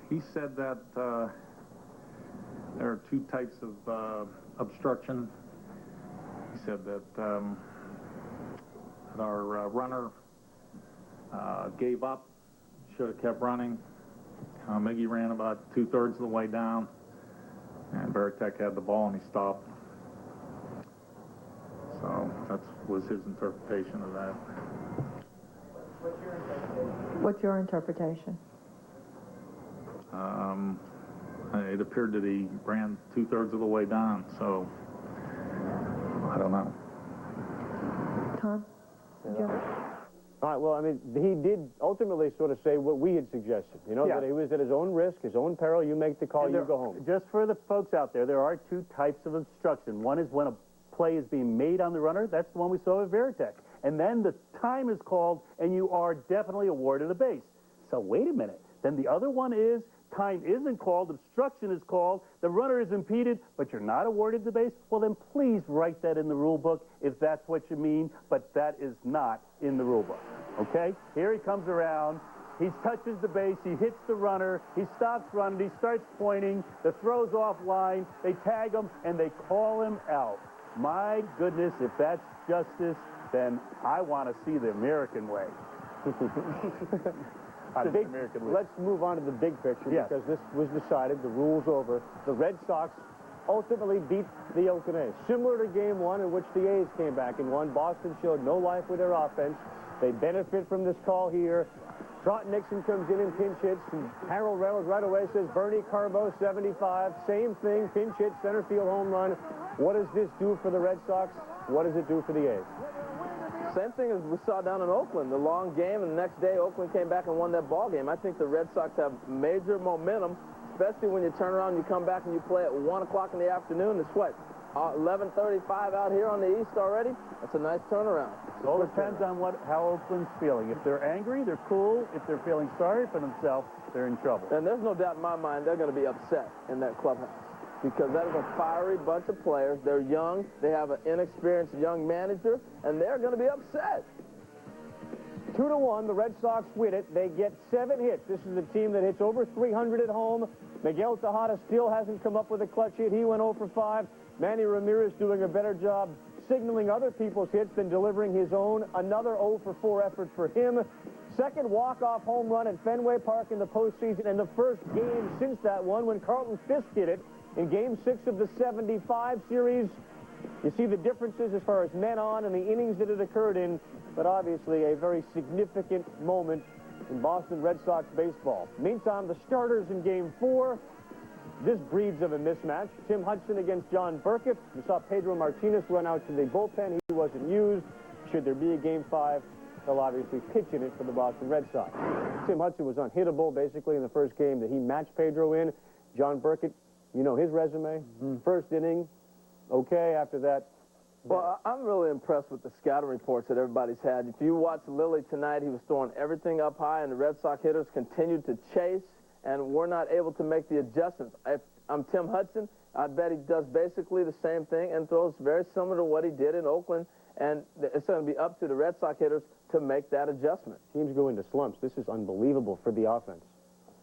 S4: He said that there are two types of obstruction. He said that our runner gave up, should have kept running. Miggy ran about 2/3 of the way down, and Veritek had the ball and he stopped. So that was his interpretation of that.
S22: What's your interpretation?
S4: It appeared that he ran 2/3 of the way down, so I don't know.
S22: Tom?
S5: All right, well, I mean, he did ultimately sort of say what we had suggested, you know, that he was at his own risk, his own peril. You make the call, you go home.
S7: Just for the folks out there, there are two types of obstruction. One is when a play is being made on the runner. That's the one we saw at Veritek. And then the time is called, and you are definitely awarded a base. So wait a minute. Then the other one is time isn't called, obstruction is called, the runner is impeded, but you're not awarded the base. Well, then please write that in the rule book if that's what you mean, but that is not in the rule book. Okay? Here he comes around. He touches the base. He hits the runner. He stops running. He starts pointing. The throw's offline. They tag him, and they call him out. My goodness, if that's justice, then I want to see the American way.
S5: Let's move on to the big picture because this was decided. The rule's over. The Red Sox ultimately beat the Oakland A's. Similar to Game 1 in which the A's came back and won. Boston showed no life with their offense. They benefit from this call here. Trot Nixon comes in and pinch hits, and Harold Reynolds right away says, Bernie Carbo, 75. Same thing, pinch hit, center field home run. What does this do for the Red Sox? What does it do for the A's?
S23: Same thing as we saw down in Oakland, the long game, and the next day Oakland came back and won that ball game. I think the Red Sox have major momentum, especially when you turn around and you come back and you play at 1 o'clock in the afternoon. It's what, 11:35 out here on the East already? That's a nice turnaround.
S7: It all depends on how Oakland's feeling. If they're angry, they're cool. If they're feeling sorry for themselves, they're in trouble.
S23: And there's no doubt in my mind they're going to be upset in that clubhouse, because that is a fiery bunch of players. They're young. They have an inexperienced young manager, and they're going to be upset.
S5: 2-1, the Red Sox win it. They get 7 hits. This is a team that hits over 300 at home. Miguel Tejada still hasn't come up with a clutch hit. He went 0 for 5. Manny Ramirez doing a better job signaling other people's hits than delivering his own. Another 0 for 4 effort for him. Second walk-off home run at Fenway Park in the postseason, and the first game since that one when Carlton Fisk hit it in Game 6 of the 75 series. You see the differences as far as men on and the innings that it occurred in, but obviously a very significant moment in Boston Red Sox baseball. Meantime, the starters in Game 4, this breeds of a mismatch. Tim Hudson against John Burkett. You saw Pedro Martinez run out to the bullpen. He wasn't used. Should there be a Game 5, they'll obviously pitch in it for the Boston Red Sox. Tim Hudson was unhittable basically in the first game that he matched Pedro in. John Burkett, you know his resume. First inning, okay. After that,
S23: well, I'm really impressed with the scouting reports that everybody's had. If you watch Lilly tonight, he was throwing everything up high, and the Red Sox hitters continued to chase, and we're not able to make the adjustments. If I'm Tim Hudson, I bet he does basically the same thing and throws very similar to what he did in Oakland, and it's going to be up to the Red Sox hitters to make that adjustment.
S5: Teams go into slumps. This is unbelievable for the offense.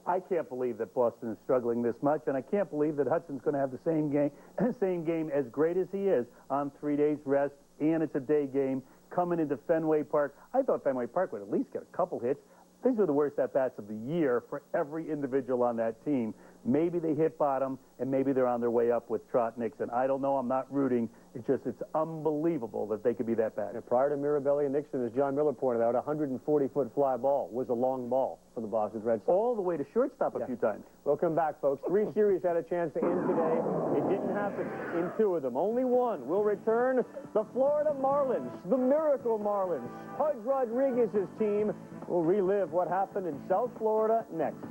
S7: I can't believe that Boston is struggling this much, and I can't believe that Hudson's going to have the same game as great as he is on 3 days rest, and it's a day game coming into Fenway Park. I thought Fenway Park would at least get a couple hits. These are the worst at-bats of the year for every individual on that team. Maybe they hit bottom, and maybe they're on their way up with Trot Nixon. I don't know. I'm not rooting. It's unbelievable that they could be that bad.
S5: And prior to Mirabelli and Nixon, as John Miller pointed out, a 140-foot fly ball was a long ball for the Boston Red Sox.
S7: All the way to shortstop a few times.
S5: Welcome back, folks. 3 series had a chance to end today. It didn't happen in 2 of them. Only one will return. The Florida Marlins, the Miracle Marlins. Pudge Rodriguez's team will relive what happened in South Florida next.